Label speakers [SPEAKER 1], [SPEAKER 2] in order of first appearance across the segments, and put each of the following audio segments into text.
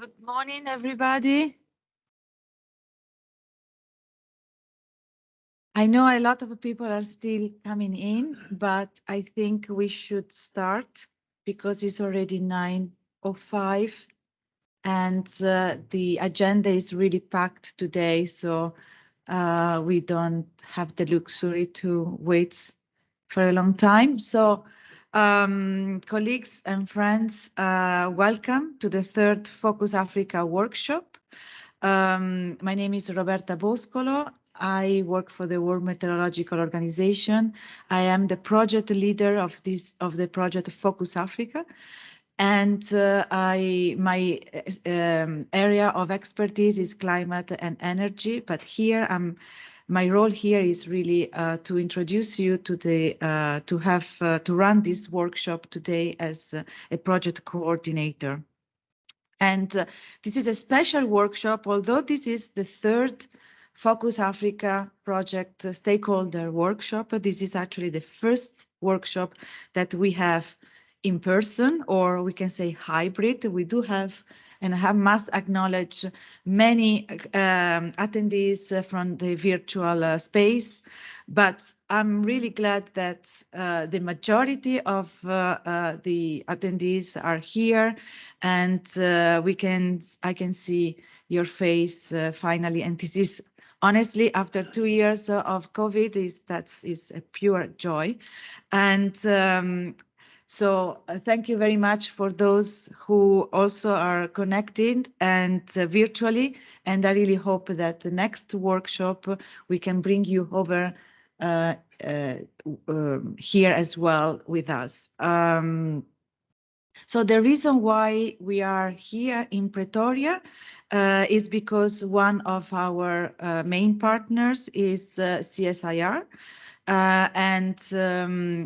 [SPEAKER 1] Good morning, everybody. I know a lot of people are still coming in, but I think we should start because it's already 9:05 and the agenda is really packed today. So we don't have the luxury to wait for a long time. So colleagues and friends, welcome to the third Focus Africa workshop. My name is Roberta Boscolo. I work for the World Meteorological Organization. I am the project leader of the project Focus Africa, and my area of expertise is climate and energy. But here my role here is really to introduce you to the to run this workshop today as a project coordinator. And this is a special workshop, although this is the third Focus Africa project stakeholder workshop. This is actually the first workshop that we have in person, or we can say hybrid. We do have, and I must acknowledge, many attendees from the virtual space, but I'm really glad that the majority of the attendees are here, and I can see your face finally. And this is honestly, after 2 years of COVID, is a pure joy. And so thank you very much for those who also are connected and virtually. And I really hope that the next workshop we can bring you over here as well with us. So the reason why we are here in Pretoria is because one of our main partners is CSIR. And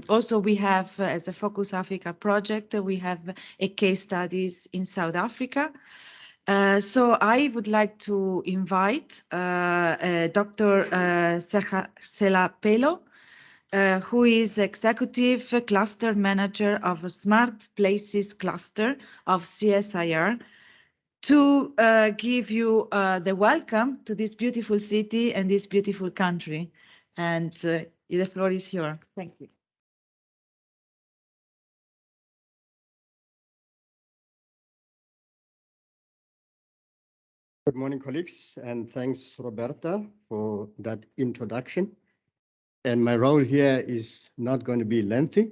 [SPEAKER 1] also we have, as a Focus Africa project, we have a case studies in South Africa. So I would like to invite Dr. Sela Pelo, who is Executive Cluster Manager of a Smart Places Cluster of CSIR, to give you the welcome to this beautiful city and this beautiful country. And the floor is yours. Thank you.
[SPEAKER 2] Good morning, colleagues, and thanks, Roberta, for that introduction. And my role here is not going to be lengthy.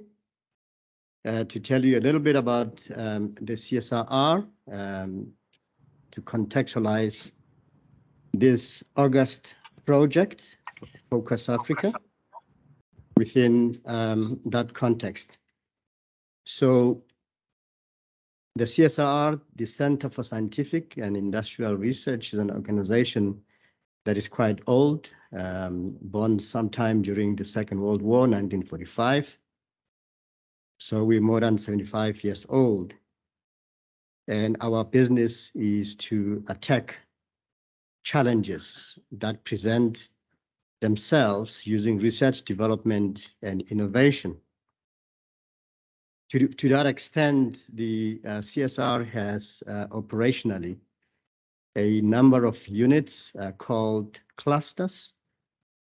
[SPEAKER 2] To tell you a little bit about the CSIR, to contextualize this August project, Focus Africa, within that context. So the CSIR, the Center for Scientific and Industrial Research, is an organization that is quite old, born sometime during the Second World War, 1945. So we're more than 75 years old. And our business is to attack challenges that present themselves using research, development, and innovation. To that extent, the CSR has operationally a number of units called clusters,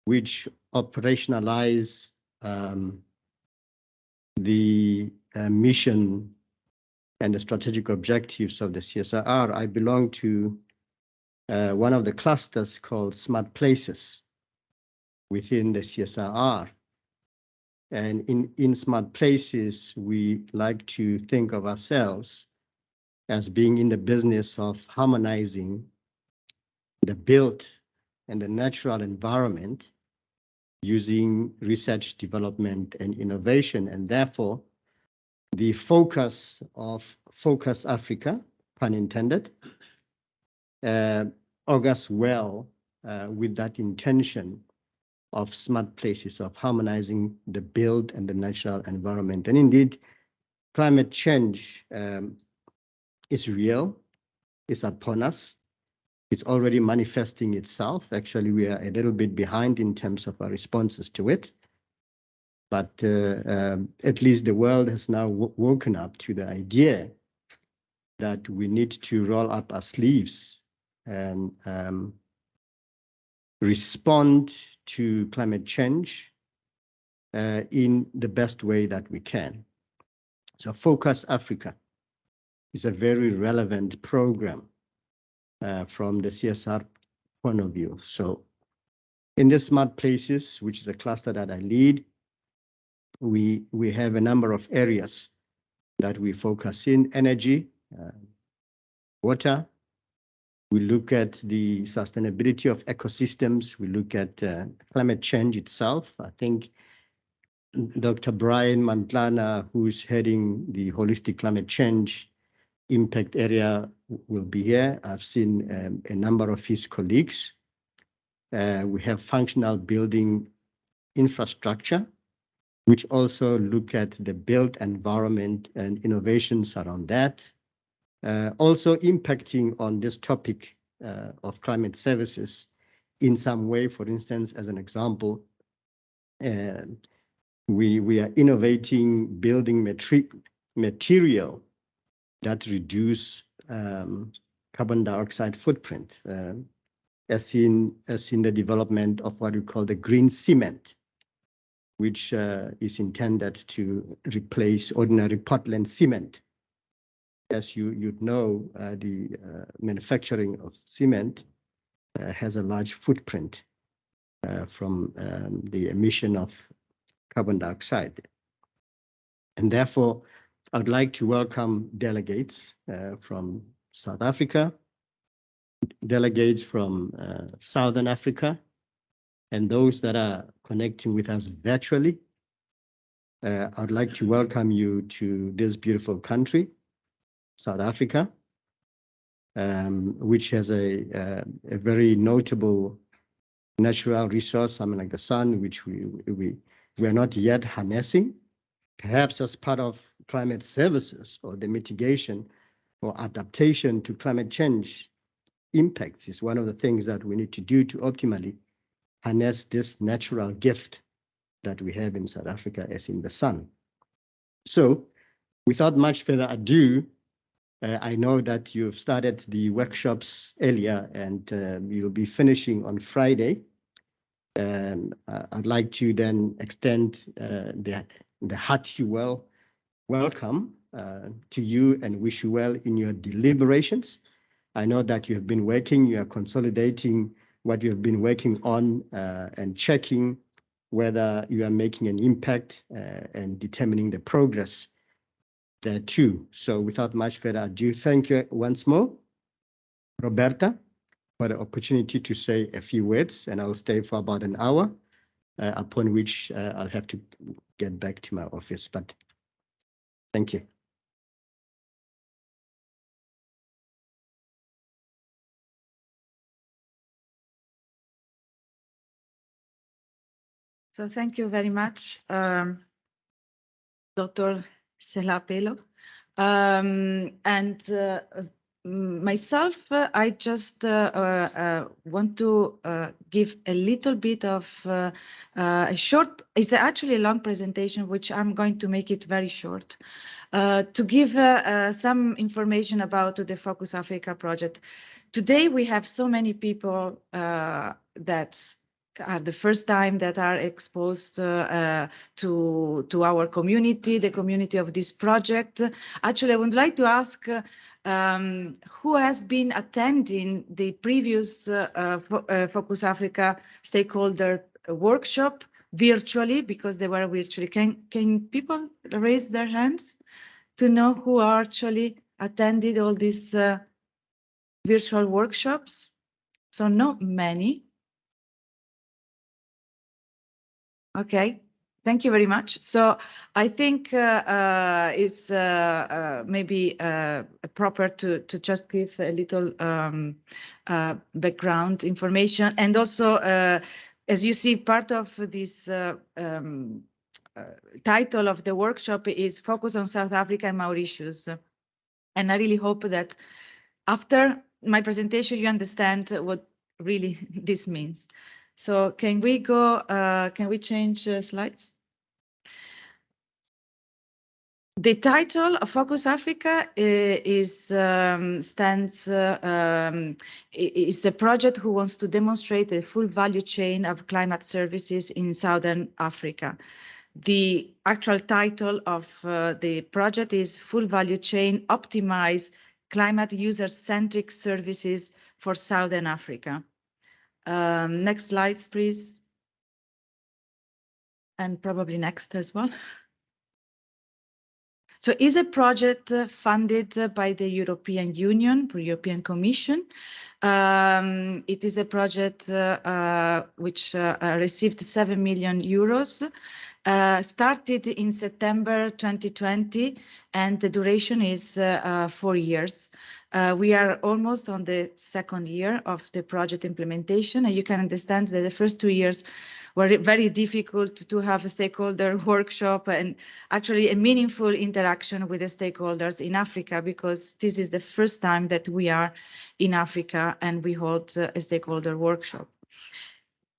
[SPEAKER 2] which operationalize the mission and the strategic objectives of the CSIR. I belong to one of the clusters called Smart Places within the CSIR. And in Smart Places, we like to think of ourselves as being in the business of harmonizing the built and the natural environment using research, development, and innovation. And therefore, the focus of Focus Africa, pun intended, augurs well with that intention of smart places, of harmonizing the built and the natural environment. And indeed, climate change is real, it's upon us. It's already manifesting itself. Actually, we are a little bit behind in terms of our responses to it. But at least the world has now woken up to the idea that we need to roll up our sleeves and respond to climate change in the best way that we can. So Focus Africa is a very relevant program from the CSR point of view. So in the smart places, which is a cluster that I lead, we have a number of areas that we focus in: energy, water. We look at the sustainability of ecosystems. We look at climate change itself. I think Dr. Brian Mantlana, who's heading the holistic climate change impact area, will be here. I've seen a number of his colleagues. We have functional building infrastructure, which also look at the built environment and innovations around that. Also impacting on this topic of climate services in some way. For instance, as an example, we are innovating building material that reduce carbon dioxide footprint, as in the development of what we call the green cement, which is intended to replace ordinary Portland cement. As you'd know, the manufacturing of cement has a large footprint from the emission of carbon dioxide. And therefore, I'd like to welcome delegates from South Africa, delegates from Southern Africa, and those that are connecting with us virtually. I'd like to welcome you to this beautiful country, South Africa, which has a very notable natural resource, something like the sun, which we are not yet harnessing. Perhaps as part of climate services or the mitigation or adaptation to climate change impacts is one of the things that we need to do to optimally harness this natural gift that we have in South Africa, as in the sun. So without much further ado, I know that you've started the workshops earlier and you'll be finishing on Friday. I'd like to then extend the hearty welcome to you and wish you well in your deliberations. I know that you have been working, you are consolidating what you have been working on and checking whether you are making an impact and determining the progress there too. So without much further ado, thank you once more, Roberta, for the opportunity to say a few words, and I'll stay for about an hour, upon which I'll have to get back to my office, but thank you.
[SPEAKER 1] So thank you very much, Dr. Selapelo. Myself, I just want to give a little bit of a short, it's actually a long presentation, which I'm going to make it very short, to give some information about the Focus Africa project. Today, we have so many people that are the first time that are exposed to our community, the community of this project. Actually, I would like to ask who has been attending the previous Focus Africa stakeholder workshop virtually, because they were virtually. Can people raise their hands to know who actually attended all these virtual workshops? So not many. Okay, thank you very much. So I think it's maybe proper to just give a little background information. And also, as you see, part of this title of the workshop is Focus on South Africa and Mauritius. And I really hope that after my presentation, you understand what really this means. So can we go, can we change slides? The title of Focus Africa is a project who wants to demonstrate the full value chain of climate services in Southern Africa. The actual title of the project is Full Value Chain Optimize Climate User-Centric Services for Southern Africa. Next slides, please. And probably next as well. So it's a project funded by the European Union, European Commission. It is a project which received 7 million euros, started in September 2020, and the duration is 4 years. We are almost on the second year of the project implementation, and you can understand that the first 2 years were very difficult to have a stakeholder workshop and actually a meaningful interaction with the stakeholders in Africa, because this is the first time that we are in Africa and we hold a stakeholder workshop.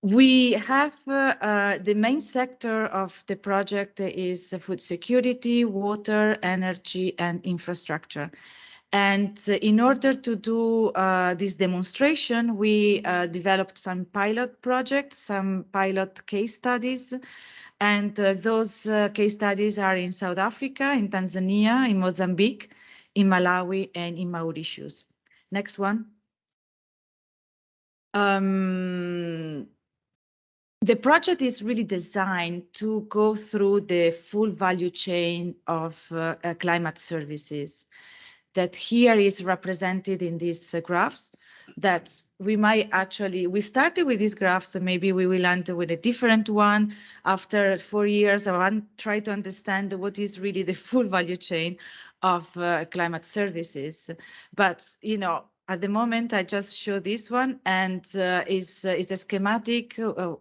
[SPEAKER 1] We have the main sector of the project is food security, water, energy, and infrastructure. And in order to do this demonstration, we developed some pilot projects, some pilot case studies. And those case studies are in South Africa, in Tanzania, in Mozambique, in Malawi, and in Mauritius. Next one. The project is really designed to go through the full value chain of climate services that here is represented in these graphs. That we started with this graph, so maybe we will end with a different one after 4 years. I want to try to understand what is really the full value chain of climate services. But, you know, at the moment, I just show this one, and is a schematic to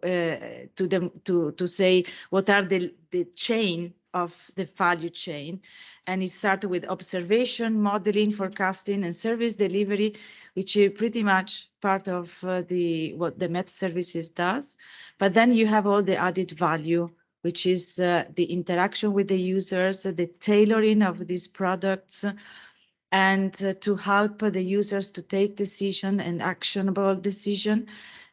[SPEAKER 1] say what are the chain of the value chain. And it started with observation, modeling, forecasting, and service delivery, which is pretty much part of what the Met Services does. But then you have all the added value, which is the interaction with the users, the tailoring of these products, and to help the users to take decision and actionable decision.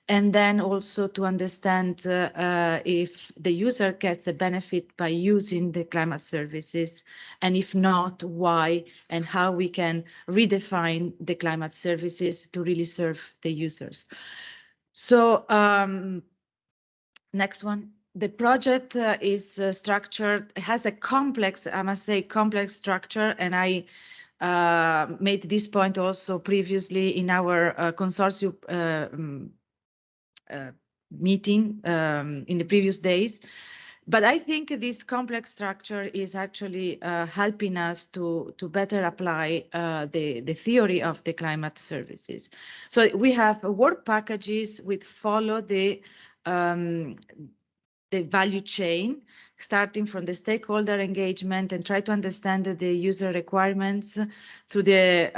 [SPEAKER 1] And then also to understand if the user gets a benefit by using the climate services, and if not, why, and how we can redefine the climate services to really serve the users. So next one. The project is structured, has a complex, I must say, complex structure, and I made this point also previously in our consortium meeting in the previous days. But I think this complex structure is actually helping us to better apply the theory of the climate services. So we have work packages which follow the value chain, starting from the stakeholder engagement and try to understand the user requirements through the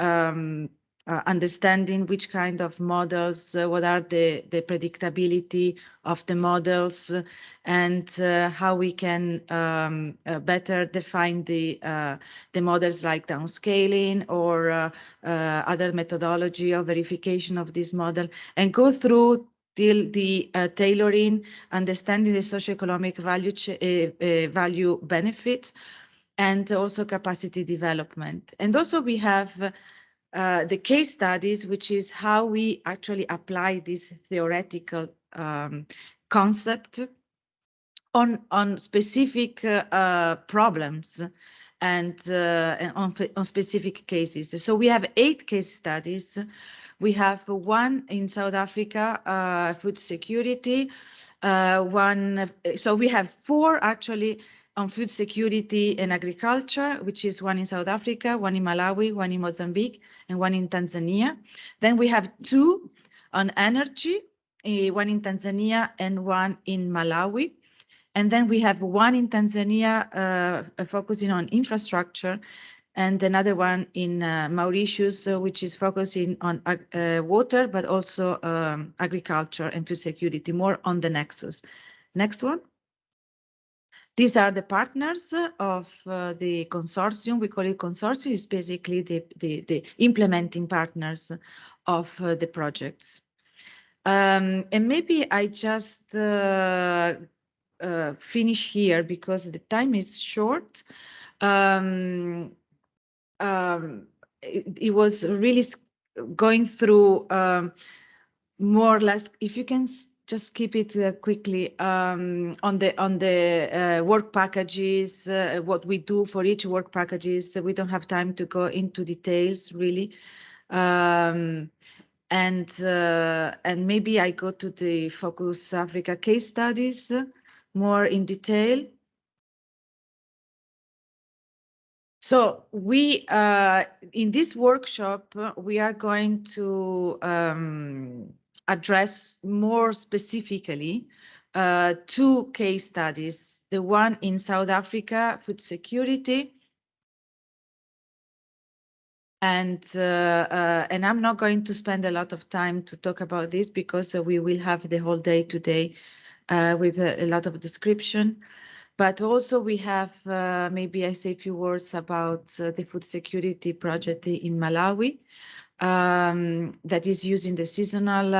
[SPEAKER 1] understanding which kind of models, what are the predictability of the models, and how we can better define the models like downscaling or other methodology of verification of this model, and go through till the tailoring, understanding the socioeconomic value benefits, and also capacity development. And also we have the case studies, which is how we actually apply this theoretical concept on specific problems and on specific cases. So we have 8 case studies. We have one in South Africa, food security, so we have 4 actually on food security and agriculture, which is one in South Africa, one in Malawi, one in Mozambique, and one in Tanzania. Then we have 2 on energy, one in Tanzania and one in Malawi. And then we have one in Tanzania focusing on infrastructure, and another one in Mauritius, which is focusing on water, but also agriculture and food security, more on the nexus. Next one. These are the partners of the consortium. We call it consortium. It's basically the implementing partners of the projects. And maybe I just finish here because the time is short. It was really going through more or less, if you can just keep it quickly on the work packages, what we do for each work packages. So we don't have time to go into details really. And maybe I go to the Focus Africa case studies more in detail. So we, in this workshop, we are going to address more specifically two case studies. The one in South Africa, food security, and I'm not going to spend a lot of time to talk about this because we will have the whole day today with a lot of description. But also we have, maybe I say a few words about the food security project in Malawi that is using the seasonal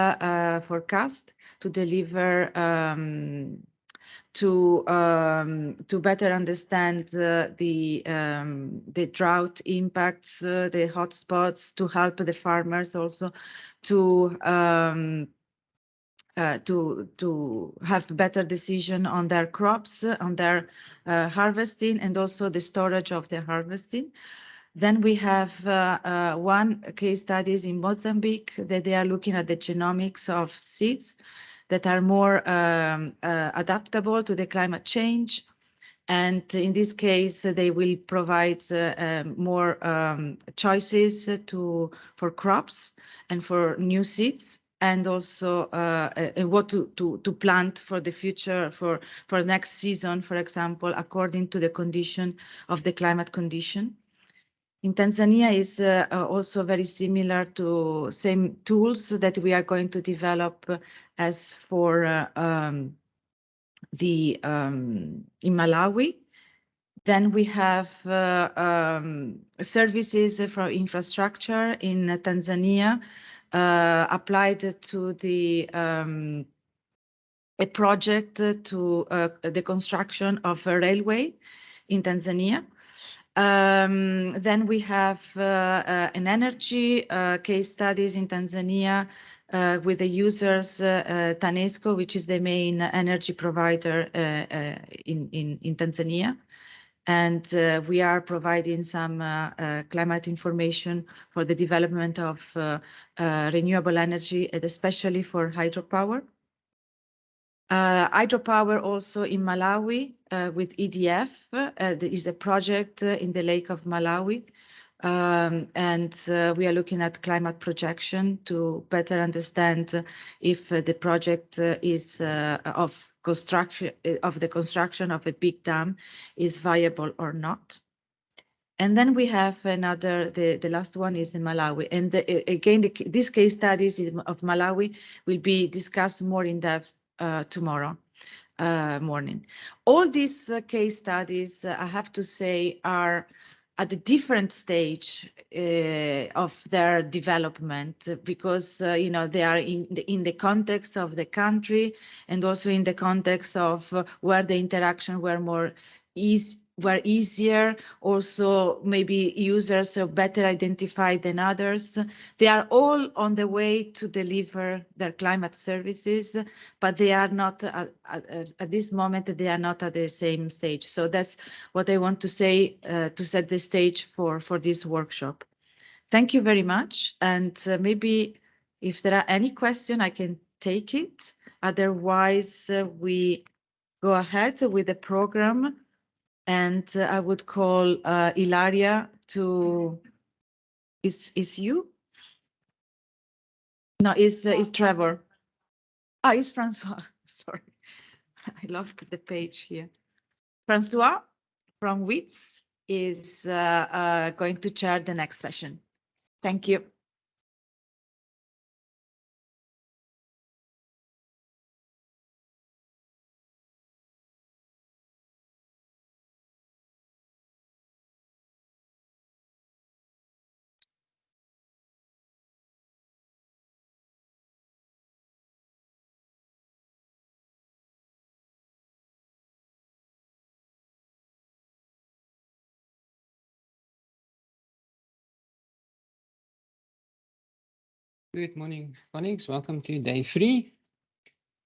[SPEAKER 1] forecast to deliver to better understand the drought impacts, the hotspots, to help the farmers also to have better decision on their crops, on their harvesting, and also the storage of the harvesting. Then we have one case studies in Mozambique that they are looking at the genomics of seeds that are more adaptable to the climate change. And in this case, they will provide more choices for crops and for new seeds, and also what to plant for the future, for next season, for example, according to the condition of the climate condition. In Tanzania is also very similar to same tools that we are going to develop as for in Malawi. Then we have services for infrastructure in Tanzania applied to the a project to the construction of a railway in Tanzania. Then we have an energy case studies in Tanzania with the users TANESCO, which is the main energy provider in Tanzania. And we are providing some climate information for the development of renewable energy, and especially for hydropower. Hydropower also in Malawi with EDF. There is a project in the Lake of Malawi. And we are looking at climate projection to better understand if the project is of the construction of a big dam is viable or not. And then we have another, the last one is in Malawi. And again, these case studies of Malawi will be discussed more in depth tomorrow morning. All these case studies, I have to say, are at a different stage of their development because you know, they are in the context of the country, and also in the context of where the interaction were easier, also maybe users are better identified than others. They are all on the way to deliver their climate services, but they are not at this moment, they are not at the same stage. So that's what I want to say to set the stage for this workshop. Thank you very much. And maybe if there are any questions, I can take it. Otherwise, we go ahead with the program. And I would call Ilaria to, is you? No, is Trevor. Ah, it's Francois, sorry. I lost the page here. Francois from WITS is going to chair the next session. Thank you.
[SPEAKER 3] Good morning, colleagues. Welcome to day 3.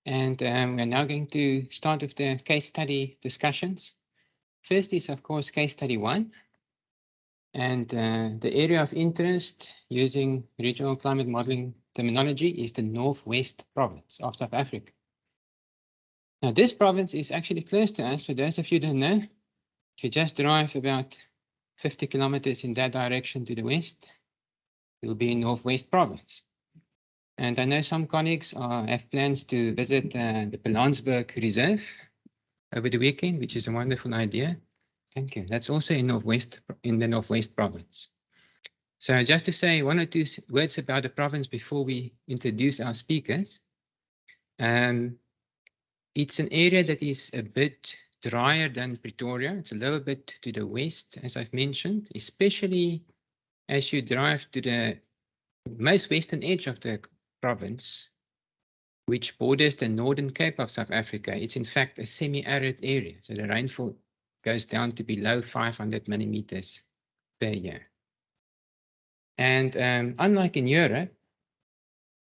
[SPEAKER 3] And we're now going to start with the case study discussions. First is, of course, case study 1. And the area of interest using regional climate modeling terminology is the Northwest Province of South Africa. Now, this province is actually close to us. For those of you who don't know, if you just drive about 50 kilometers in that direction to the west, you'll be in Northwest Province. And I know some colleagues have plans to visit the Pilanesberg Reserve over the weekend, which is a wonderful idea. Thank you. That's also in the Northwest Province. So just to say 1 or 2 words about the province before we introduce our speakers. It's an area that is a bit drier than Pretoria. It's a little bit to the west, as I've mentioned, especially as you drive to the most western edge of the province, which borders the Northern Cape of South Africa. It's in fact a semi-arid area, so the rainfall goes down to below 500 millimeters per year. And unlike in Europe,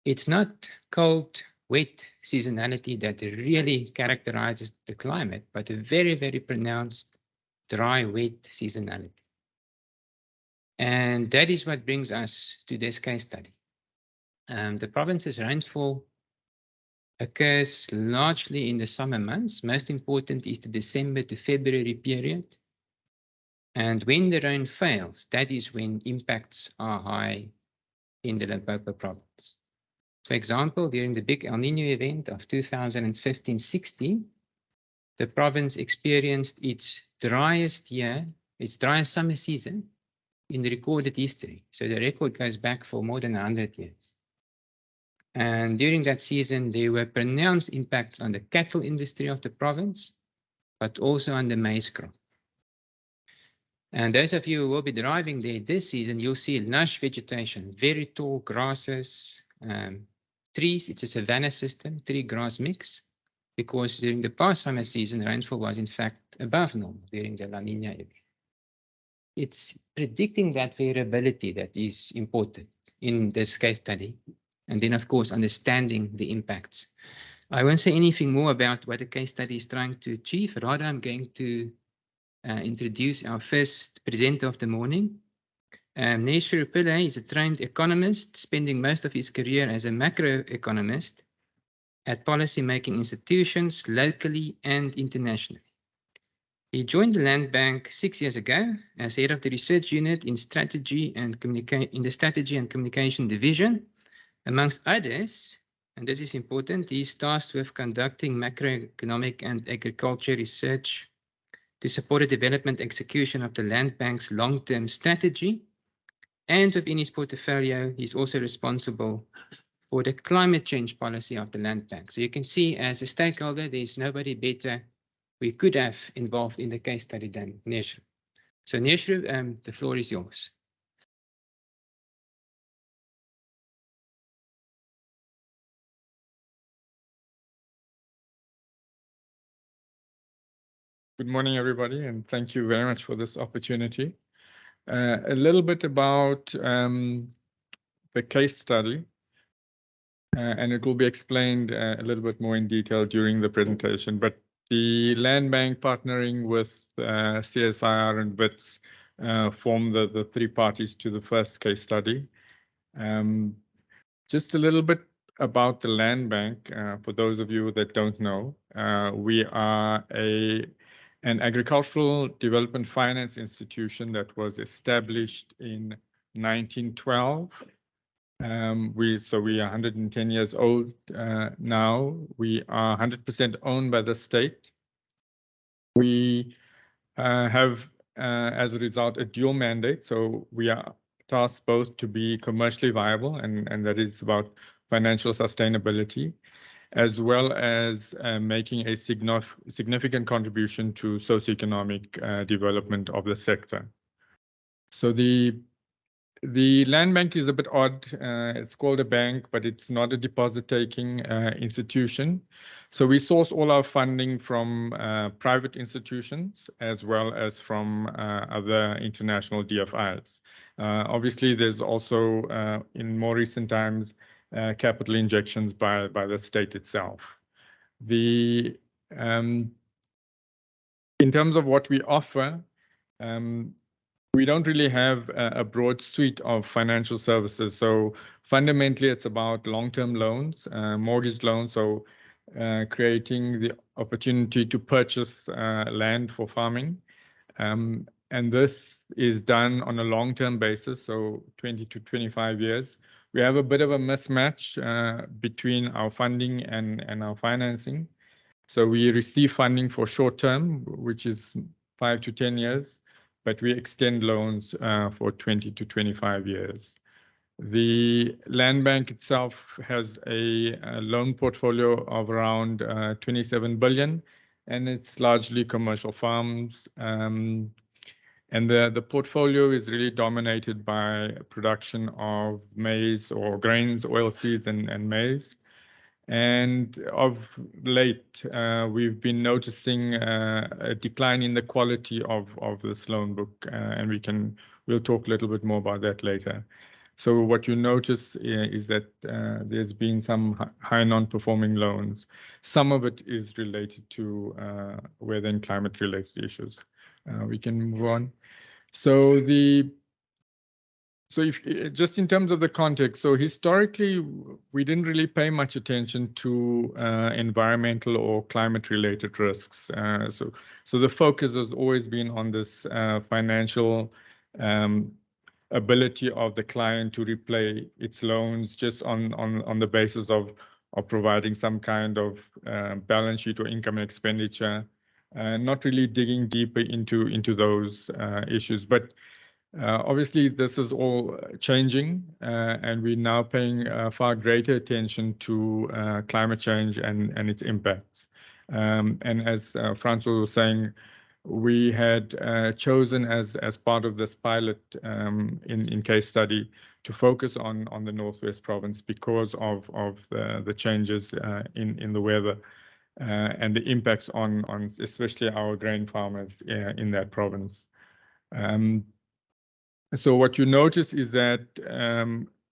[SPEAKER 3] it's not cold, wet seasonality that really characterizes the climate, but a very, very pronounced dry, wet seasonality. And that is what brings us to this case study. The province's rainfall occurs largely in the summer months. Most important is the December to February period. And when the rain fails, that is when impacts are high in the Limpopo province. For example, during the big El Nino event of 2015-16, the province experienced its driest summer season in the recorded history. So the record goes back for more than 100 years. And during that season, there were pronounced impacts on the cattle industry of the province, but also on the maize crop. And those of you who will be driving there this season, you'll see lush vegetation, very tall grasses, trees. It's a savanna system, tree grass mix, because during the past summer season, rainfall was in fact above normal during the La Nina era. It's predicting that variability that is important in this case study. And then, of course, understanding the impacts. I won't say anything more about what the case study is trying to achieve. Rather, I'm going to introduce our first presenter of the morning. Neshu Pillay is a trained economist, spending most of his career as a macroeconomist at policy-making institutions locally and internationally. He joined the Land Bank 6 years ago as head of the research unit in strategy and communication division. Amongst others, and this is important, he is tasked with conducting macroeconomic and agriculture research to support the development execution of the Land Bank's long-term strategy. And within his portfolio, he's also responsible for the climate change policy of the Land Bank. So you can see, as a stakeholder, there's nobody better we could have involved in the case study than Neshu. So Neshu, the floor is yours.
[SPEAKER 4] Good morning, everybody, and thank you very much for this opportunity. A little bit about the case study, and it will be explained a little bit more in detail during the presentation. But the Land Bank partnering with CSIR and BITS form the 3 parties to the first case study. Just a little bit about the Land Bank, for those of you that don't know. We are an agricultural development finance institution that was established in 1912. So we are 110 years old now. We are 100% owned by the state. We have, as a result, a dual mandate. So we are tasked both to be commercially viable, and that is about financial sustainability, as well as making a significant contribution to socioeconomic development of the sector. So the The land bank is a bit odd. It's called a bank, but it's not a deposit-taking institution. So we source all our funding from private institutions as well as from other international DFIs. Obviously, there's also, in more recent times, capital injections by the state itself. In terms of what we offer, we don't really have a broad suite of financial services. So fundamentally, it's about long-term loans, mortgage loans. So creating the opportunity to purchase land for farming. And this is done on a long-term basis, so 20 to 25 years. We have a bit of a mismatch between our funding and our financing. So we receive funding for short-term, which is 5 to 10 years, but we extend loans for 20 to 25 years. The land bank itself has a loan portfolio of around 27 billion, and it's largely commercial farms. And the portfolio is really dominated by production of maize or grains, oilseeds, and maize. And of late, we've been noticing a decline in the quality of this loan book, and we'll talk a little bit more about that later. So what you notice is that there's been some high non-performing loans. Some of it is related to weather and climate-related issues. We can move on. So if just in terms of the context, so historically, we didn't really pay much attention to environmental or climate-related risks. So the focus has always been on this financial ability of the client to repay its loans just on the basis of providing some kind of balance sheet or income and expenditure, not really digging deeper into those issues. But obviously, this is all changing, and we're now paying far greater attention to climate change and its impacts. And as Francois was saying, we had chosen as part of this pilot in case study to focus on the Northwest Province because of the changes in the weather and the impacts on especially our grain farmers in that province. So what you notice is that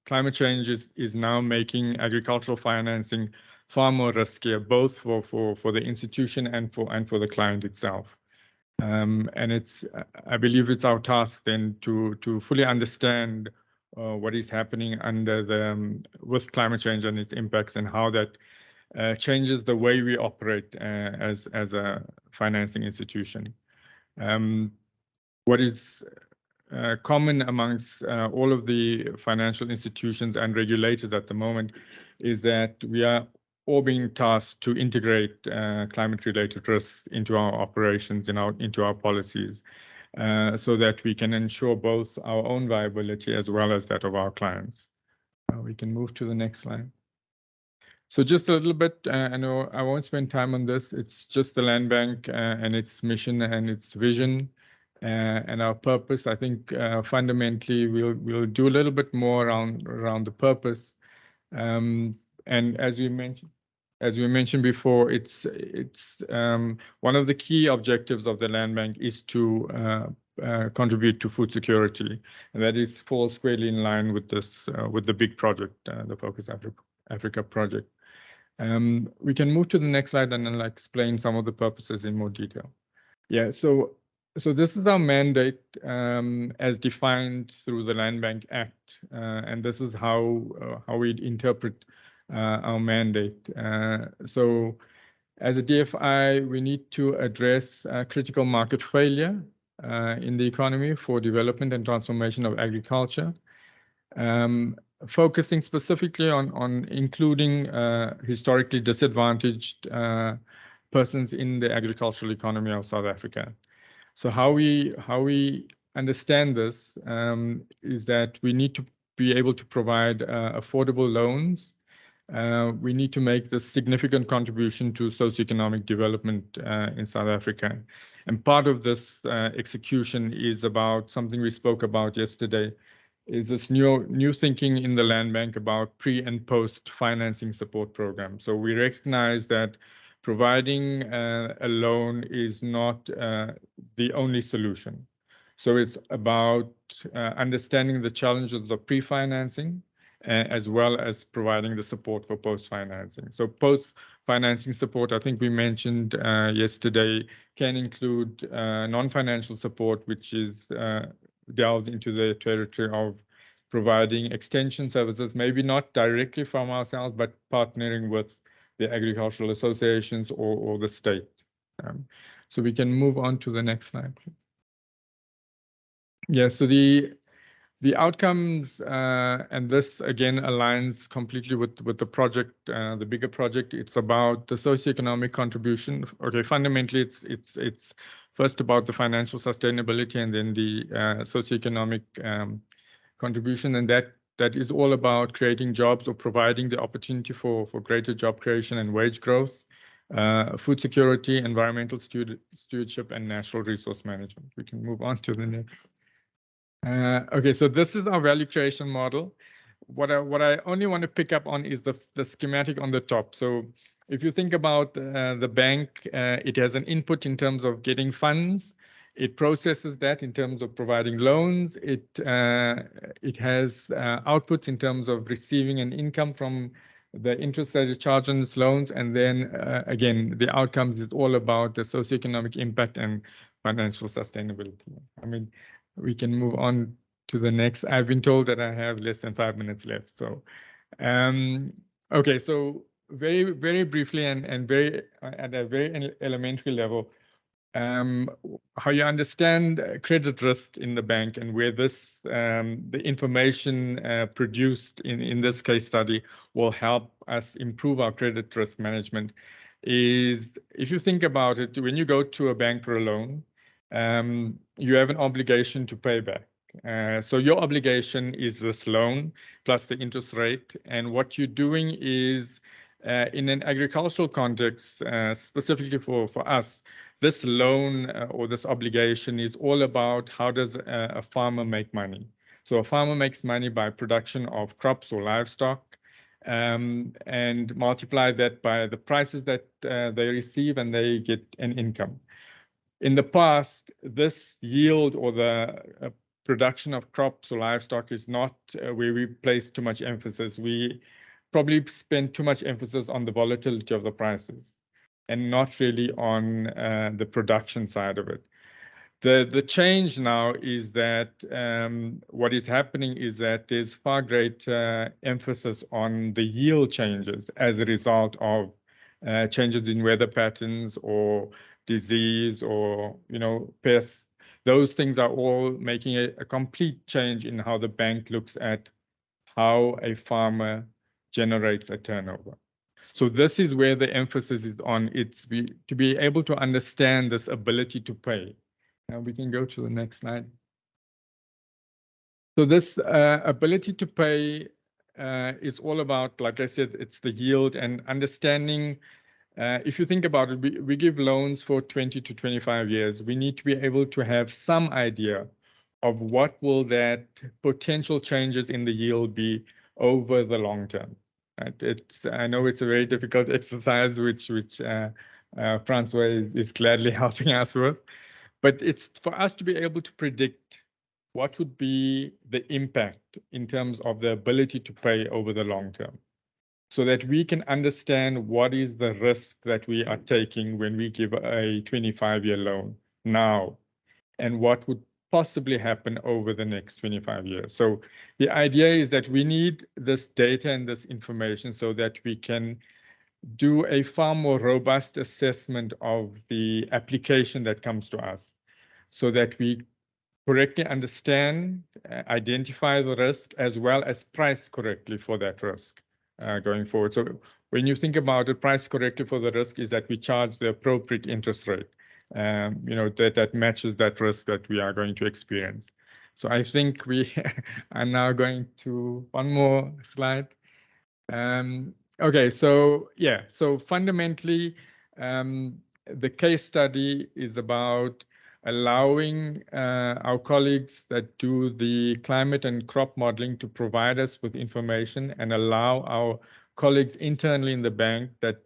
[SPEAKER 4] climate change is now making agricultural financing far more riskier, both for the institution and for the client itself. And I believe it's our task then to fully understand what is happening with climate change and its impacts and how that changes the way we operate as a financing institution. What is common amongst all of the financial institutions and regulators at the moment is that we are all being tasked to integrate climate-related risks into our operations, into our policies, so that we can ensure both our own viability as well as that of our clients. We can move to the next slide. So just a little bit, I know I won't spend time on this. It's just the land bank and its mission and its vision. And our purpose, I think fundamentally we'll do a little bit more around the purpose. And as we mentioned before, it's one of the key objectives of the land bank is to contribute to food security, and that falls squarely in line with this with the big project, the Focus Africa project. We can move to the next slide and then explain some of the purposes in more detail. Yeah, so this is our mandate as defined through the Land Bank Act, and this is how we interpret our mandate. So as a DFI, we need to address critical market failure in the economy for development and transformation of agriculture, focusing specifically on including historically disadvantaged persons in the agricultural economy of South Africa. So how we understand this is that we need to be able to provide affordable loans. We need to make this significant contribution to socioeconomic development in South Africa. And part of this execution is about something we spoke about yesterday, is this new thinking in the land bank about pre and post financing support programs. So we recognize that providing a loan is not the only solution. So it's about understanding the challenges of pre-financing as well as providing the support for post-financing. So post-financing support, I think we mentioned yesterday, can include non-financial support, which is delves into the territory of providing extension services, maybe not directly from ourselves, but partnering with the agricultural associations or the state. So we can move on to the next slide, please. Yeah, so the outcomes, and this again aligns completely with the project, the bigger project. It's about the socioeconomic contribution. Okay, fundamentally, it's first about the financial sustainability and then the socioeconomic contribution, and that is all about creating jobs or providing the opportunity for greater job creation and wage growth, food security, environmental stewardship, and natural resource management. We can move on to the next. Okay, so this is our value creation model. What I only want to pick up on is the schematic on the top. So if you think about the bank, it has an input in terms of getting funds. It processes that in terms of providing loans. It has outputs in terms of receiving an income from the interest that is charged on its loans. And then again, the outcomes is all about the socioeconomic impact and financial sustainability. I mean, we can move on to the next. I've been told that I have less than 5 minutes left. So, okay, so very briefly and very at a very elementary level, how you understand credit risk in the bank and where this the information produced in this case study will help us improve our credit risk management is, if you think about it, when you go to a bank for a loan, you have an obligation to pay back. So your obligation is this loan plus the interest rate. And what you're doing is, in an agricultural context, specifically for us, this loan or this obligation is all about how does a farmer make money. So a farmer makes money by production of crops or livestock, and multiply that by the prices that they receive, and they get an income. In the past, this yield or the production of crops or livestock is not where we place too much emphasis. We probably spend too much emphasis on the volatility of the prices and not really on the production side of it. The change now is that what is happening is that there's far greater emphasis on the yield changes as a result of changes in weather patterns or disease or pests. Those things are all making a complete change in how the bank looks at how a farmer generates a turnover. So this is where the emphasis is on. It's to be able to understand this ability to pay. Now we can go to the next slide. So this ability to pay is all about, like I said, it's the yield and understanding. If you think about it, we give loans for 20 to 25 years. We need to be able to have some idea of what will that potential changes in the yield be over the long term. Right? I know it's a very difficult exercise, which Francois is gladly helping us with, but it's for us to be able to predict what would be the impact in terms of the ability to pay over the long term, so that we can understand what is the risk that we are taking when we give a 25-year loan now, and what would possibly happen over the next 25 years. So the idea is that we need this data and this information so that we can do a far more robust assessment of the application that comes to us, so that we correctly understand, identify the risk, as well as price correctly for that risk going forward. So when you think about it, price correctly for the risk is that we charge the appropriate interest rate, that matches that risk that we are going to experience. So I think we are now going to one more slide. Okay, so yeah, so fundamentally, the case study is about allowing our colleagues that do the climate and crop modeling to provide us with information and allow our colleagues internally in the bank that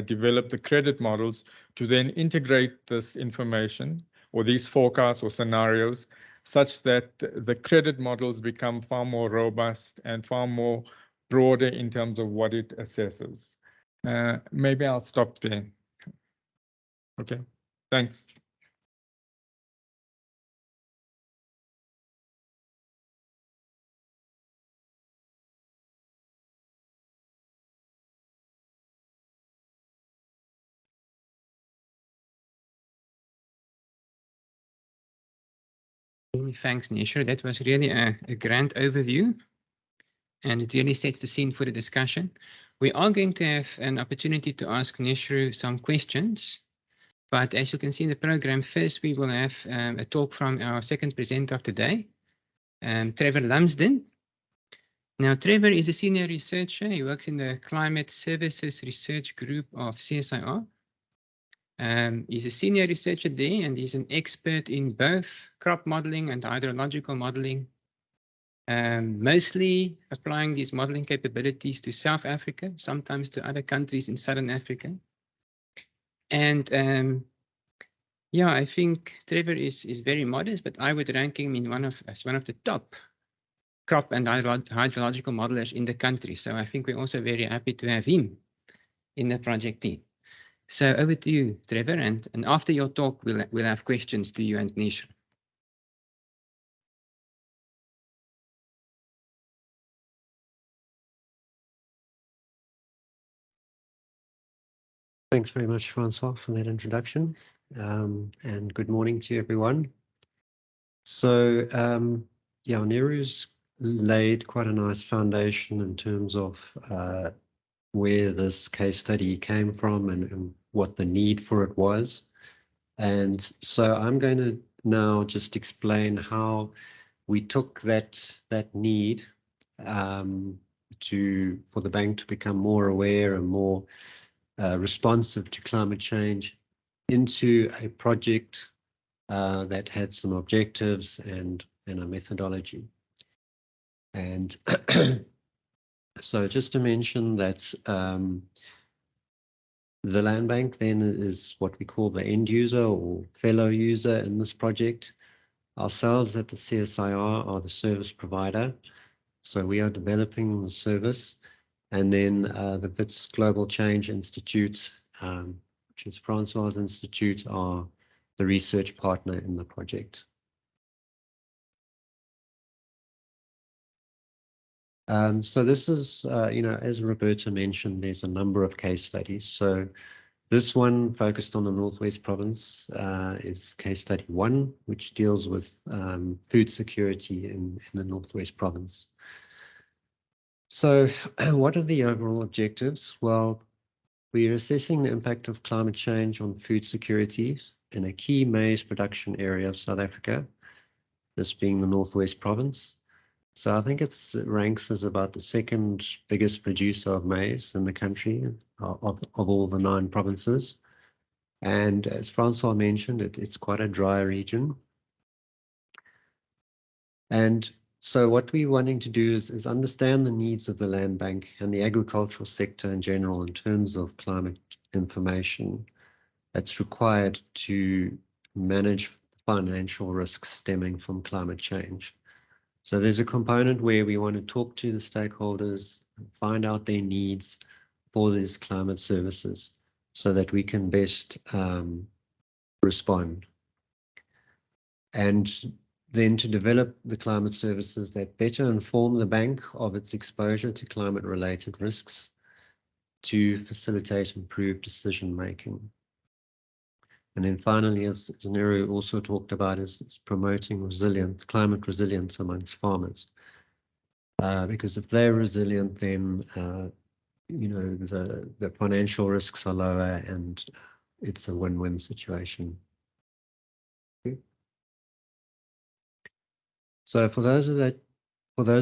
[SPEAKER 4] develop the credit models to then integrate this information or these forecasts or scenarios such that the credit models become far more robust and far more broader in terms of what it assesses. Maybe I'll stop there. Okay, thanks.
[SPEAKER 3] Many thanks, Nisha. That was really a grand overview, and it really sets the scene for the discussion. We are going to have an opportunity to ask Nisha some questions, but as you can see in the program, first we will have a talk from our second presenter of today, Trevor Lumsden. Now, Trevor is a senior researcher. He works in the Climate Services Research Group of CSIR. He's a senior researcher there, and he's an expert in both crop modeling and hydrological modeling, mostly applying these modeling capabilities to South Africa, sometimes to other countries in Southern Africa. And yeah, I think Trevor is very modest, but I would rank him in as one of the top crop and hydrological modelers in the country. So I think we're also very happy to have him in the project team. So over to you, Trevor, and after your talk, we'll have questions to you and Nisha.
[SPEAKER 5] Thanks very much, Francois, for that introduction, and good morning to everyone. So, yeah, Neru's laid quite a nice foundation in terms of where this case study came from and what the need for it was. And so I'm going to now just explain how we took that need for the bank to become more aware and more responsive to climate change into a project that had some objectives and a methodology. And so just to mention that the land bank then is what we call the end user or fellow user in this project. Ourselves at the CSIR are the service provider. So we are developing the service, and then the WITS Global Change Institute, which is Francois' institute, are the research partner in the project. So this is, as Roberta mentioned, there's a number of case studies. So this one focused on the Northwest Province is case study 1, which deals with food security in the Northwest Province. So what are the overall objectives? Well, we are assessing the impact of climate change on food security in a key maize production area of South Africa, this being the Northwest Province. So I think it ranks as about the second biggest producer of maize in the country of all the 9 provinces. And as Francois mentioned, it's quite a dry region. And so what we're wanting to do is understand the needs of the land bank and the agricultural sector in general in terms of climate information that's required to manage financial risks stemming from climate change. So there's a component where we want to talk to the stakeholders, find out their needs for these climate services so that we can best respond. And then to develop the climate services that better inform the bank of its exposure to climate-related risks to facilitate improved decision-making. And then finally, as Neru also talked about, is promoting climate resilience amongst farmers. Because if they're resilient, then the financial risks are lower and it's a win-win situation. So for those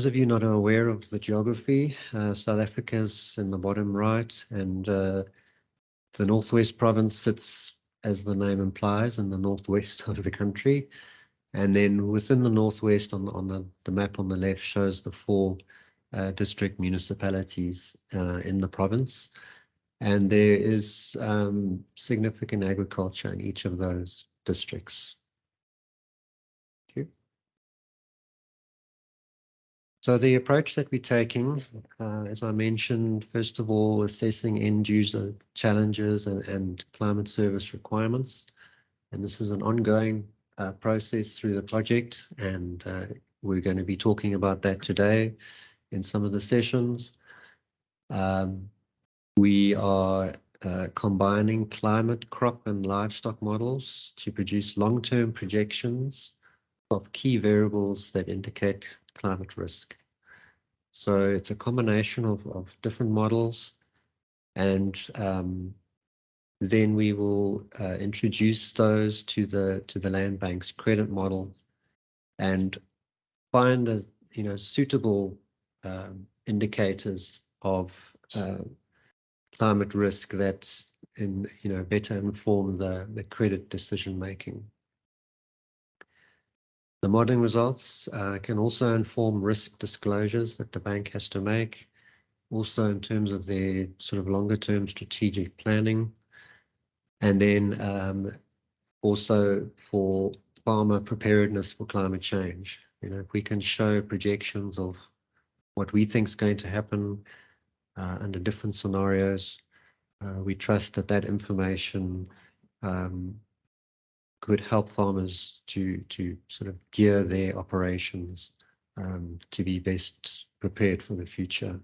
[SPEAKER 5] of you not aware of the geography, South Africa's in the bottom right, and the Northwest Province sits as the name implies, in the northwest of the country. And then within the northwest, on the map on the left, shows the 4 district municipalities in the province. And there is significant agriculture in each of those districts. Thank you. So the approach that we're taking, as I mentioned, first of all, assessing end user challenges and climate service requirements. And this is an ongoing process through the project, and we're going to be talking about that today in some of the sessions. We are combining climate, crop, and livestock models to produce long-term projections of key variables that indicate climate risk. So it's a combination of different models, and then we will introduce those to the land bank's credit model and find suitable indicators of climate risk that better inform the credit decision making. The modeling results can also inform risk disclosures that the bank has to make, also in terms of their sort of longer term strategic planning, and then also for farmer preparedness for climate change. If we can show projections of what we think is going to happen under different scenarios, we trust that information could help farmers to sort of gear their operations to be best prepared for the future.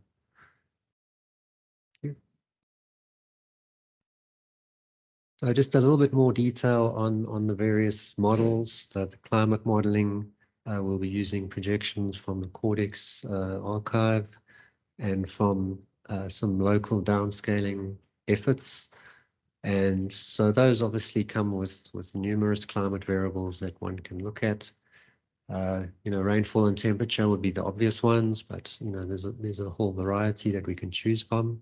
[SPEAKER 5] So just a little bit more detail on the various models. The climate modeling, we'll be using projections from the Codex archive and from some local downscaling efforts. And so those obviously come with numerous climate variables that one can look at. Rainfall and temperature would be the obvious ones, but there's a whole variety that we can choose from.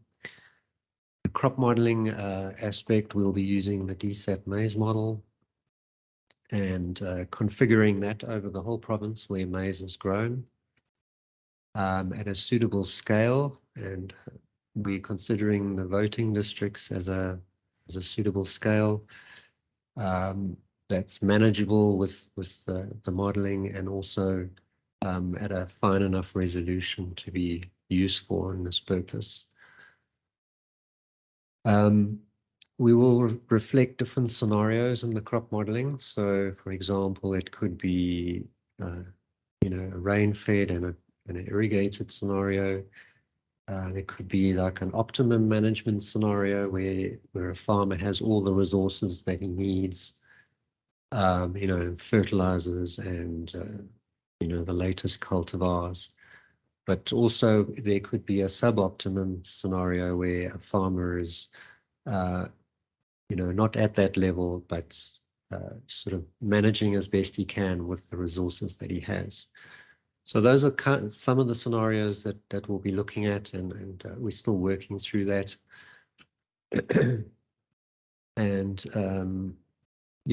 [SPEAKER 5] The crop modeling aspect, we'll be using the DSAT maize model and configuring that over the whole province where maize is grown at a suitable scale, and we're considering the voting districts as a suitable scale that's manageable with the modeling, and also at a fine enough resolution to be useful in this purpose. We will reflect different scenarios in the crop modeling. So, for example, it could be a rain-fed and an irrigated scenario. There could be like an optimum management scenario where a farmer has all the resources that he needs, fertilizers and the latest cultivars. But also there could be a suboptimum scenario where a farmer is not at that level, but sort of managing as best he can with the resources that he has. So those are some of the scenarios that we'll be looking at, and we're still working through that. And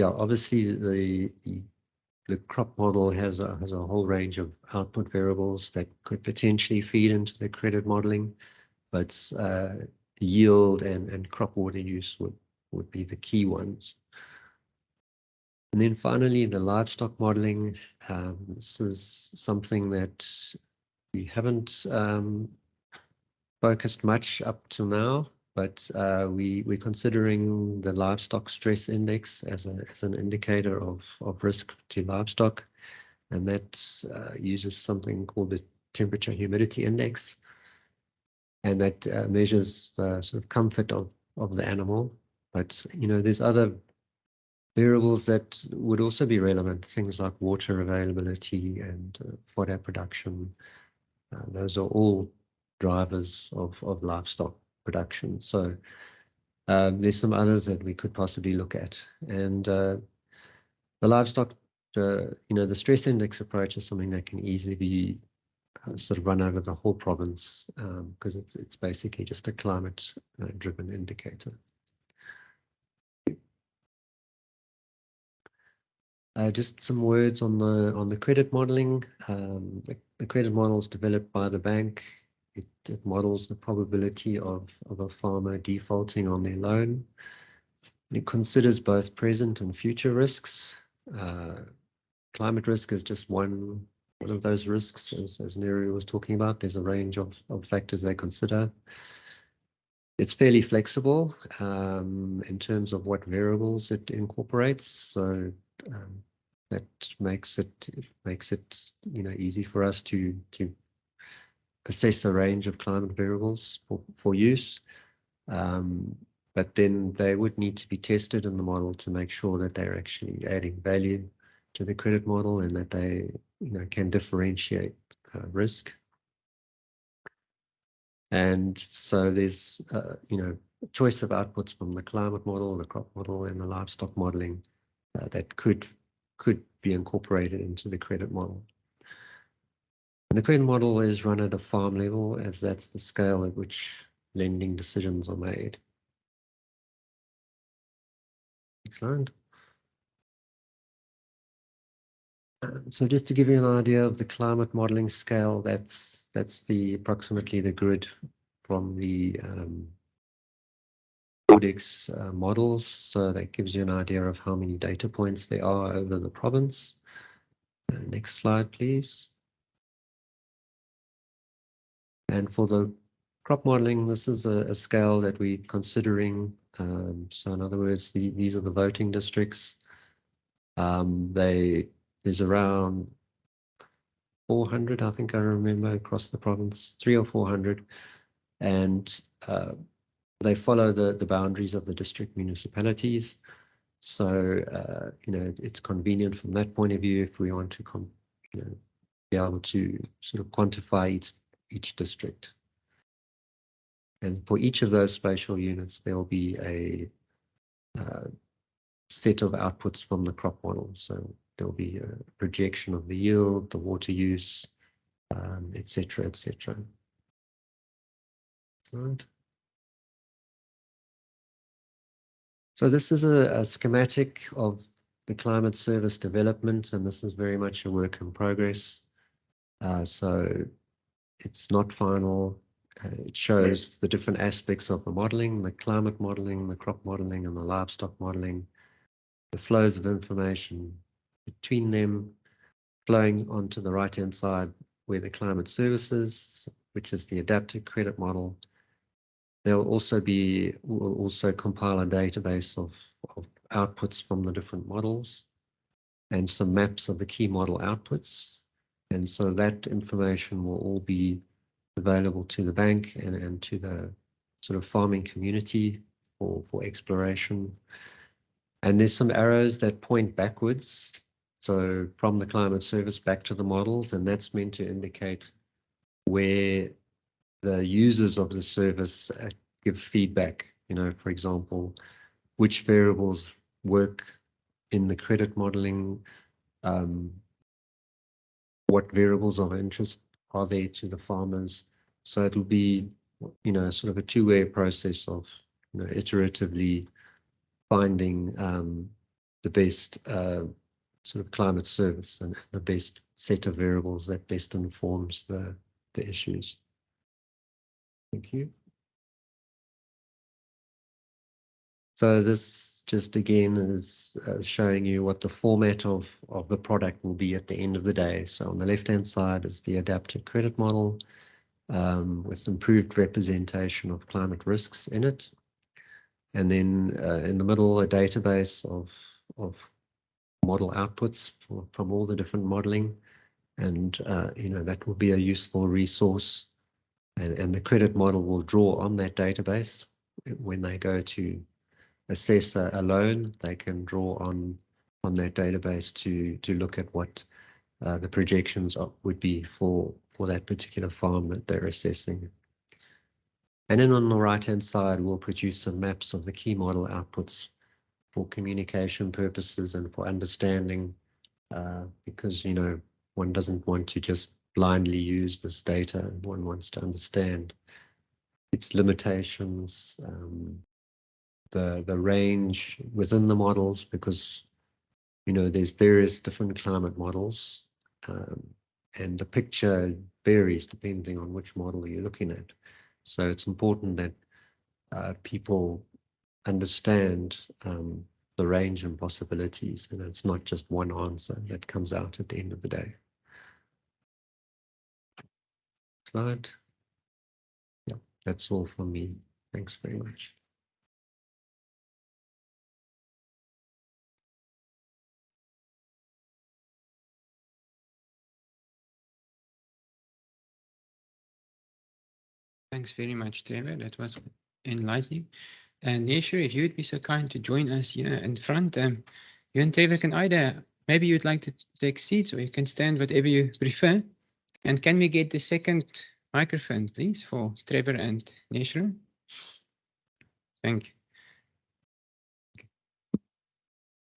[SPEAKER 5] obviously the crop model has a whole range of output variables that could potentially feed into the credit modeling, but yield and crop water use would be the key ones. And then finally, the livestock modeling. This is something that we haven't focused much up till now, but we're considering the livestock stress index as an indicator of risk to livestock, and that uses something called the temperature humidity index, and that measures the sort of comfort of the animal. But there's other variables that would also be relevant, things like water availability and fodder production. Those are all drivers of livestock production. So there's some others that we could possibly look at. And the livestock, the stress index approach is something that can easily be sort of run over the whole province, because it's basically just a climate driven indicator. Just some words on the credit modeling. The credit model is developed by the bank. It models the probability of a farmer defaulting on their loan. It considers both present and future risks. Climate risk is just one of those risks, as Neri was talking about. There's a range of factors they consider. It's fairly flexible in terms of what variables it incorporates. So that makes it easy for us to assess a range of climate variables for use. But then they would need to be tested in the model to make sure that they're actually adding value to the credit model and that they can differentiate risk. And so there's choice of outputs from the climate model, the crop model, and the livestock modeling that could be incorporated into the credit model. And the credit model is run at a farm level, as that's the scale at which lending decisions are made. Next slide. So just to give you an idea of the climate modeling scale, that's approximately the grid from the Codex models. So that gives you an idea of how many data points there are over the province. Next slide, please. And for the crop modeling, this is a scale that we're considering. So in other words, these are the voting districts. There's around 400, I think I remember, across the province, 300 or 400. And they follow the boundaries of the district municipalities. So, it's convenient from that point of view if we want to be able to sort of quantify each district. And for each of those spatial units, there'll be a set of outputs from the crop model. So there'll be a projection of the yield, the water use, etc., etc. Right. So this is a schematic of the climate service development, and this is very much a work in progress. So it's not final. It shows the different aspects of the modeling, the climate modeling, the crop modeling, and the livestock modeling, the flows of information between them, flowing onto the right-hand side where the climate services, which is the adaptive credit model. We'll also compile a database of outputs from the different models and some maps of the key model outputs. And so that information will all be available to the bank and to the sort of farming community for exploration. And there's some arrows that point backwards. So from the climate service back to the models, and that's meant to indicate where the users of the service give feedback. For example, which variables work in the credit modeling, what variables of interest are there to the farmers. So it'll be, sort of a two-way process of, iteratively finding the best sort of climate service and the best set of variables that best informs the issues. Thank you. So this just again is showing you what the format of the product will be at the end of the day. So on the left-hand side is the adaptive credit model with improved representation of climate risks in it. And then in the middle, a database of model outputs from all the different modeling. And, that will be a useful resource. And the credit model will draw on that database when they go to assess a loan. They can draw on that database to look at what the projections would be for that particular farm that they're assessing. And then on the right-hand side, we'll produce some maps of the key model outputs for communication purposes and for understanding, because, one doesn't want to just blindly use this data. One wants to understand its limitations, the range within the models, because there's various different climate models, and the picture varies depending on which model you're looking at. So it's important that people understand the range and possibilities, and it's not just one answer that comes out at the end of the day. Slide. Yeah, that's all from me. Thanks very much.
[SPEAKER 3] Thanks very much, Trevor. That was enlightening. And Nesha, if you would be so kind to join us here in front, you and Trevor can either, maybe you'd like to take seats, or you can stand, whatever you prefer. And can we get the second microphone, please, for Trevor and Nesha? Thank you.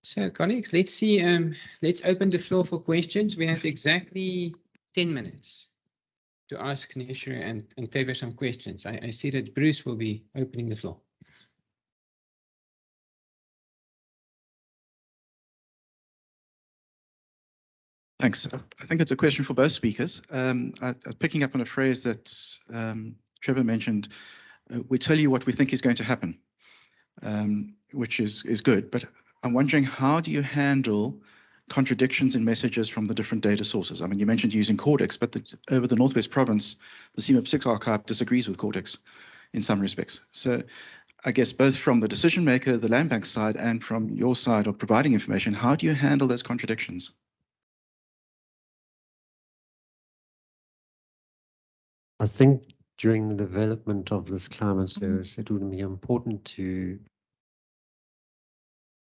[SPEAKER 3] So, colleagues, let's see. Let's open the floor for questions. We have exactly 10 minutes to ask Nesha and Trevor some questions. I see that Bruce will be opening the floor.
[SPEAKER 6] Thanks. I think it's a question for both speakers. Picking up on a phrase that Trevor mentioned, we tell you what we think is going to happen, which is good. But I'm wondering, how do you handle contradictions in messages from the different data sources? I mean, you mentioned using Cortex, but over the Northwest Province, the CMIP6 archive disagrees with Cortex in some respects. So I guess both from the decision maker, the land bank side, and from your side of providing information, how do you handle those contradictions?
[SPEAKER 5] I think during the development of this climate service, it would be important to,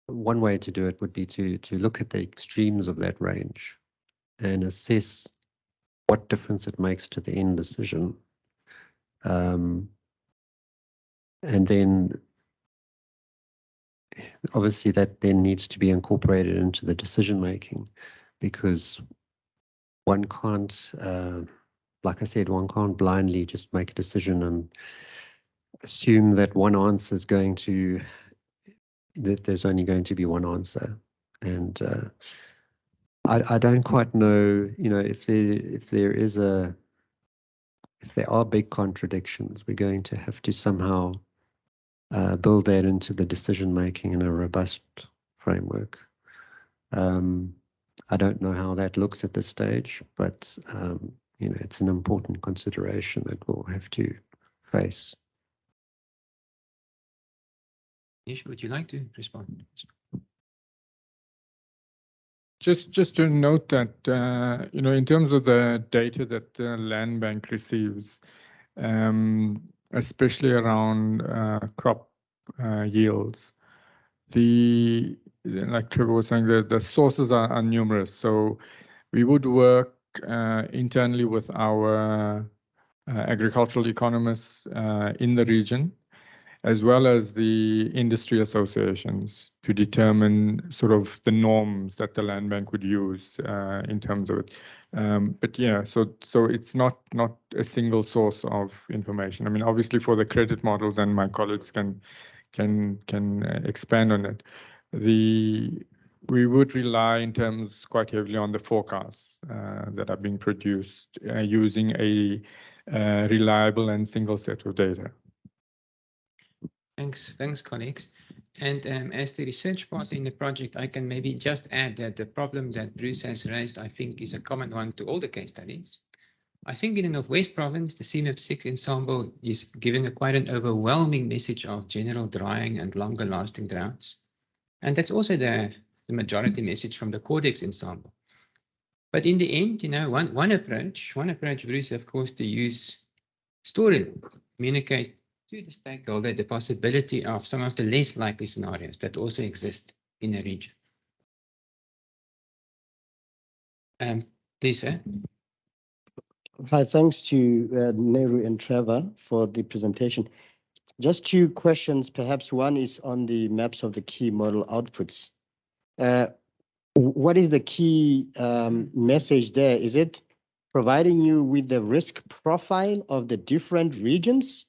[SPEAKER 5] one way to do it would be to look at the extremes of that range and assess what difference it makes to the end decision. And then obviously that then needs to be incorporated into the decision making, because one can't, like I said, one can't blindly just make a decision and assume that one answer is going to, that there's only going to be one answer. And I don't quite know, if there are big contradictions, we're going to have to somehow build that into the decision making in a robust framework. I don't know how that looks at this stage, but it's an important consideration that we'll have to face.
[SPEAKER 3] Nesha, would you like to respond?
[SPEAKER 4] Just to note that, in terms of the data that the land bank receives, especially around crop yields, like Trevor was saying, the sources are numerous. So we would work internally with our agricultural economists in the region, as well as the industry associations, to determine sort of the norms that the land bank would use in terms of it. But yeah, so it's not a single source of information. I mean, obviously for the credit models, and my colleagues can expand on it, we would rely in terms quite heavily on the forecasts that are being produced using a reliable and single set of data.
[SPEAKER 3] Thanks, colleagues. And as the research partner in the project, I can maybe just add that the problem that Bruce has raised, I think, is a common one to all the case studies. I think in the Northwest Province, the CMIP6 ensemble is giving quite an overwhelming message of general drying and longer lasting droughts. And that's also the majority message from the Cortex ensemble. But in the end, one approach, Bruce, of course, to use story, communicate to the stakeholder the possibility of some of the less likely scenarios that also exist in a region. Please, sir.
[SPEAKER 2] Hi, thanks to Nehru and Trevor for the presentation. Just two questions, perhaps one is on the maps of the key model outputs. What is the key message there? Is it providing you with the risk profile of the different regions?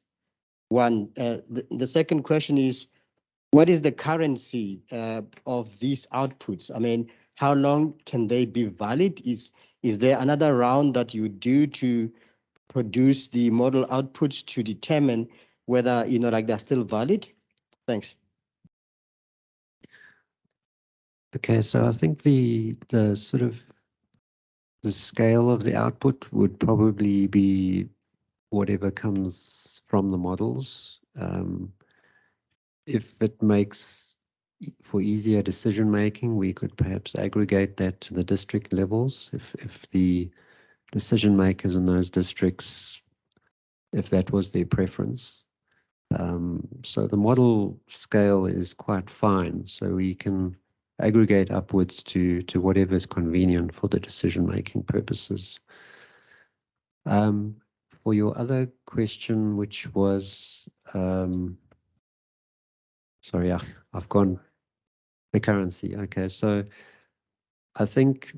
[SPEAKER 2] One. The second question is, what is the currency of these outputs? I mean, how long can they be valid? Is there another round that you do to produce the model outputs to determine whether, like they're still valid? Thanks.
[SPEAKER 5] Okay, so I think the sort of the scale of the output would probably be whatever comes from the models. If it makes for easier decision making, we could perhaps aggregate that to the district levels. If the decision makers in those districts, if that was their preference. So the model scale is quite fine. So we can aggregate upwards to whatever is convenient for the decision-making purposes. For your other question, which was, sorry, I've gone, the currency. Okay, so I think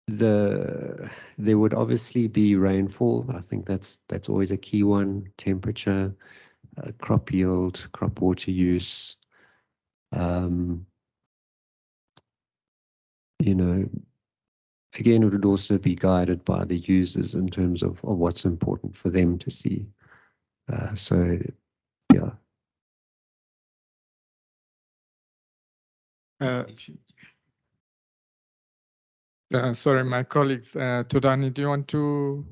[SPEAKER 5] there would obviously be rainfall. I think that's always a key one. Temperature, crop yield, crop water use. Again, it would also be guided by the users in terms of what's important for them to see. So, yeah.
[SPEAKER 4] Sorry, my colleagues, Tudani, do you want to?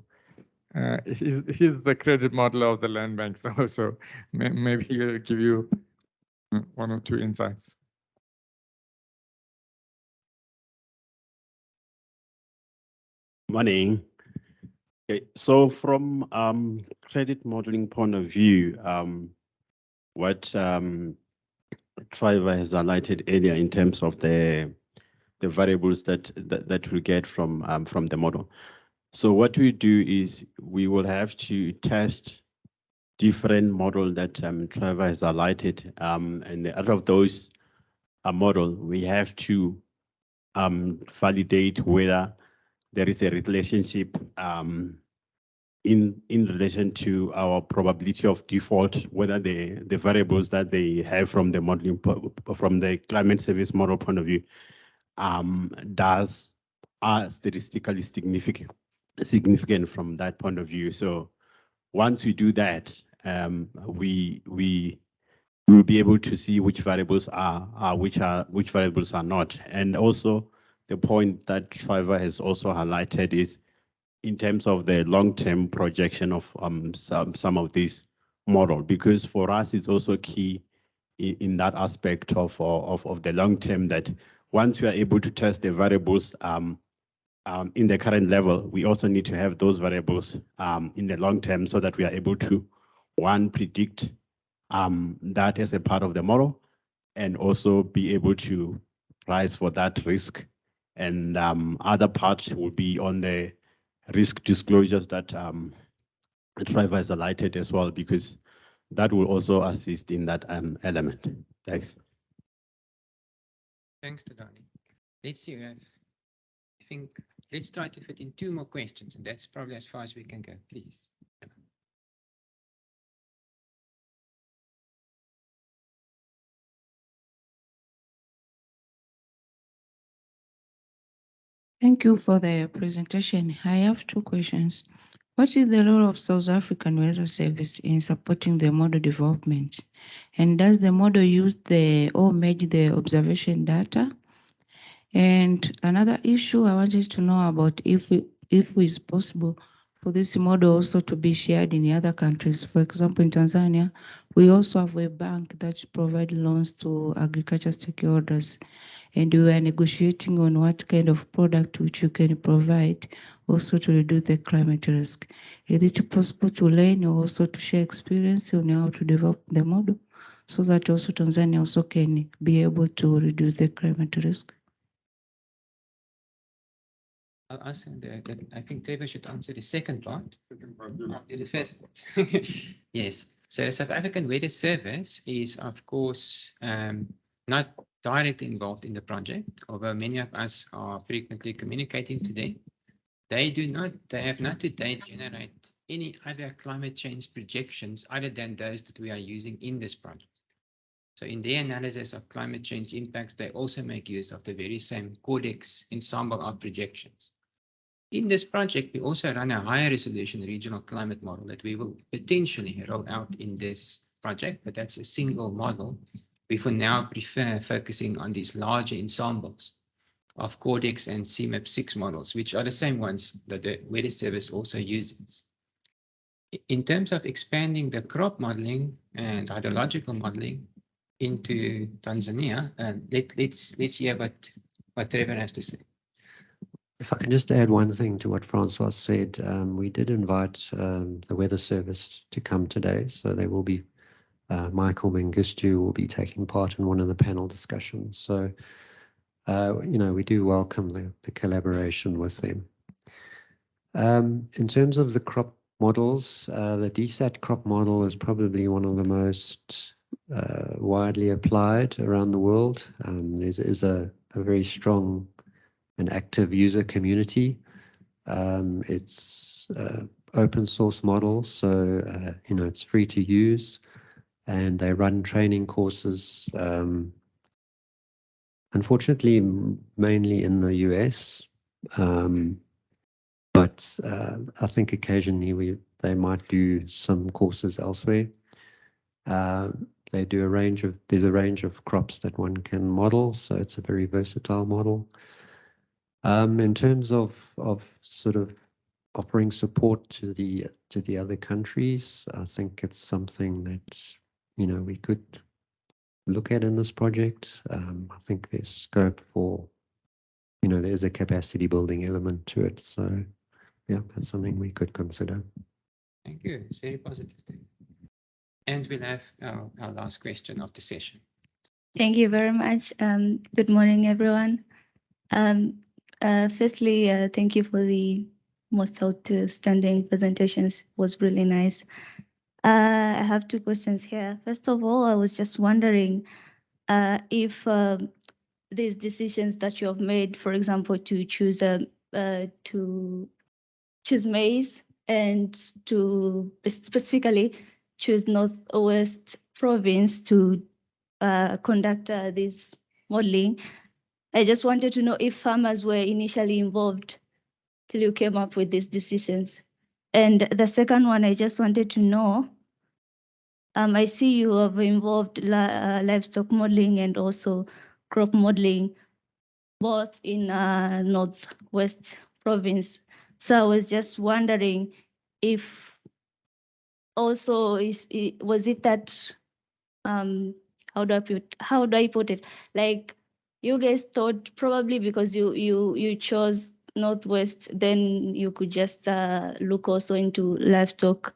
[SPEAKER 4] He's the credit modeler of the land bank, so maybe he'll give you one or two insights.
[SPEAKER 7] Morning. Okay, so from credit modeling point of view, what Trevor has highlighted earlier in terms of the variables that we get from the model. So what we do is we will have to test different model that Trevor has highlighted, and out of those model, we have to validate whether there is a relationship in relation to our probability of default, whether the variables that they have from the modeling, from the climate service model point of view, are statistically significant from that point of view. So once we do that, we will be able to see which variables which variables are not. And also the point that Trevor has also highlighted is in terms of the long-term projection of some of these model, because for us it's also key in that aspect of the long term, that once we are able to test the variables in the current level, we also need to have those variables in the long term so that we are able to, one, predict that as a part of the model, and also be able to price for that risk. And other parts will be on the risk disclosures that Trevor has highlighted as well, because that will also assist in that element. Thanks.
[SPEAKER 3] Thanks, Tudani. Let's see. I think let's try to fit in 2 more questions, and that's probably as far as we can go. Please.
[SPEAKER 8] Thank you for the presentation. I have 2 questions. What is the role of South African Weather Service in supporting the model development? And does the model use or merge the observation data? And another issue I wanted to know about if it's possible for this model also to be shared in other countries. For example, in Tanzania, we also have a bank that provides loans to agriculture stakeholders. And we are negotiating on what kind of product which you can provide also to reduce the climate risk. Is it possible to learn or also to share experience on how to develop the model so that also Tanzania also can be able to reduce the climate risk?
[SPEAKER 3] I'll answer I think Trevor should answer the second part. The first part. Yes. So the South African Weather Service is, of course, not directly involved in the project, although many of us are frequently communicating to them. They have not to date generate any other climate change projections other than those that we are using in this project. So in their analysis of climate change impacts, they also make use of the very same Codex ensemble of projections. In this project, we also run a higher resolution regional climate model that we will potentially roll out in this project, but that's a single model. We for now prefer focusing on these larger ensembles of Codex and CMAP6 models, which are the same ones that the Weather Service also uses. In terms of expanding the crop modeling and hydrological modeling into Tanzania, let's hear what Trevor has to say.
[SPEAKER 5] If I can just add one thing to what Francois said, we did invite the Weather Service to come today, so they will be, Michael Mengistu will be taking part in one of the panel discussions. So, you know, we do welcome the collaboration with them. In terms of the crop models, the DSAT crop model is probably one of the most widely applied around the world. There is a very strong and active user community. It's open source model, so you know, it's free to use, and they run training courses. Unfortunately, mainly in the US, but I think occasionally they might do some courses elsewhere. They do there's a range of crops that one can model, so it's a very versatile model. In terms of sort of offering support to the other countries, I think it's something that, you know, we could look at in this project. I think there's scope for, you know, there's a capacity building element to it. So yeah, that's something we could consider.
[SPEAKER 3] Thank you. It's very positive. And we'll have our last question of the session.
[SPEAKER 9] Thank you very much. Good morning, everyone. Firstly, thank you for the most outstanding presentations. It was really nice. I have two questions here. First of all, I was just wondering if these decisions that you have made, for example, to choose maize and to specifically choose Northwest Province to conduct this modeling. I just wanted to know if farmers were initially involved till you came up with these decisions. And the second one, I just wanted to know, I see you have involved livestock modeling and also crop modeling, both in Northwest Province. So I was just wondering if also was it that how do I put it? Like you guys thought probably because you chose Northwest, then you could just look also into livestock.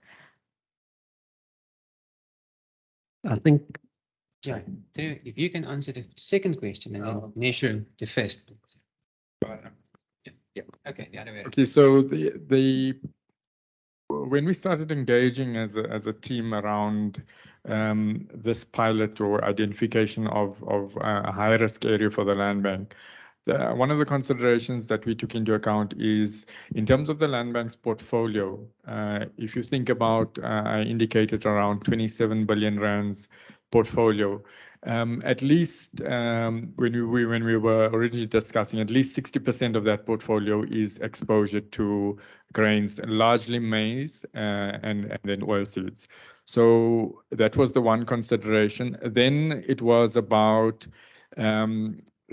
[SPEAKER 5] I think,
[SPEAKER 3] Yeah, if you can answer the second question and then Nesher the first. Yeah. Okay, the other way.
[SPEAKER 4] Okay, so when we started engaging as a team around this pilot or identification of a high risk area for the land bank, one of the considerations that we took into account is in terms of the land bank's portfolio. If you think about, I indicated around 27 billion rands portfolio. At least when we were already discussing, at least 60% of that portfolio is exposure to grains, largely maize and then oilseeds. So that was the one consideration. Then it was about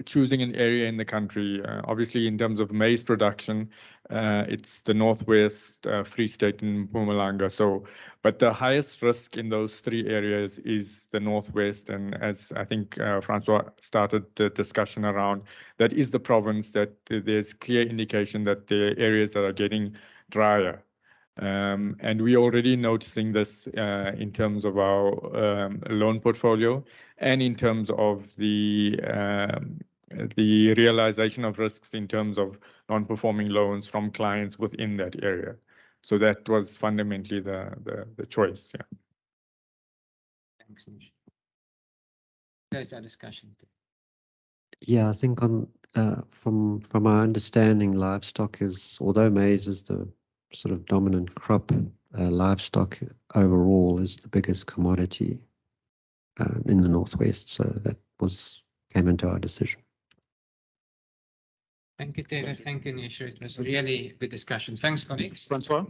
[SPEAKER 4] choosing an area in the country. Obviously, in terms of maize production, it's the Northwest, Free State, and Mpumalanga. So, but the highest risk in those three areas is the Northwest. And as I think Francois started the discussion around, that is the province that there's clear indication that the areas that are getting drier. And we're already noticing this in terms of our loan portfolio and in terms of the realization of risks in terms of non-performing loans from clients within that area. So that was fundamentally the choice. Yeah.
[SPEAKER 3] Thanks, Nish. There's our discussion.
[SPEAKER 5] yeah, I think on from our understanding, livestock is, although maize is the sort of dominant crop, livestock overall is the biggest commodity in the Northwest. So that came into our decision.
[SPEAKER 3] Thank you, Taylor. Thank you, Nisha. It was really a good discussion. Thanks, colleagues.
[SPEAKER 6] Francois?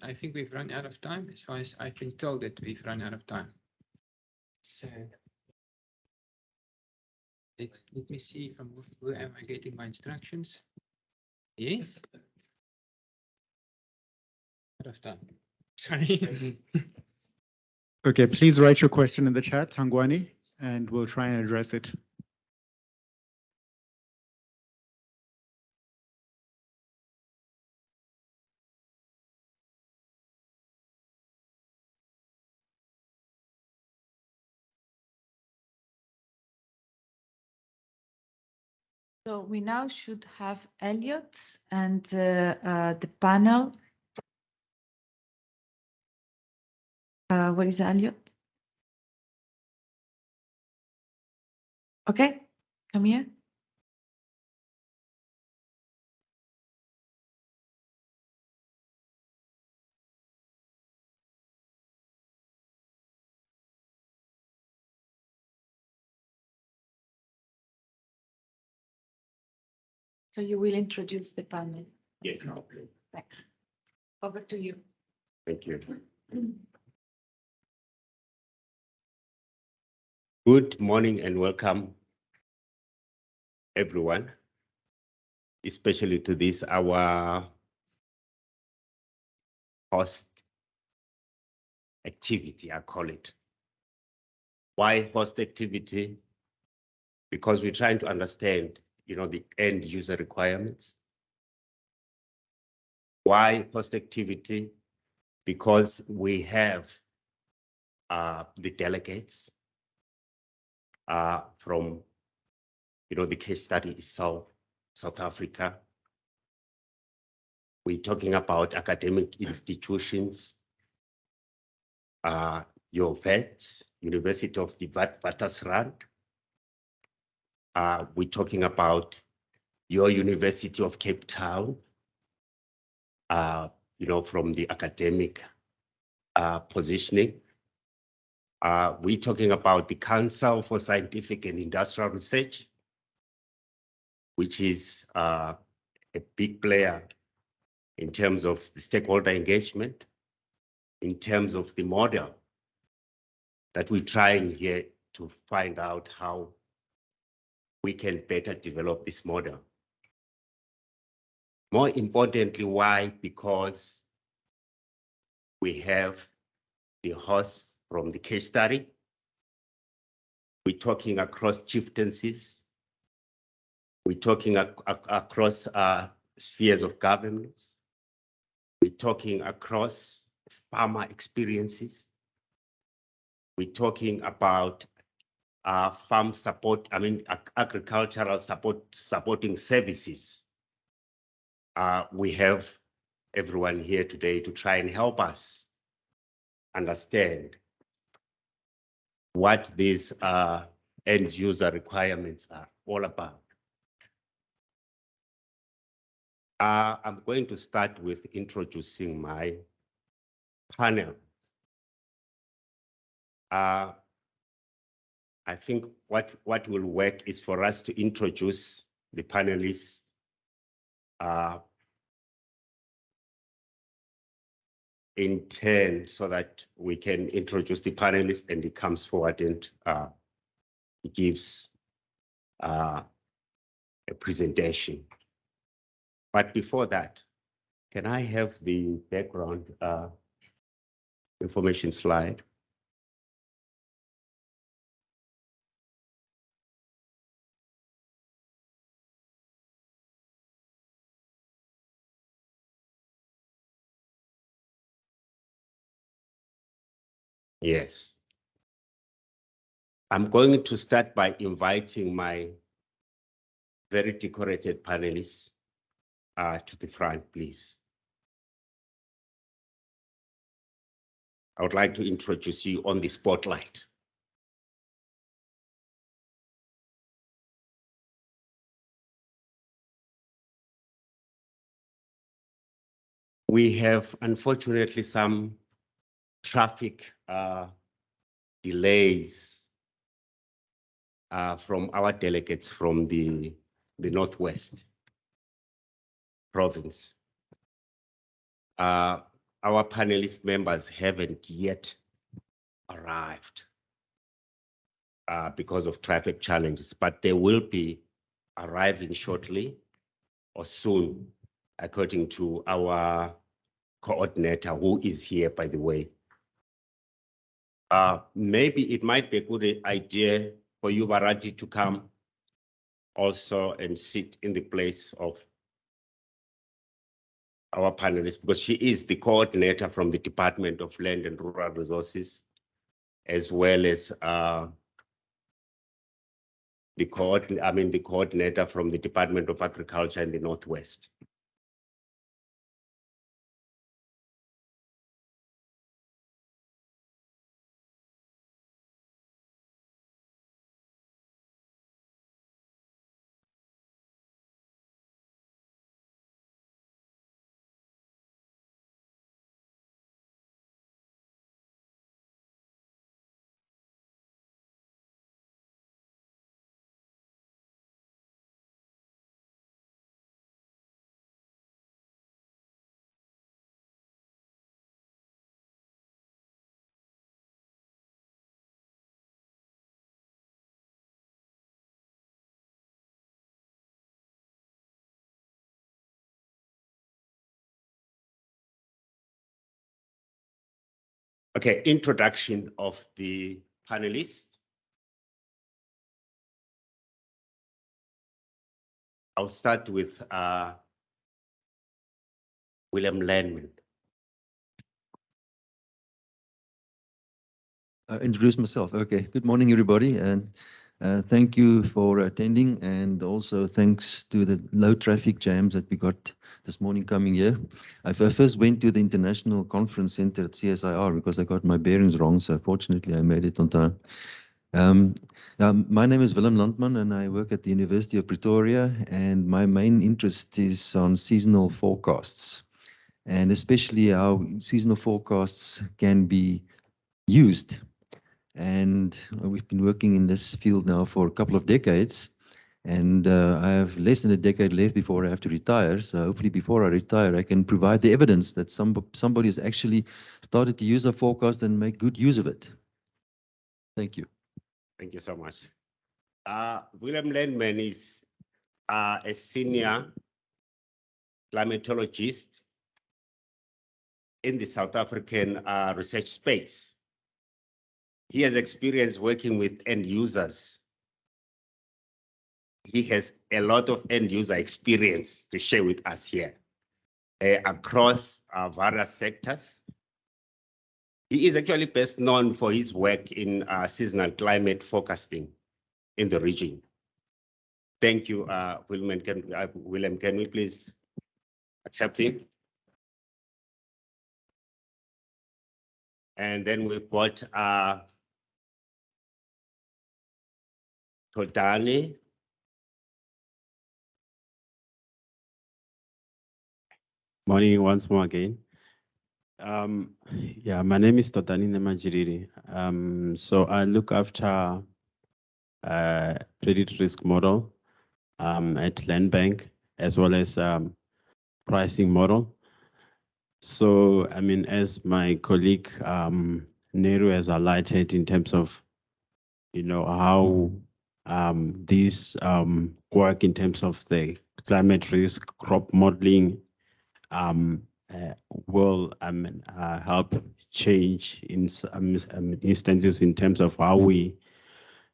[SPEAKER 3] I think we've run out of time, as far as I've been told that we've run out of time. So let me see from where am I getting my instructions? Yes. Out of time. Sorry.
[SPEAKER 10] Okay, please write your question in the chat, Tangwani, and we'll try and address it.
[SPEAKER 1] So we now should have Elliot and the panel. Where is Elliot? Okay, come here. So you will introduce the panel.
[SPEAKER 7] Yes.
[SPEAKER 1] Over to you.
[SPEAKER 7] Thank you. Good morning and welcome, everyone, especially to this, our host activity, I call it. Why host activity? Because we're trying to understand, the end user requirements. Why host activity? Because we have the delegates from, the case study is South Africa. We're talking about academic institutions, your VET, University of the Witwatersrand. We're talking about your University of Cape Town, from the academic positioning. We're talking about the Council for Scientific and Industrial Research, which is a big player in terms of the stakeholder engagement, in terms of the model that we're trying here to find out how we can better develop this model. More importantly, why? Because we have the hosts from the case study. We're talking across chieftaincies. We're talking across spheres of governance. We're talking across farmer experiences. We're talking about farm support, agricultural supporting services. We have everyone here today to try and help us understand what these end user requirements are all about. I'm going to start with introducing my panel. I think what will work is for us to introduce the panelists in turn so that we can introduce the panelists and it comes forward and it gives a presentation. But before that, can I have the background information slide? Yes. I'm going to start by inviting my very decorated panelists to the front, please. I would like to introduce you on the spotlight. We have unfortunately some traffic delays from our delegates from the Northwest province. Our panelist members haven't yet arrived because of traffic challenges, but they will be arriving shortly or soon, according to our coordinator, who is here, by the way. Maybe it might be a good idea for you, Barati, to come also and sit in the place of our panelist, because she is the coordinator from the Department of Land and Rural Resources, as well as the coordinator from the Department of Agriculture in the Northwest. Okay, introduction of the panelists. I'll start with William Landman.
[SPEAKER 11] Introduce myself. Okay. Good morning, everybody, and thank you for attending, and also thanks to the low traffic jams that we got this morning coming here. I first went to the International Conference Center at CSIR because I got my bearings wrong, so fortunately I made it on time. My name is Willem Landman, and I work at the University of Pretoria, and my main interest is on seasonal forecasts, and especially how seasonal forecasts can be used. And we've been working in this field now for a couple of decades, and I have less than a decade left before I have to retire. So hopefully before I retire, I can provide the evidence that somebody has actually started to use a forecast and make good use of it. Thank you.
[SPEAKER 7] Thank you so much. William Landman is a senior climatologist in the South African research space. He has experience working with end users. He has a lot of end user experience to share with us here across various sectors. He is actually best known for his work in seasonal climate forecasting in the region. Thank you, William. Can we please accept him? And then we've got Todani. Morning once more again. Yeah, my name is Todani Nemajiriri. So I look after credit risk model at Land Bank, as well as pricing model. So, I mean, as my colleague Nehru has highlighted in terms of, you know, how these work in terms of the climate risk, crop modeling will help change in some instances in terms of how we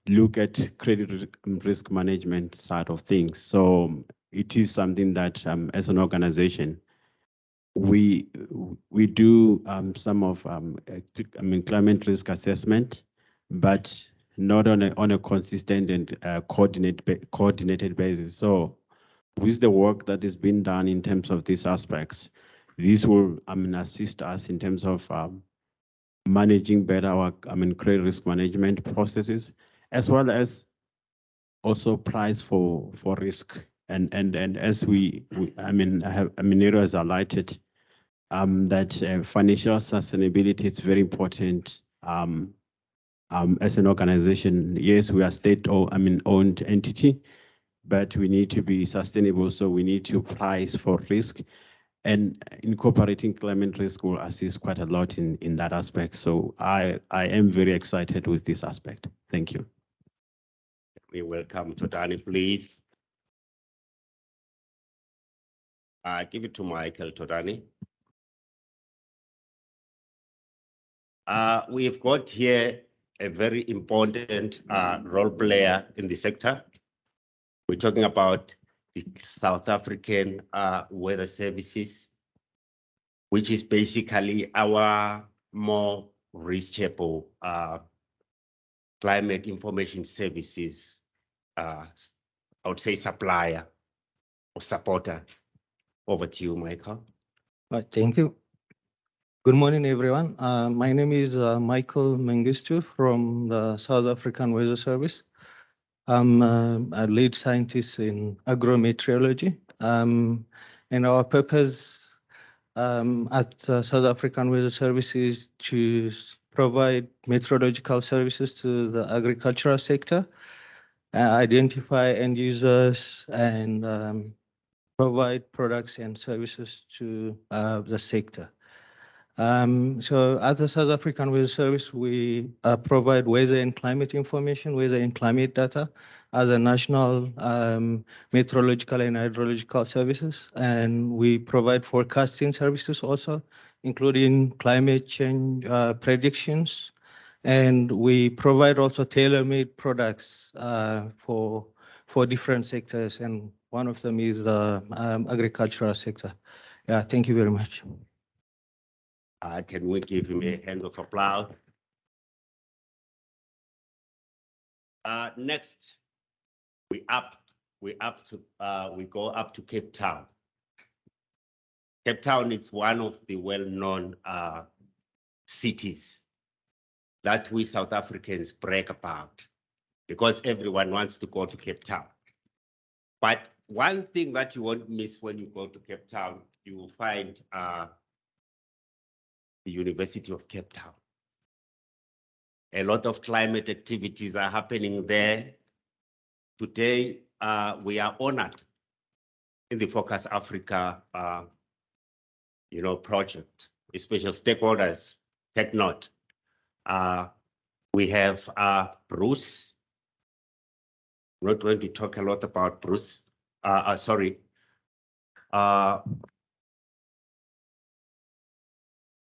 [SPEAKER 7] look at credit risk management side of things. So it is something that as an organization, we do some of climate risk assessment, but not on a consistent and coordinated basis. So with the work that is being done in terms of these aspects, this will assist us in terms of managing better our credit risk management processes, as well as also price for risk. And as Nero has highlighted, that financial sustainability is very important. As an organization, yes, we are owned entity, but we need to be sustainable. So we need to price for risk, and incorporating climate risk will assist quite a lot in that aspect. So I am very excited with this aspect. Thank you.
[SPEAKER 12] We welcome Todani, please. Give it to Michael Todani. We've got here a very important role player in the sector. We're talking about the South African Weather Services, which is basically our more reachable climate information services, I would say supplier or supporter. Over to you, Michael.
[SPEAKER 13] Thank you. Good morning, everyone. My name is Michael Mengistu from the South African Weather Service. I'm a lead scientist in agrometeorology. And our purpose at South African Weather Service is to provide meteorological services to the agricultural sector, identify end users, and provide products and services to the sector. So at the South African Weather Service, we provide weather and climate information, weather and climate data as a national meteorological and hydrological services. And we provide forecasting services also, including climate change predictions. And we provide also tailor-made products for different sectors. And one of them is the agricultural sector. Yeah, thank you very much.
[SPEAKER 12] Can we give him a hand of applause? Next, we go up to Cape Town. Cape Town is one of the well-known cities that we South Africans brag about, because everyone wants to go to Cape Town. But one thing that you won't miss when you go to Cape Town, you will find the University of Cape Town. A lot of climate activities are happening there. Today, we are honored in the Focus Africa project, especially stakeholders. Take note. We have Bruce. I'm not going to talk a lot about Bruce. Sorry.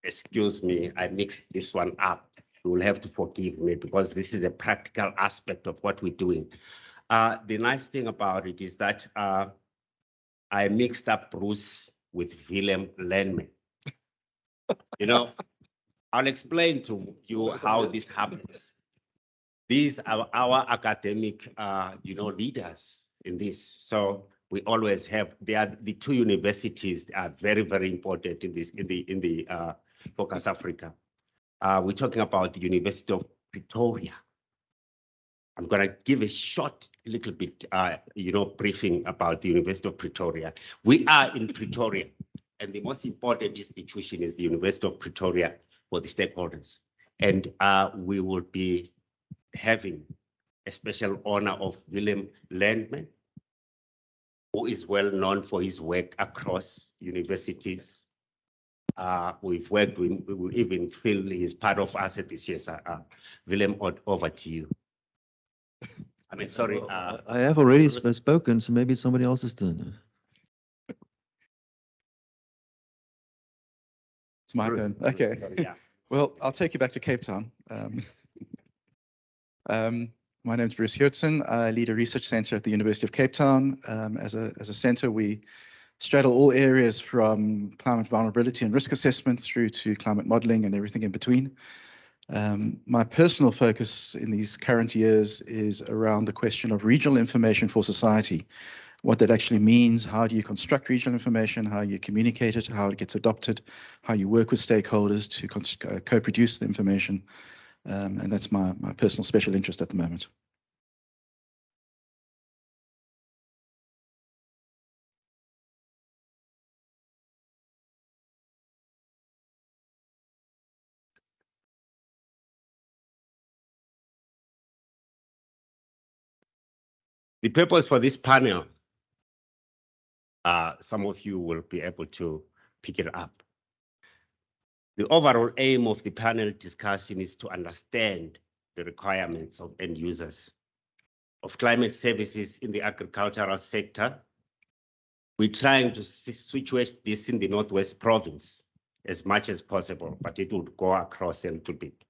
[SPEAKER 12] Excuse me, I mixed this one up. You will have to forgive me because this is a practical aspect of what we're doing. The nice thing about it is that I mixed up Bruce with Willem Lenman. I'll explain to you how this happens. These are our academic, leaders in this. So we always have. They are the two universities that are very, very important in this in the Focus Africa. We're talking about the University of Pretoria. I'm going to give a short little bit, briefing about the University of Pretoria. We are in Pretoria, and the most important institution is the University of Pretoria for the stakeholders. And we will be having a special honor of Willem Lenman, who is well known for his work across universities. We've worked with, we even feel he's part of us at the CSR. Willem, over to you. I mean, sorry.
[SPEAKER 11] I have already spoken, so maybe somebody else's turn.
[SPEAKER 6] It's my turn. Okay.
[SPEAKER 12] Yeah.
[SPEAKER 6] Well, I'll take you back to Cape Town. My name is Bruce Hurtson. I lead a research center at the University of Cape Town. As a center, we straddle all areas from climate vulnerability and risk assessment through to climate modeling and everything in between. My personal focus in these current years is around the question of regional information for society, what that actually means, how do you construct regional information, how you communicate it, how it gets adopted, how you work with stakeholders to co-produce the information. And that's my personal special interest at the moment.
[SPEAKER 12] The purpose for this panel, some of you will be able to pick it up. The overall aim of the panel discussion is to understand the requirements of end users of climate services in the agricultural sector. We're trying to situate this in the Northwest Province as much as possible, but it would go across a little bit.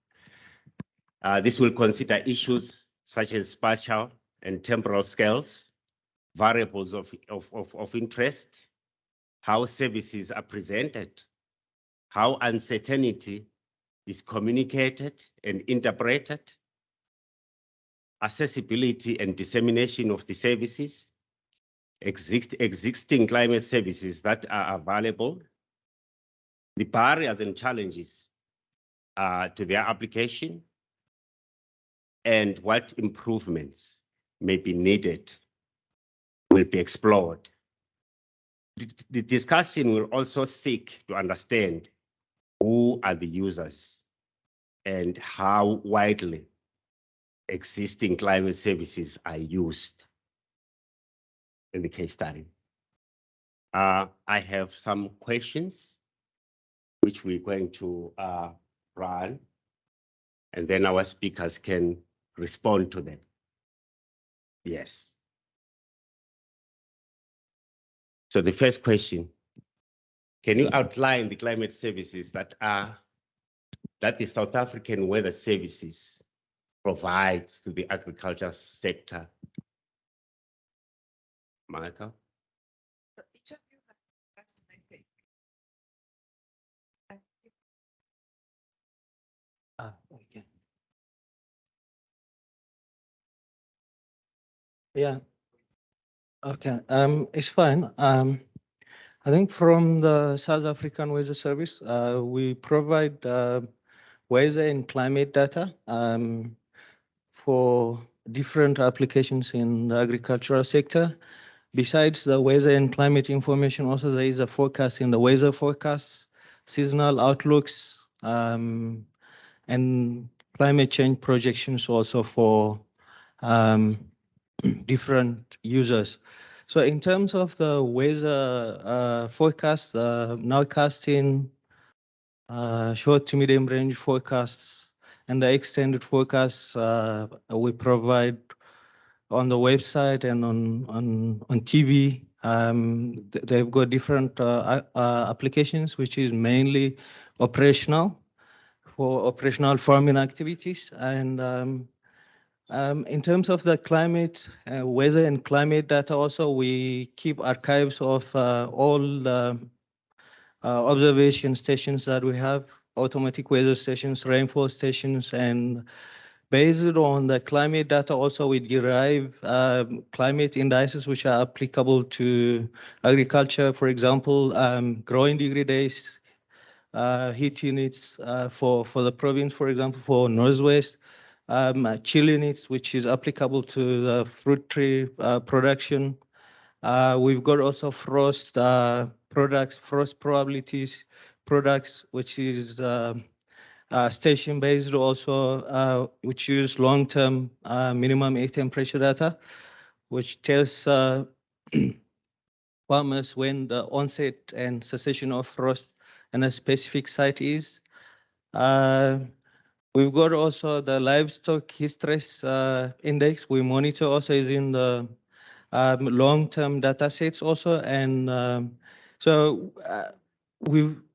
[SPEAKER 12] This will consider issues such as spatial and temporal scales, variables of interest, how services are presented, how uncertainty is communicated and interpreted, accessibility and dissemination of the services, existing climate services that are available, the barriers and challenges to their application, and what improvements may be needed will be explored. The discussion will also seek to understand who are the users and how widely existing climate services are used in the case study. I have some questions which we're going to run, and then our speakers can respond to them. Yes. So the first question, can you outline the climate services that the South African Weather Services provides to the agriculture sector? Michael?
[SPEAKER 1] So each of you have a question, I think.
[SPEAKER 13] Okay. Yeah. Okay. It's fine. I think from the South African Weather Service, we provide weather and climate data for different applications in the agricultural sector. Besides the weather and climate information, also there is a forecast in the weather forecasts, seasonal outlooks, and climate change projections also for different users. So in terms of the weather forecast, nowcasting, short to medium range forecasts, and the extended forecasts we provide on the website and on TV. They've got different applications, which is mainly operational for operational farming activities. And in terms of the climate, weather and climate data, also we keep archives of all the observation stations that we have, automatic weather stations, rainfall stations, and based on the climate data, also we derive climate indices which are applicable to agriculture. For example, growing degree days, heat units for the province, for example, for Northwest, chill units, which is applicable to the fruit tree production. We've got also frost products, frost probabilities products, which is station-based also, which use long-term minimum air temperature data, which tells farmers when the onset and cessation of frost in a specific site is. We've got also the livestock heat stress index. We monitor also is in the long-term data sets also, and so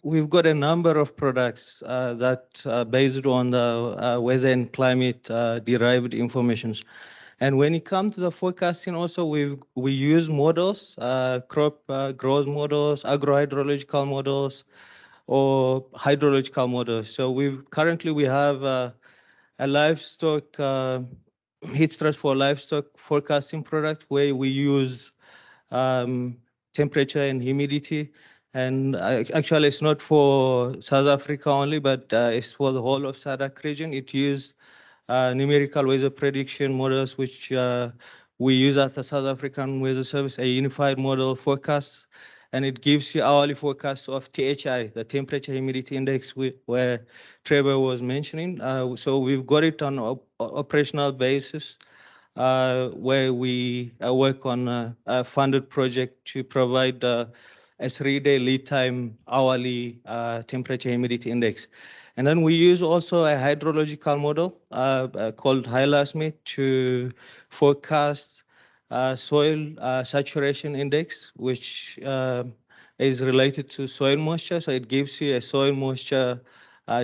[SPEAKER 13] we've got a number of products that are based on the weather and climate derived informations. And when it comes to the forecasting, also we use models, crop growth models, agrohydrological models, or hydrological models. So currently we have a livestock heat stress for livestock forecasting product where we use temperature and humidity. And actually, it's not for South Africa only, but it's for the whole of SADC region. It uses numerical weather prediction models, which we use at the South African Weather Service, a unified model forecast, and it gives you hourly forecast of THI, the temperature humidity index, where Trevor was mentioning. So we've got it on operational basis. where we work on a funded project to provide a 3-day lead time hourly temperature humidity index. And then we use also a hydrological model called HILASME to forecast soil saturation index, which is related to soil moisture. So it gives you a soil moisture,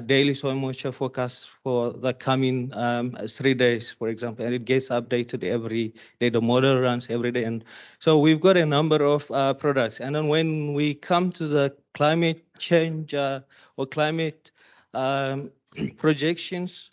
[SPEAKER 13] daily soil moisture forecast for the coming 3 days, for example, and it gets updated every day. The model runs every day. And so we've got a number of products. And then when we come to the climate change or climate projections,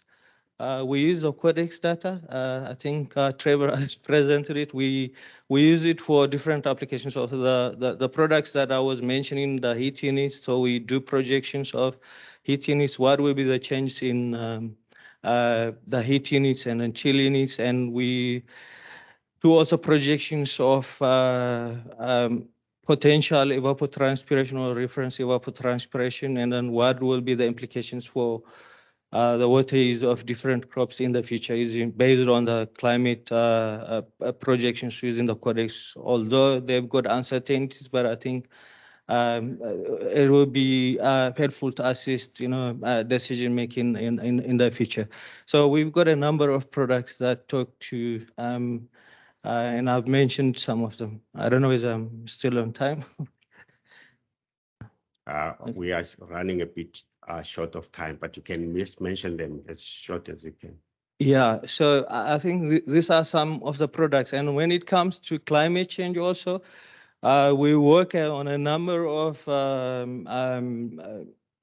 [SPEAKER 13] we use the Codex data. I think Trevor has presented it. We use it for different applications. Also, the products that I was mentioning, the heat units. So we do projections of heat units. What will be the change in the heat units and then chill units? And we do also projections of potential evapotranspiration or reference evapotranspiration, and then what will be the implications for the water use of different crops in the future based on the climate projections using the Codex. Although they've got uncertainties, but I think it will be helpful to assist, decision making in the future. So we've got a number of products that talk to, and I've mentioned some of them. I don't know if I'm still on time.
[SPEAKER 12] We are running a bit short of time, but you can just mention them as short as you can.
[SPEAKER 13] Yeah, so I think these are some of the products. And when it comes to climate change also, we work on a number of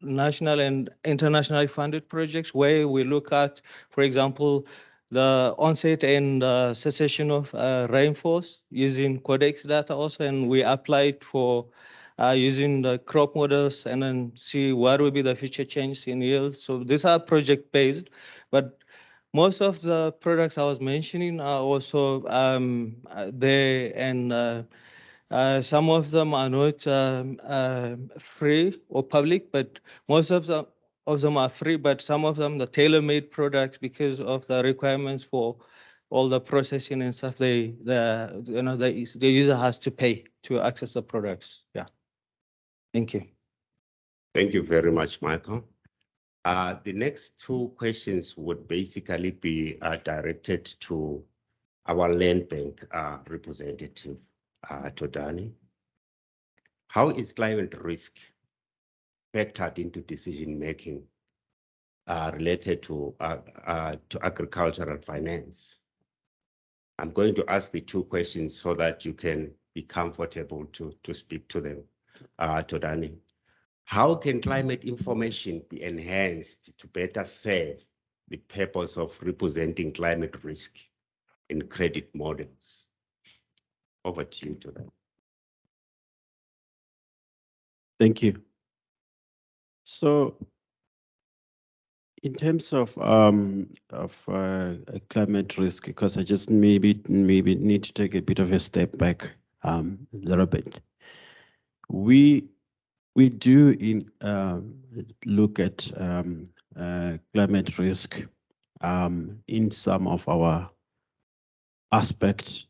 [SPEAKER 13] national and internationally funded projects where we look at, for example, the onset and cessation of rainfalls using Codex data also, and we apply it for using the crop models and then see what will be the future change in yield. So these are project-based, but most of the products I was mentioning are also there, and some of them are not free or public, but most of them are free, but some of them, the tailor-made products, because of the requirements for all the processing and stuff, the user has to pay to access the products. Yeah. Thank you.
[SPEAKER 12] Thank you very much, Michael. The next two questions would basically be directed to our land bank representative, Todani. How is climate risk factored into decision-making related to agricultural finance? I'm going to ask the two questions so that you can be comfortable to speak to them. Todani, how can climate information be enhanced to better serve the purpose of representing climate risk in credit models? Over to you, Todani.
[SPEAKER 7] Thank you. So, in terms of climate risk, because I just maybe need to take a bit of a step back a little bit. We do look at climate risk in some of our aspects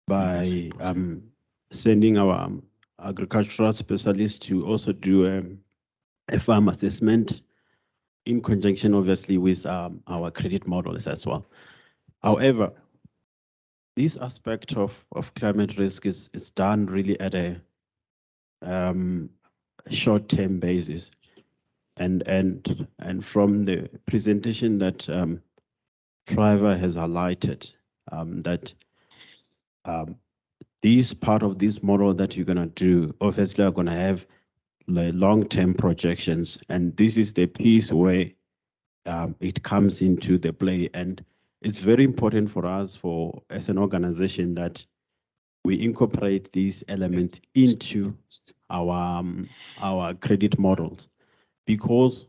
[SPEAKER 7] by sending our agricultural specialists to also do a farm assessment in conjunction, obviously, with our credit models as well. However, this aspect of climate risk is done really at a short-term basis, and from the presentation that Trevor has highlighted, that this part of this model that you're going to do obviously are going to have the long-term projections, and this is the piece where it comes into the play. And it's very important for us, as an organization, that we incorporate these elements into our credit models, because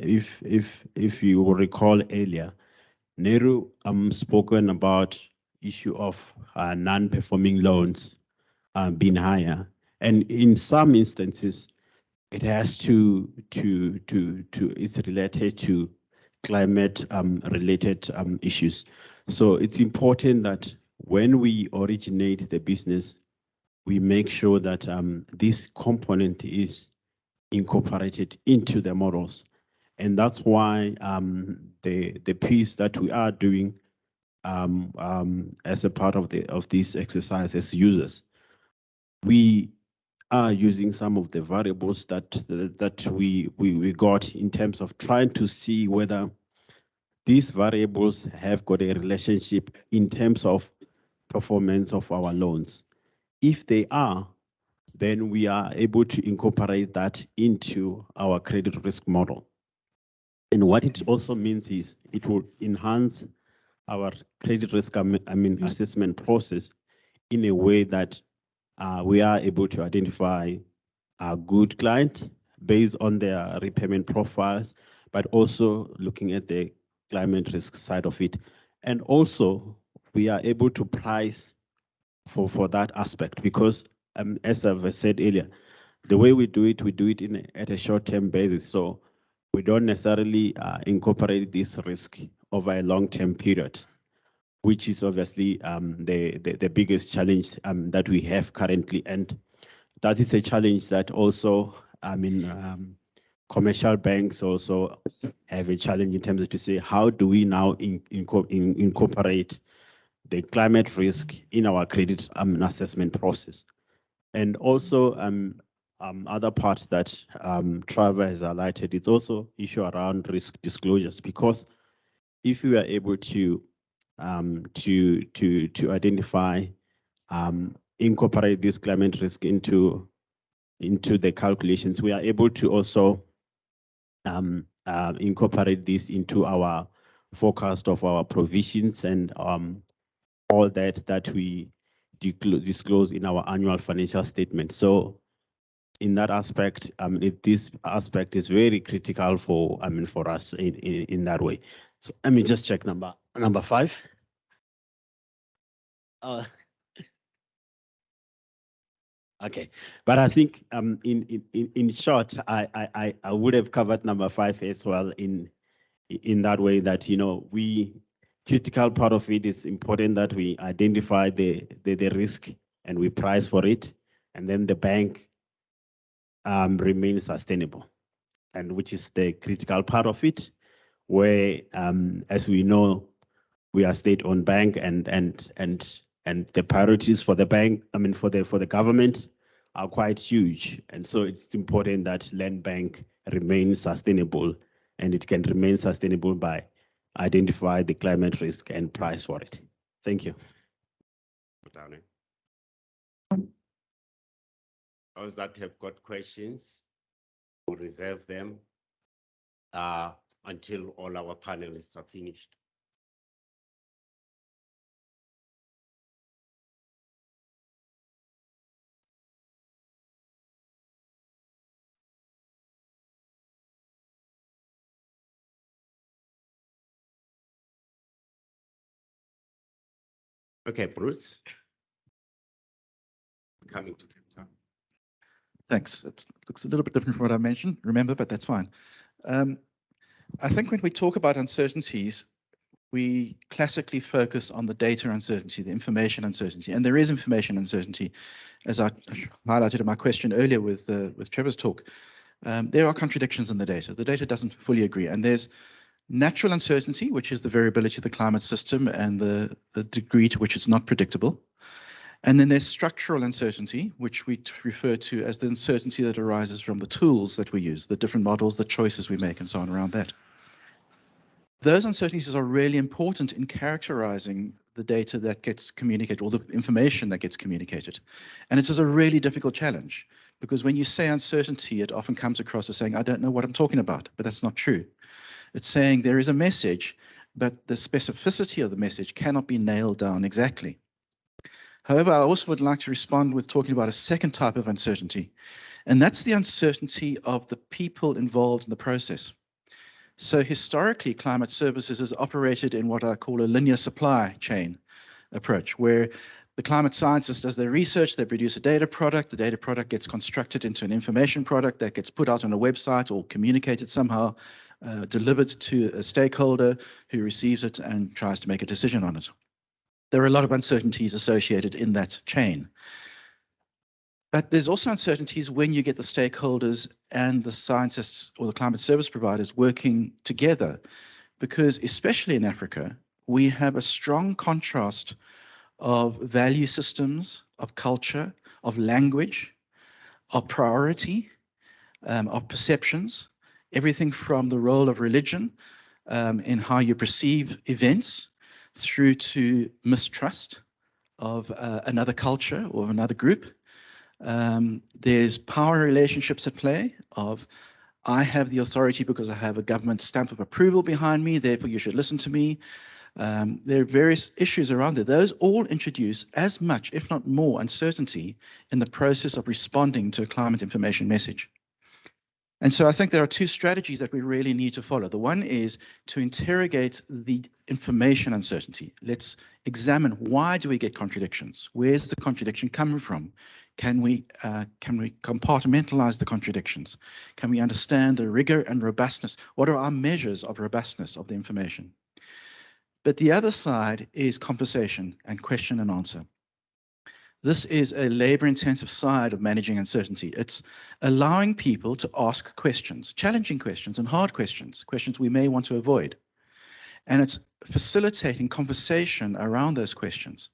[SPEAKER 7] if you will recall earlier, Nehru spoken about issue of non-performing loans being higher, and in some instances it has it's related to climate related issues. So it's important that when we originate the business, we make sure that this component is incorporated into the models. And that's why the piece that we are doing as a part of this exercise as users, we are using some of the variables that we got in terms of trying to see whether these variables have got a relationship in terms of performance of our loans. If they are, then we are able to incorporate that into our credit risk model. And what it also means is it will enhance our credit risk assessment process in a way that we are able to identify a good client based on their repayment profiles, but also looking at the climate risk side of it. And also we are able to price for that aspect because as I've said earlier, the way we do it at a short-term basis. So we don't necessarily incorporate this risk over a long-term period, which is obviously the biggest challenge that we have currently. And that is a challenge that also, commercial banks also have a challenge in terms of to say, how do we now incorporate the climate risk in our credit assessment process? And also other parts that Trevor has highlighted, it's also issue around risk disclosures, because if we are able to identify, incorporate this climate risk into the calculations, we are able to also incorporate this into our forecast of our provisions and all that we disclose in our annual financial statement. So in that aspect, this aspect is very critical for for us in that way. So let me just check number 5. Okay, but I think in short, I would have covered number 5 as well in that way that, you know, critical part of it is important that we identify the risk and we price for it, and then the bank remains sustainable, and which is the critical part of it, where as we know, we are state-owned bank, and the priorities for the bank, for the government, are quite huge. And so it's important that Land Bank remains sustainable, and it can remain sustainable by identify the climate risk and price for it. Thank you.
[SPEAKER 12] Those that have got questions, we'll reserve them until all our panelists are finished. Okay, Bruce. Coming to Cape Town.
[SPEAKER 6] Thanks. It looks a little bit different from what I mentioned, remember, but that's fine. I think when we talk about uncertainties, we classically focus on the data uncertainty, the information uncertainty, and there is information uncertainty. As I highlighted in my question earlier with Trevor's talk, there are contradictions in the data. The data doesn't fully agree, and there's natural uncertainty, which is the variability of the climate system and the degree to which it's not predictable. And then there's structural uncertainty, which we refer to as the uncertainty that arises from the tools that we use, the different models, the choices we make, and so on around that. Those uncertainties are really important in characterizing the data that gets communicated, or the information that gets communicated. And it is a really difficult challenge, because when you say uncertainty, it often comes across as saying, I don't know what I'm talking about, but that's not true. It's saying there is a message, but the specificity of the message cannot be nailed down exactly. However, I also would like to respond with talking about a second type of uncertainty, and that's the uncertainty of the people involved in the process. So historically, climate services has operated in what I call a linear supply chain approach, where the climate scientist does their research, they produce a data product, the data product gets constructed into an information product that gets put out on a website or communicated somehow delivered to a stakeholder who receives it and tries to make a decision on it. There are a lot of uncertainties associated in that chain. But there's also uncertainties when you get the stakeholders and the scientists or the climate service providers working together, because especially in Africa, we have a strong contrast of value systems, of culture, of language, of priority, of perceptions, everything from the role of religion in how you perceive events through to mistrust of another culture or another group. There's power relationships at play of I have the authority because I have a government stamp of approval behind me, therefore you should listen to me. There are various issues around it. Those all introduce as much, if not more, uncertainty in the process of responding to a climate information message. And so I think there are two strategies that we really need to follow. The one is to interrogate the information uncertainty. Let's examine, why do we get contradictions? Where's the contradiction coming from? Can we compartmentalize the contradictions? Can we understand the rigor and robustness? What are our measures of robustness of the information? But the other side is conversation and question and answer. This is a labor-intensive side of managing uncertainty. It's allowing people to ask questions, challenging questions and hard questions, questions we may want to avoid. And it's facilitating conversation around those questions.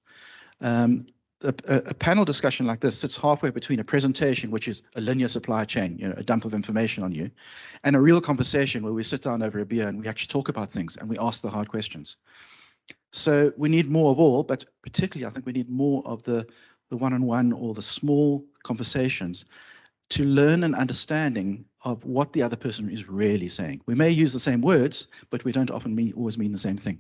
[SPEAKER 6] A panel discussion like this sits halfway between a presentation, which is a linear supply chain, you know, a dump of information on you, and a real conversation where we sit down over a beer and we actually talk about things and we ask the hard questions. So we need more of all, but particularly I think we need more of the one-on-one or the small conversations to learn an understanding of what the other person is really saying. We may use the same words, but we don't often always mean the same thing.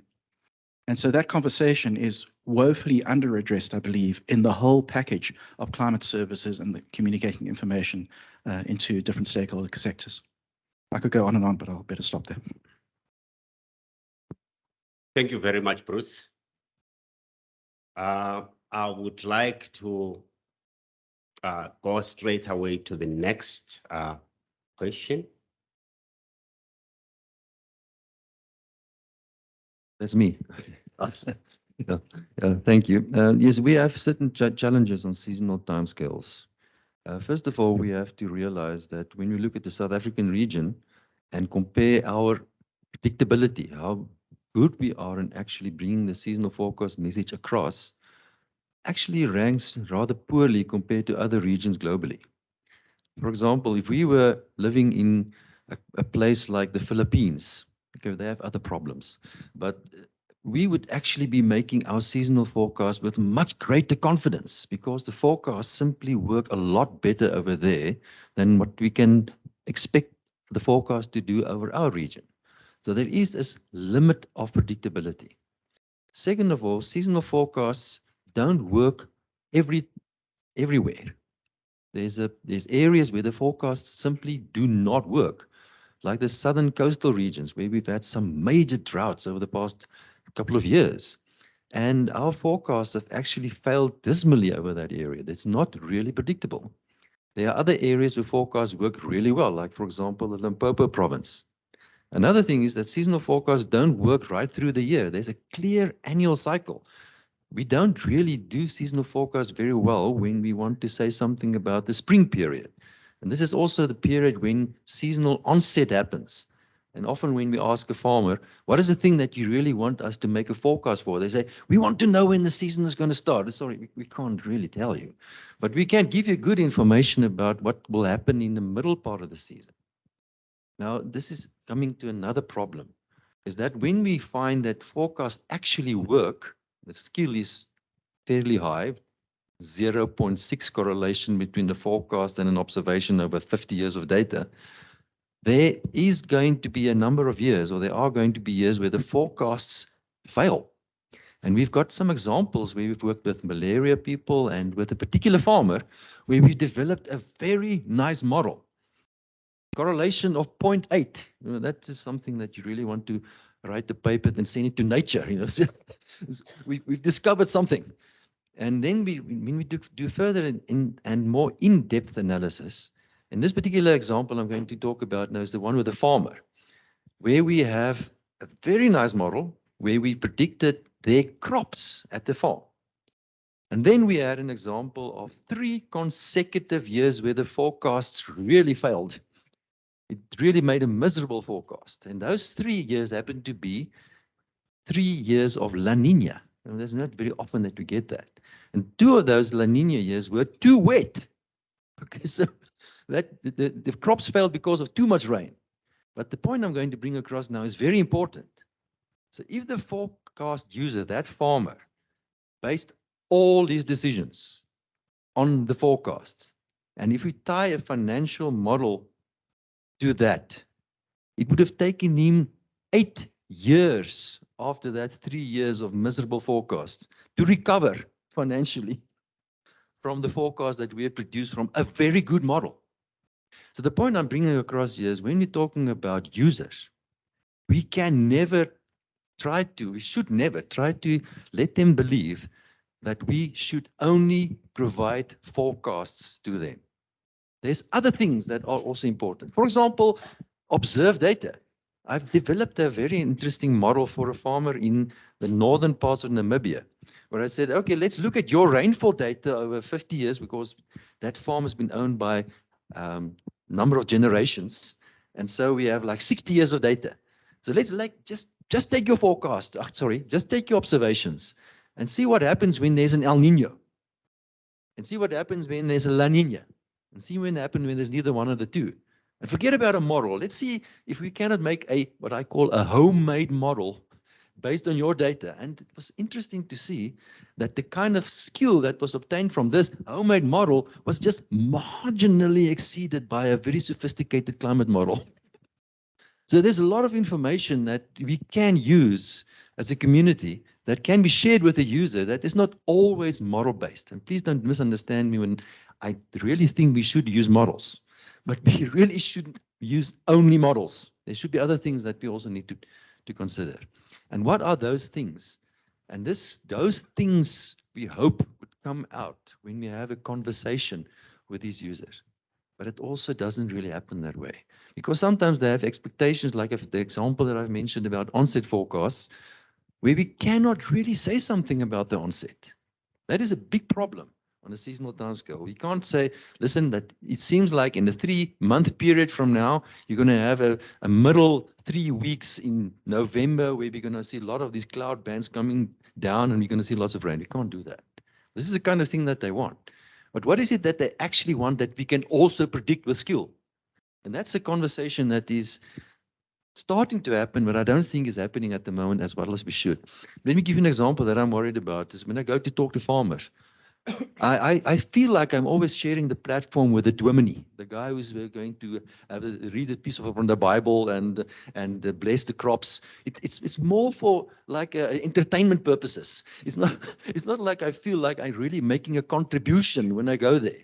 [SPEAKER 6] And so that conversation is woefully under-addressed, I believe, in the whole package of climate services and the communicating information into different stakeholder sectors. I could go on and on, but I'll better stop there.
[SPEAKER 12] Thank you very much, Bruce. I would like to go straight away to the next question.
[SPEAKER 11] That's me. Thank you. Yes, we have certain challenges on seasonal timescales. First of all, we have to realize that when we look at the South African region and compare our predictability, how good we are in actually bringing the seasonal forecast message across, actually ranks rather poorly compared to other regions globally. For example, if we were living in a place like the Philippines, okay, they have other problems, but we would actually be making our seasonal forecast with much greater confidence because the forecasts simply work a lot better over there than what we can expect the forecast to do over our region. So there is this limit of predictability. Second of all, seasonal forecasts don't work everywhere. There's areas where the forecasts simply do not work, like the southern coastal regions where we've had some major droughts over the past couple of years. And our forecasts have actually failed dismally over that area. That's not really predictable. There are other areas where forecasts work really well, like, for example, the Limpopo province. Another thing is that seasonal forecasts don't work right through the year. There's a clear annual cycle. We don't really do seasonal forecasts very well when we want to say something about the spring period. And this is also the period when seasonal onset happens. And often when we ask a farmer, what is the thing that you really want us to make a forecast for? They say, we want to know when the season is going to start. Sorry, we can't really tell you. But we can give you good information about what will happen in the middle part of the season. Now, this is coming to another problem, is that when we find that forecasts actually work, the skill is fairly high, 0.6 correlation between the forecast and an observation over 50 years of data, there is going to be a number of years, or there are going to be years where the forecasts fail. And we've got some examples where we've worked with malaria people and with a particular farmer where we've developed a very nice model. Correlation of 0.8. You know, that is something that you really want to write the paper and send it to Nature. You know, so we've discovered something. And then when we do further and more in-depth analysis, in this particular example I'm going to talk about now is the one with the farmer. where we have a very nice model where we predicted their crops at the farm. And then we had an example of 3 consecutive years where the forecasts really failed. It really made a miserable forecast. And those 3 years happened to be 3 years of La Nina. And there's not very often that we get that. And 2 of those La Nina years were too wet. Okay, so that the crops failed because of too much rain. But the point I'm going to bring across now is very important. So if the forecast user, that farmer, based all his decisions on the forecasts, and if we tie a financial model to that, it would have taken him 8 years after that 3 years of miserable forecasts to recover financially from the forecast that we have produced from a very good model. So the point I'm bringing across here is when we're talking about users, we should never try to let them believe that we should only provide forecasts to them. There's other things that are also important. For example, observe data. I've developed a very interesting model for a farmer in the northern parts of Namibia, where I said, okay, let's look at your rainfall data over 50 years, because that farm has been owned by number of generations. And so we have like 60 years of data. So let's just take your forecast, just take your observations and see what happens when there's an El Nino, and see what happens when there's a La Nina, and see what happens when there's neither one of the two. And forget about a model. Let's see if we cannot make what I call a homemade model based on your data. And it was interesting to see that the kind of skill that was obtained from this homemade model was just marginally exceeded by a very sophisticated climate model. So there's a lot of information that we can use as a community that can be shared with the user that is not always model-based. And please don't misunderstand me when I really think we should use models, but we really shouldn't use only models. There should be other things that we also need to consider. And what are those things? And those things we hope would come out when we have a conversation with these users. But it also doesn't really happen that way, because sometimes they have expectations, like the example that I've mentioned about onset forecasts, where we cannot really say something about the onset. That is a big problem on a seasonal timescale. We can't say, listen, that it seems like in a 3-month period from now, you're going to have a middle 3 weeks in November where we're going to see a lot of these cloud bands coming down and we're going to see lots of rain. We can't do that. This is the kind of thing that they want. But what is it that they actually want that we can also predict with skill? And that's a conversation that is starting to happen, but I don't think is happening at the moment as well as we should. Let me give you an example that I'm worried about. Is when I go to talk to farmers, I feel like I'm always sharing the platform with the dominee, the guy who's going to read a piece from the Bible and bless the crops. It's more for like entertainment purposes. It's not like I feel like I'm really making a contribution when I go there.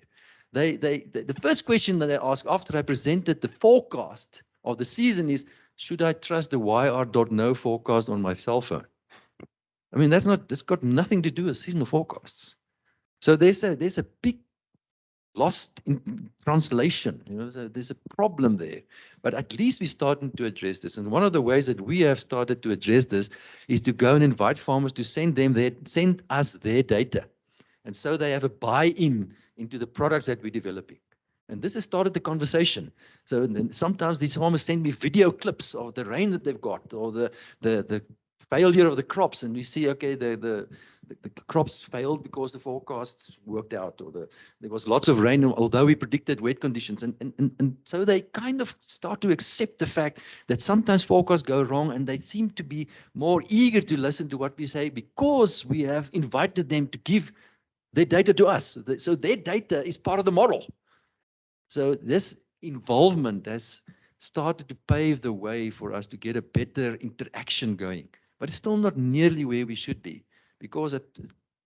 [SPEAKER 11] The first question that they ask after I presented the forecast of the season is, should I trust the YR.no forecast on my cell phone? I mean, that's got nothing to do with seasonal forecasts. So there's a big lost in translation. There's a problem there. But at least we're starting to address this. And one of the ways that we have started to address this is to go and invite farmers to send us their data. And so they have a buy-in into the products that we're developing. And this has started the conversation. So sometimes these farmers send me video clips of the rain that they've got, or the failure of the crops, and we see, okay, the crops failed because the forecasts worked out, or there was lots of rain, although we predicted wet conditions. And so they kind of start to accept the fact that sometimes forecasts go wrong, and they seem to be more eager to listen to what we say because we have invited them to give their data to us. So their data is part of the model. So this involvement has started to pave the way for us to get a better interaction going. But it's still not nearly where we should be, because at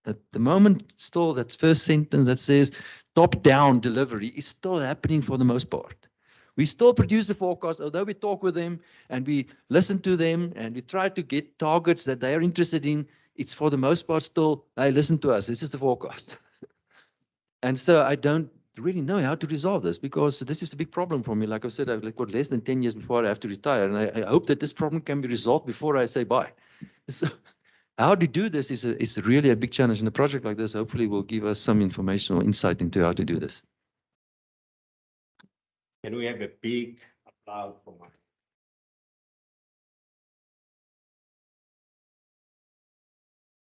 [SPEAKER 11] the moment, still that first sentence that says top-down delivery is still happening for the most part. We still produce the forecast, although we talk with them and we listen to them and we try to get targets that they are interested in. It's for the most part still, hey, listen to us, this is the forecast. And so I don't really know how to resolve this, because this is a big problem for me. Like I said, I've got less than 10 years before I have to retire, and I hope that this problem can be resolved before I say bye. So how to do this is really a big challenge, and a project like this hopefully will give us some information or insight into how to do this.
[SPEAKER 12] Can we have a big applause for Mike?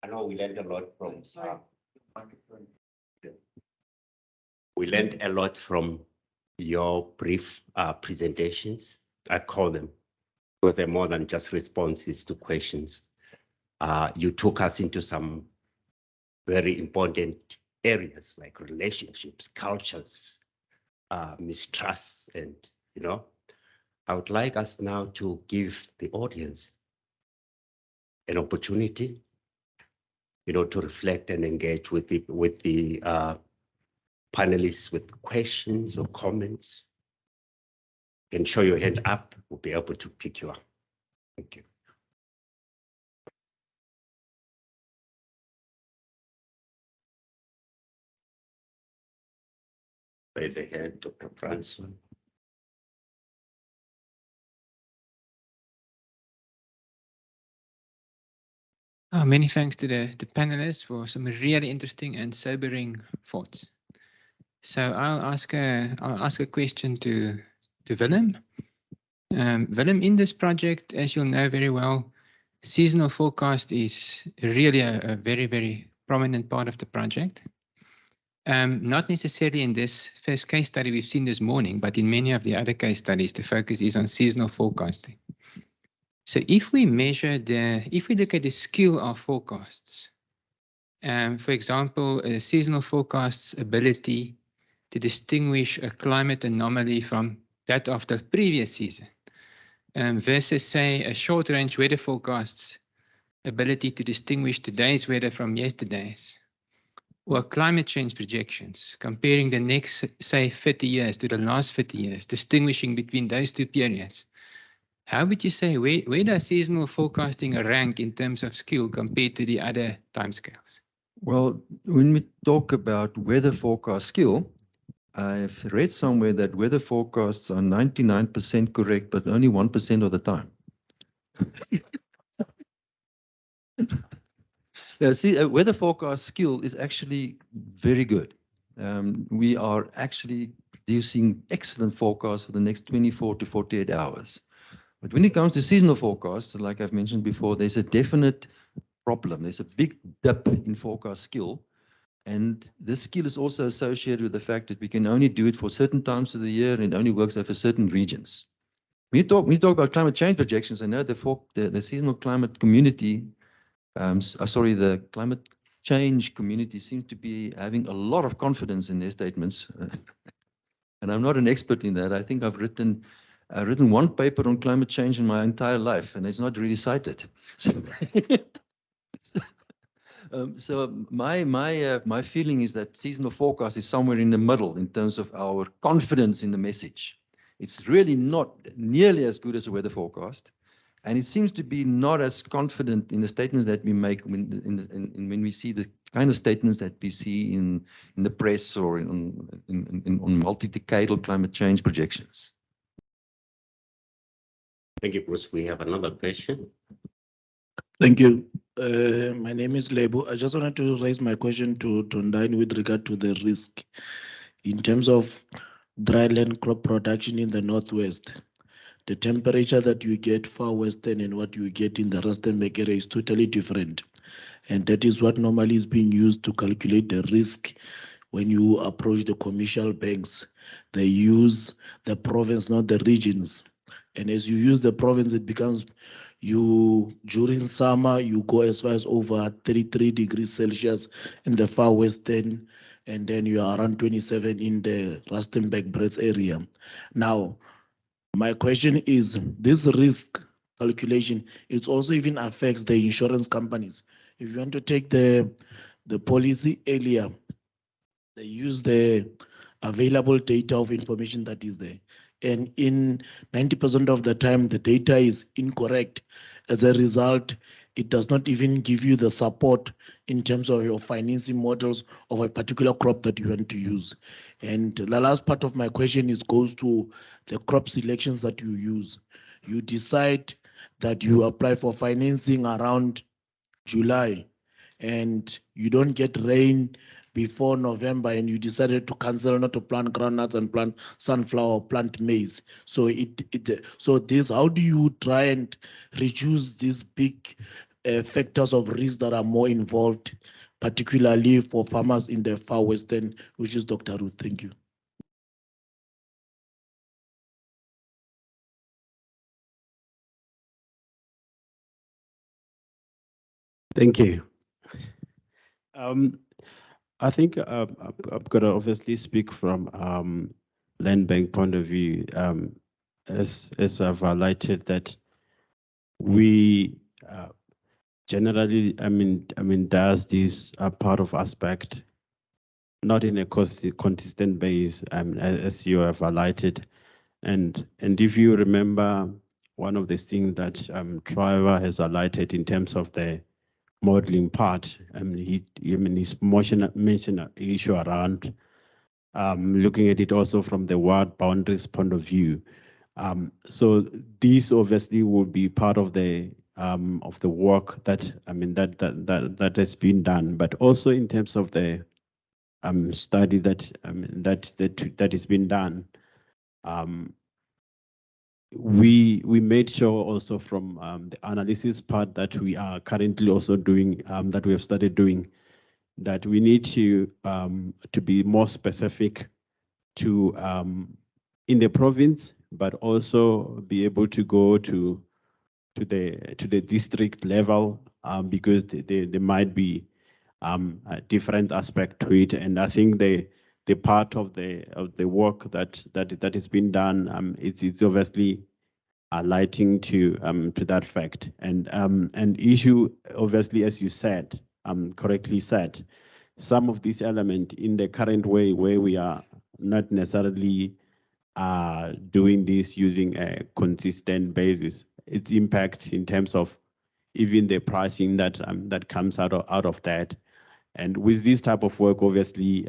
[SPEAKER 12] I know we learned a lot from. We learned a lot from your brief presentations. I call them, because they're more than just responses to questions. You took us into some very important areas like relationships, cultures, mistrust, and I would like us now to give the audience an opportunity, to reflect and engage with the panelists with questions or comments. You can show your hand up, we'll be able to pick you up. Thank you. Raise a hand, Dr. Francois.
[SPEAKER 3] Many thanks to the panelists for some really interesting and sobering thoughts. So I'll ask a question to Willem. Willem, in this project, as you'll know very well, seasonal forecast is really a very, very prominent part of the project. Not necessarily in this first case study we've seen this morning, but in many of the other case studies, the focus is on seasonal forecasting. So if we look at the skill of forecasts, for example, a seasonal forecast's ability to distinguish a climate anomaly from that of the previous season, versus, say, a short-range weather forecast's ability to distinguish today's weather from yesterday's, or climate change projections, comparing the next, say, 30 years to the last 50 years, distinguishing between those two periods. How would you say, where does seasonal forecasting rank in terms of skill compared to the other timescales?
[SPEAKER 11] Well, when we talk about weather forecast skill, I've read somewhere that weather forecasts are 99% correct, but only 1% of the time. Now, see, a weather forecast skill is actually very good. We are actually producing excellent forecasts for the next 24 to 48 hours. But when it comes to seasonal forecasts, like I've mentioned before, there's a definite problem. There's a big dip in forecast skill. And this skill is also associated with the fact that we can only do it for certain times of the year, and it only works over certain regions. When you talk about climate change projections, I know the seasonal climate community, the climate change community seems to be having a lot of confidence in their statements. And I'm not an expert in that. I think I've written one paper on climate change in my entire life, and it's not really cited. So my feeling is that seasonal forecast is somewhere in the middle in terms of our confidence in the message. It's really not nearly as good as a weather forecast, and it seems to be not as confident in the statements that we make when we see the kind of statements that we see in the press or on multi-decadal climate change projections.
[SPEAKER 12] Thank you, Bruce. We have another question.
[SPEAKER 14] Thank you. My name is Lebo. I just wanted to raise my question to Tondani with regard to the risk in terms of dryland crop production in the Northwest. The temperature that you get far western and what you get in the Rustenburg area is totally different. And that is what normally is being used to calculate the risk when you approach the commercial banks. They use the province, not the regions. And as you use the province, it becomes during summer, you go as far as over 33 degrees Celsius in the far western, and then you are around 27 in the Rustenburg Brits area. Now, my question is, this risk calculation, it also even affects the insurance companies. If you want to take the policy earlier, they use the available data of information that is there. And in 90% of the time, the data is incorrect. As a result, it does not even give you the support in terms of your financing models of a particular crop that you want to use. And the last part of my question goes to the crop selections that you use. You decide that you apply for financing around July and you don't get rain before November and you decided to cancel, not to plant groundnuts and plant sunflower, plant maize. So how do you try and reduce these big factors of risk that are more involved, particularly for farmers in the far western, which is Dr. Ruth? Thank you.
[SPEAKER 7] Thank you. I think I'm going to obviously speak from land bank point of view. As I've highlighted that we generally, does this part of aspect not in a consistent base, as you have highlighted, and if you remember, one of the things that Trevor has highlighted in terms of the modeling part, he's mentioned an issue around looking at it also from the ward boundaries point of view. So these obviously will be part of the work that that has been done, but also in terms of the study that has been done. We made sure also from the analysis part that we are currently also doing, that we have started doing, that we need to be more specific to in the province, but also be able to go to the district level, because there might be a different aspect to it. And I think the part of the work that has been done, it's obviously lighting to that fact. And issue, obviously, as you said, correctly said, some of these elements in the current way where we are not necessarily doing this using a consistent basis, its impact in terms of even the pricing that comes out of that. And with this type of work, obviously,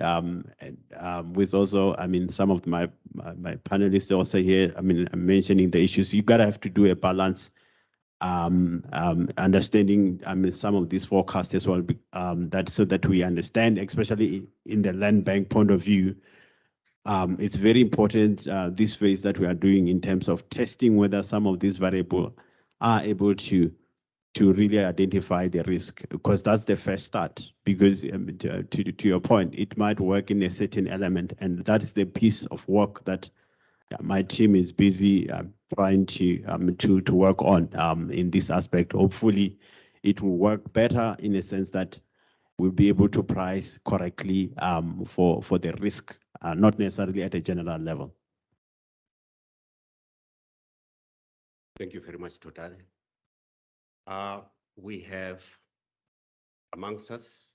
[SPEAKER 7] with also, some of my panelists also here, mentioning the issues, you gotta have to do a balance, understanding, some of these forecasts as well, that so that we understand, especially in the land bank point of view. It's very important, this phase that we are doing in terms of testing whether some of these variables are able to really identify the risk, because that's the first start. Because to your point, it might work in a certain element, and that is the piece of work that my team is busy trying to work on in this aspect. Hopefully, it will work better in a sense that we'll be able to price correctly for the risk, not necessarily at a general level.
[SPEAKER 12] Thank you very much, Total. We have amongst us,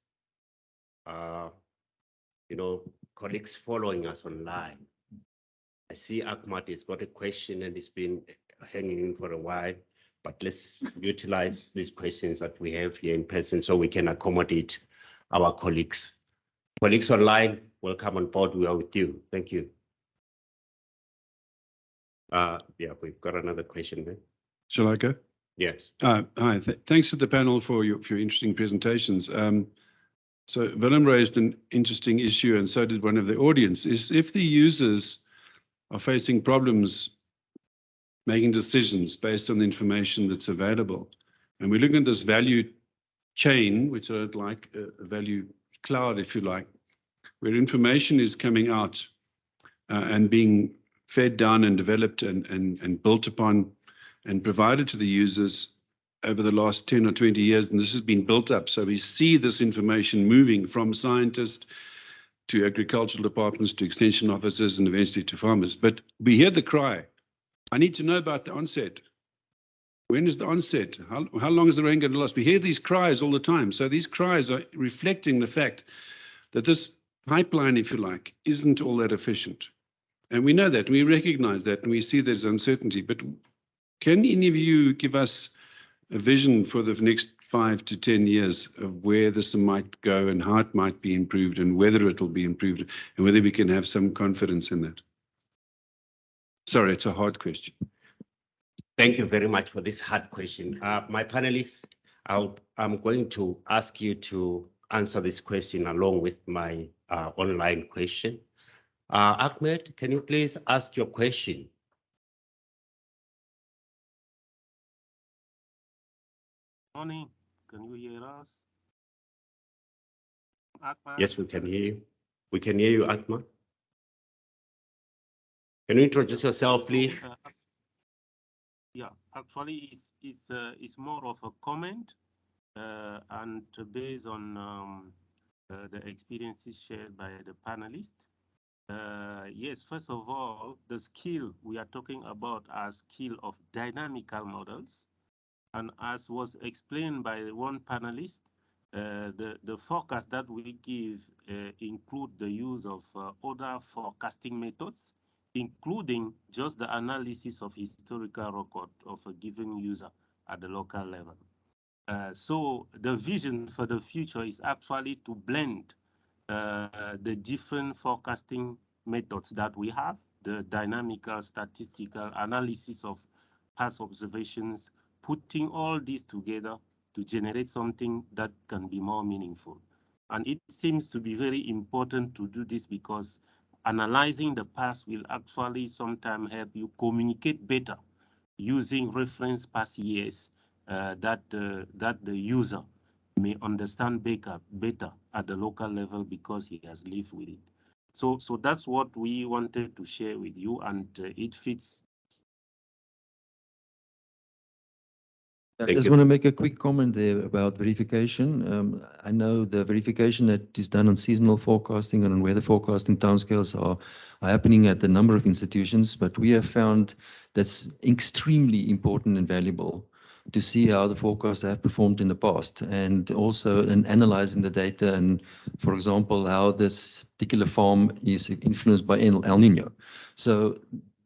[SPEAKER 12] colleagues following us online. I see Ahmad has got a question and it's been hanging in for a while, but let's utilize these questions that we have here in person so we can accommodate our colleagues. Colleagues online, welcome on board. We are with you. Thank you. Yeah, we've got another question there.
[SPEAKER 15] Shall I go?
[SPEAKER 12] Yes.
[SPEAKER 15] Hi, thanks to the panel for your interesting presentations. So Willem raised an interesting issue, and so did one of the audience, is if the users are facing problems making decisions based on the information that's available, and we look at this value chain, which I would like a value cloud, if you like, where information is coming out and being fed down and developed and built upon and provided to the users over the last 10 or 20 years, and this has been built up. So we see this information moving from scientists to agricultural departments to extension officers and eventually to farmers. But we hear the cry, I need to know about the onset. When is the onset? How long is the rain going to last? We hear these cries all the time. So these cries are reflecting the fact that this pipeline, if you like, isn't all that efficient. And we know that, we recognize that, and we see there's uncertainty. But can any of you give us a vision for the next 5 to 10 years of where this might go and how it might be improved and whether it will be improved and whether we can have some confidence in that? Sorry, it's a hard question.
[SPEAKER 12] Thank you very much for this hard question. My panelists, I'm going to ask you to answer this question along with my online question. Ahmed, can you please ask your question?
[SPEAKER 16] Morning, can you hear us? Ahmed?
[SPEAKER 12] Yes, we can hear you. We can hear you, Ahmed. Can you introduce yourself, please?
[SPEAKER 16] Yeah, actually, it's more of a comment and based on the experiences shared by the panelists. Yes, first of all, the skill we are talking about are skill of dynamical models. And as was explained by one panelist, the forecast that we give include the use of other forecasting methods, including just the analysis of historical record of a given user at the local level. So the vision for the future is actually to blend the different forecasting methods that we have, the dynamical statistical analysis of past observations, putting all these together to generate something that can be more meaningful. And it seems to be very important to do this because analyzing the past will actually sometimes help you communicate better using reference past years that the user may understand better at the local level because he has lived with it. So that's what we wanted to share with you, and it fits.
[SPEAKER 11] I just want to make a quick comment there about verification. I know the verification that is done on seasonal forecasting and on weather forecasting timescales are happening at a number of institutions, but we have found that's extremely important and valuable to see how the forecasts have performed in the past, and also in analyzing the data and, for example, how this particular farm is influenced by El Nino. So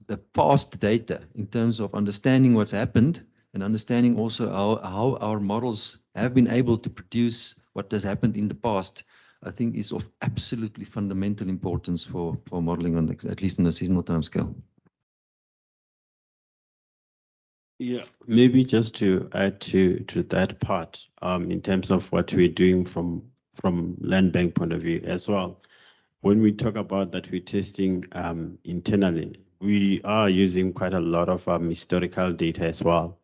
[SPEAKER 11] the past data in terms of understanding what's happened and understanding also how our models have been able to produce what has happened in the past, I think is of absolutely fundamental importance for modeling on at least on a seasonal timescale.
[SPEAKER 7] Yeah, maybe just to add to that part, in terms of what we're doing from land bank point of view as well. When we talk about that we're testing internally, we are using quite a lot of historical data as well,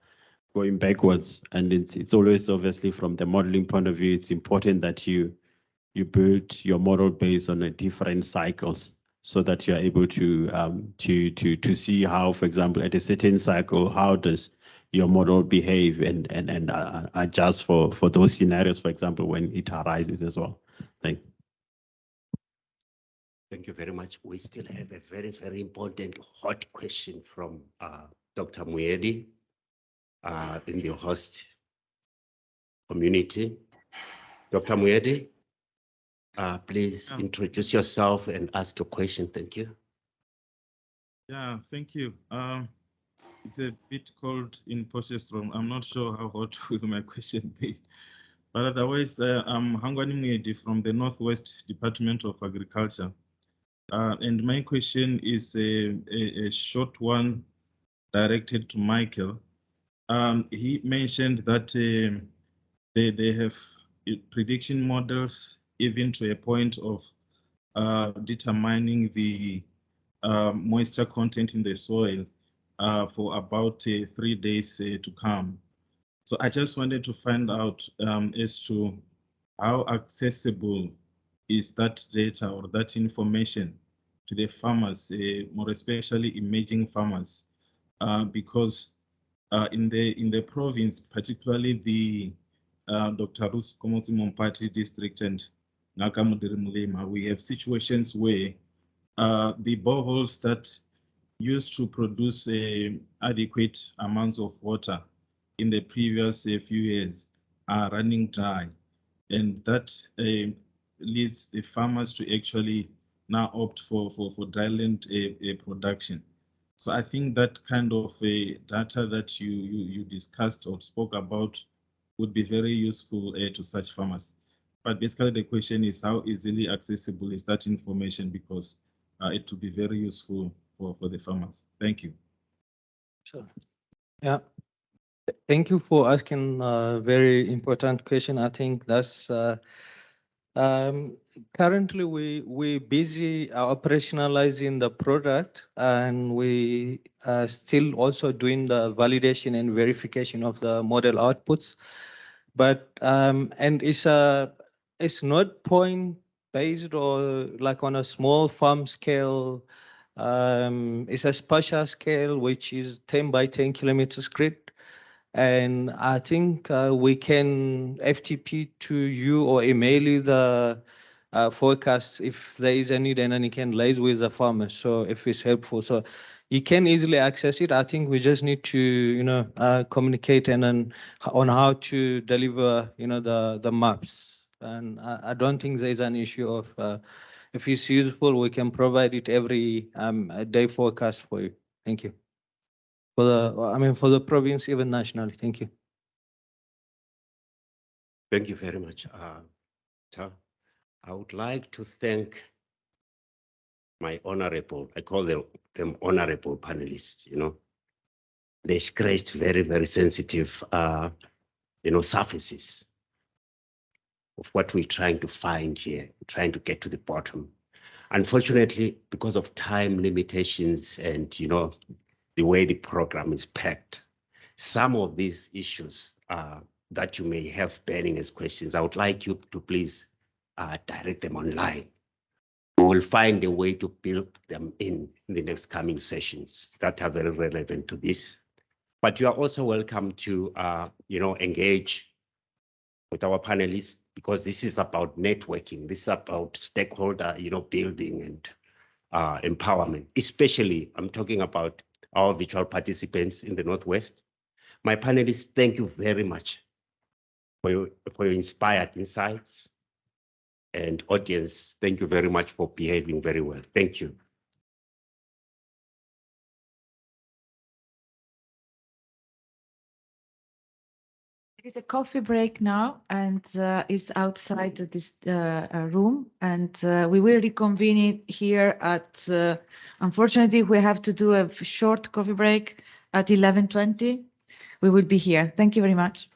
[SPEAKER 7] going backwards, and it's always obviously from the modeling point of view, it's important that you build your model based on different cycles so that you're able to see how, for example, at a certain cycle, how does your model behave and adjust for those scenarios, for example, when it arises as well. Thank you.
[SPEAKER 12] Thank you very much. We still have a very, very important hot question from Dr. Muedi in the host community. Dr. Muedi, please introduce yourself and ask your question. Thank you.
[SPEAKER 17] Yeah, thank you. It's a bit cold in Potchefstroom. I'm not sure how hot will my question be. But otherwise, I'm Hangwani Muedi from the Northwest Department of Agriculture. And my question is a short one directed to Michael. He mentioned that they have prediction models even to a point of determining the moisture content in the soil for about 3 days to come. So I just wanted to find out as to how accessible is that data or that information to the farmers, more especially emerging farmers, because in the province, particularly the Dr. Rus Komotsi Mompati district and Nakamudiri Mulema, we have situations where the boreholes that used to produce adequate amounts of water in the previous few years are running dry, and that leads the farmers to actually now opt for dryland production. So I think that kind of data that you discussed or spoke about would be very useful to such farmers. But basically the question is how easily accessible is that information, because it would be very useful for the farmers. Thank you.
[SPEAKER 13] Sure. Yeah. Thank you for asking a very important question. I think that's currently we busy operationalizing the product, and we are still also doing the validation and verification of the model outputs. But and it's not point based or like on a small farm scale. It's a spatial scale which is 10 by 10 kilometers grid. And I think we can FTP to you or email you the forecast if there is a need, and then you can liaise with the farmer. So if it's helpful, so you can easily access it. I think we just need to, communicate and then on how to deliver, the maps. And I don't think there's an issue of if it's useful, we can provide it every day forecast for you. Thank you. For the province, even nationally. Thank you.
[SPEAKER 12] Thank you very much. I would like to thank my honorable, I call them honorable panelists, They scratched very, very sensitive, surfaces of what we're trying to find here, trying to get to the bottom. Unfortunately, because of time limitations and, the way the program is packed, some of these issues that you may have burning as questions, I would like you to please direct them online. We will find a way to build them in the next coming sessions that are very relevant to this. But you are also welcome to, engage with our panelists, because this is about networking. This is about stakeholder, building and empowerment. Especially, I'm talking about our virtual participants in the Northwest. My panelists, thank you very much for your inspired insights. And audience, thank you very much for behaving very well. Thank you.
[SPEAKER 1] There is a coffee break now, and it's outside this room, and we will reconvene it here at, unfortunately, we have to do a short coffee break at 11:20. We will be here. Thank you very much.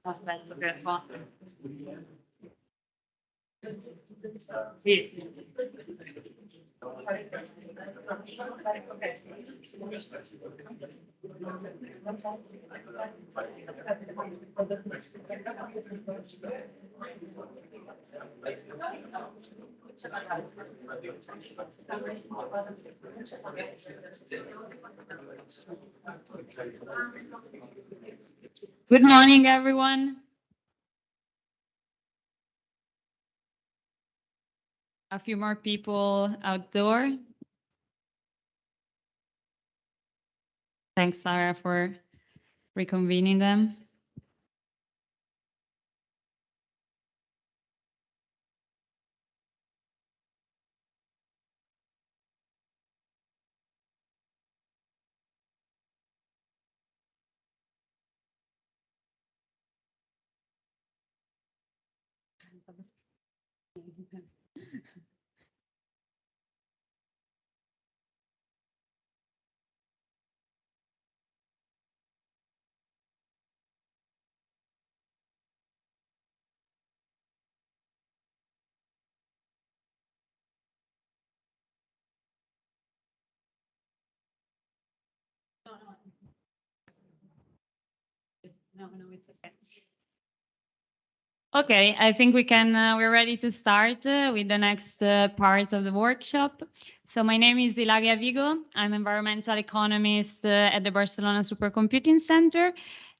[SPEAKER 18] Aspetto che fa. Sì, sì. Good morning, everyone. A few more people outdoor. Thanks, Sarah, for reconvening them. No, it's okay. Okay, I think we're ready to start with the next part of the workshop. So my name is Ilaria Vigo. I'm environmental economist at the Barcelona Supercomputing Center.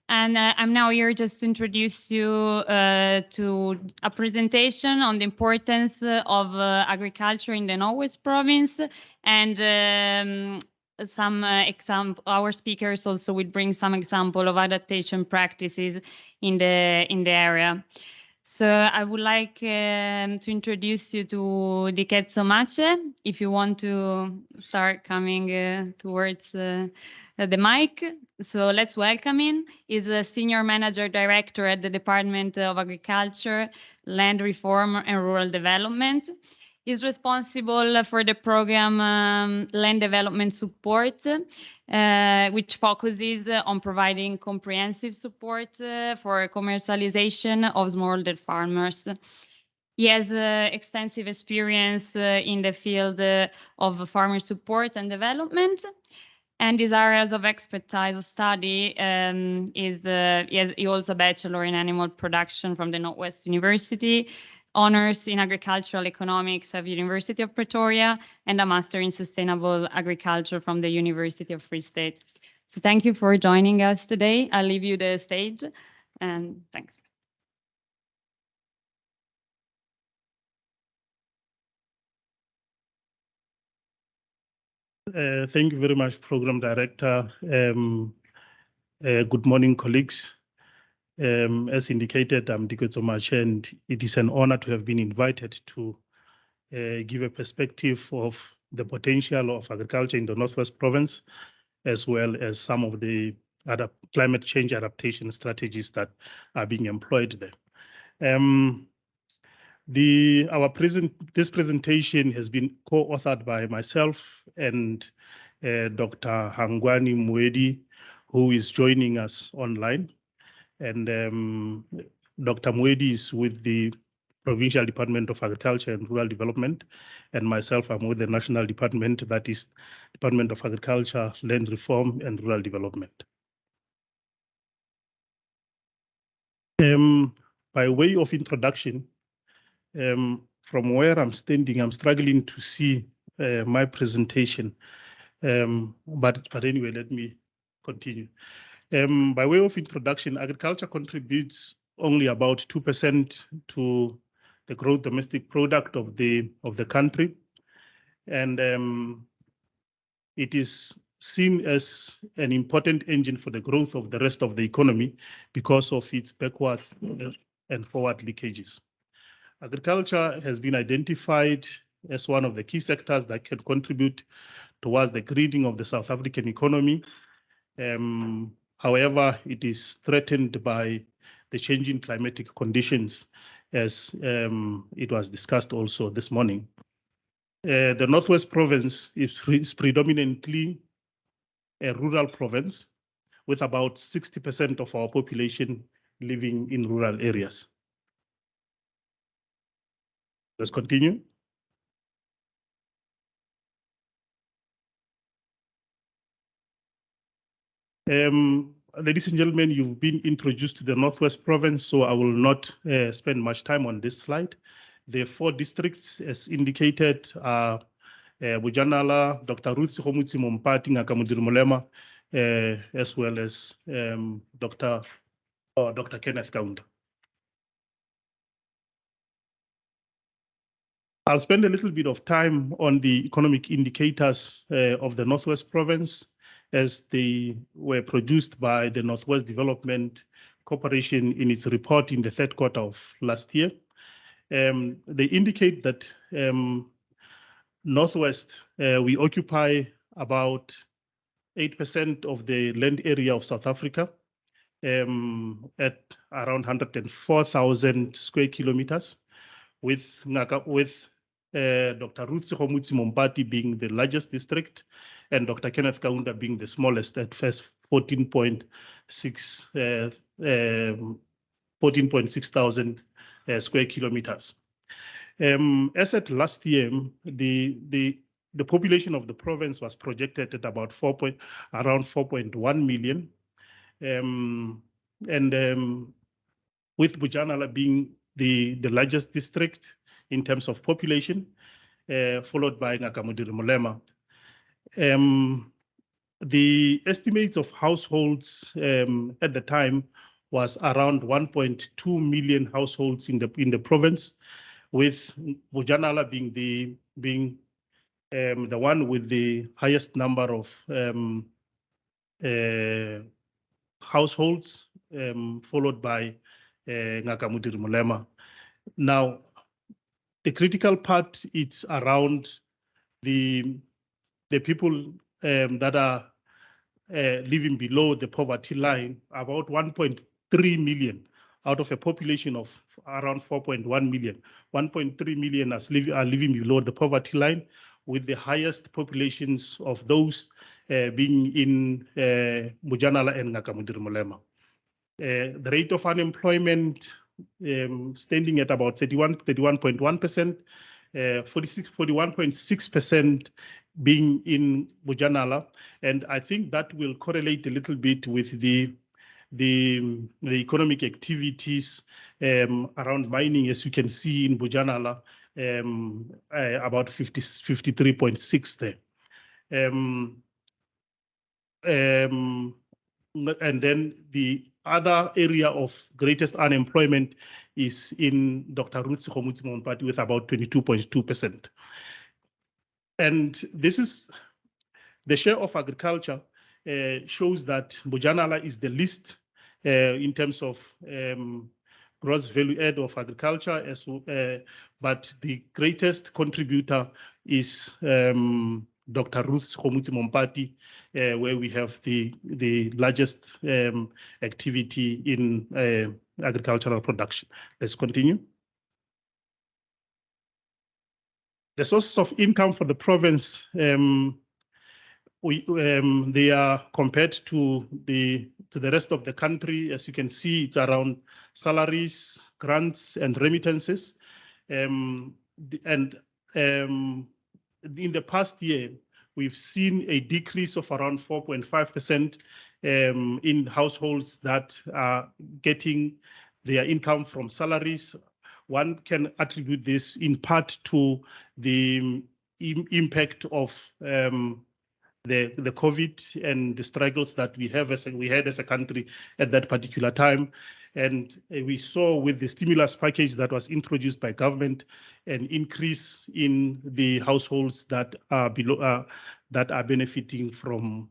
[SPEAKER 18] And I'm now here just to introduce you to a presentation on the importance of agriculture in the Northwest Province, and some example. Our speakers also will bring some example of adaptation practices in the area. So I would like to introduce you to Diketso Mace. If you want to start coming towards the mic. So let's welcome him. He's a senior manager director at the Department of Agriculture, Land Reform and Rural Development. He's responsible for the program Land Development Support, which focuses on providing comprehensive support for commercialization of smallholder farmers. He has extensive experience in the field of farmer support and development. And his areas of expertise of study he holds a bachelor in animal production from the Northwest University, honors in agricultural economics at the University of Pretoria, and a master in sustainable agriculture from the University of Free State. So thank you for joining us today. I'll leave you the stage, and thanks.
[SPEAKER 19] Thank you very much, Program Director. Good morning, colleagues. As indicated, I'm Diketso Mace, and it is an honor to have been invited to give a perspective of the potential of agriculture in the Northwest Province, as well as some of the other climate change adaptation strategies that are being employed there. This presentation has been co-authored by myself and Dr. Hangwani Mwedi, who is joining us online. And Dr. Mwedi is with the Provincial Department of Agriculture and Rural Development, and myself, I'm with the National Department, that is Department of Agriculture, Land Reform and Rural Development. By way of introduction, from where I'm standing, I'm struggling to see my presentation. But anyway, let me continue. By way of introduction, agriculture contributes only about 2% to the gross domestic product of the country, and it is seen as an important engine for the growth of the rest of the economy because of its backwards and forward leakages. Agriculture has been identified as one of the key sectors that can contribute towards the greening of the South African economy. However, it is threatened by the changing climatic conditions, as it was discussed also this morning. The Northwest Province is predominantly a rural province with about 60% of our population living in rural areas. Let's continue. Ladies and gentlemen, you've been introduced to the Northwest Province, so I will not spend much time on this slide. The 4 districts, as indicated, are Bujanala, Dr. Ruth Homutsi Mompati Ngakamudiri Molema, as well as Dr. Kenneth Kaunda. I'll spend a little bit of time on the economic indicators of the Northwest Province as they were produced by the Northwest Development Corporation in its report in the 3rd quarter of last year. They indicate that Northwest, we occupy about 8% of the land area of South Africa at around 104,000 square kilometers, with Dr. Ruth Homutsi Mompati being the largest district and Dr. Kenneth Kaunda being the smallest at first 14.6 thousand square kilometers. As at last year, the population of the province was projected at about around 4.1 million. With Bujanala being the largest district in terms of population, followed by Ngakamudiri Molema. The estimates of households at the time was around 1.2 million households in the province, with Bujanala being the one with the highest number of households, followed by Ngakamudiri Molema. Now, the critical part is around the people that are living below the poverty line, about 1.3 million out of a population of around 4.1 million. 1.3 million are living below the poverty line, with the highest populations of those being in Bujanala and Ngakamudiri Molema. The rate of unemployment standing at about 31.1%, 41.6% being in Bujanala, and I think that will correlate a little bit with the economic activities around mining, as you can see in Bujanala, about 53.6 there. And then the other area of greatest unemployment is in Dr. Ruth Homutsi Mompati with about 22.2%. And this is the share of agriculture shows that Bujanala is the least in terms of gross value add of agriculture, but the greatest contributor is Dr. Ruth Homutsi Mompati, where we have the largest activity in agricultural production. Let's continue. The sources of income for the province, they are compared to the rest of the country. As you can see, it's around salaries, grants, and remittances. In the past year, we've seen a decrease of around 4.5% in households that are getting their income from salaries. One can attribute this in part to the impact of the COVID and the struggles that we had as a country at that particular time. And we saw with the stimulus package that was introduced by government an increase in the households that are below that are benefiting from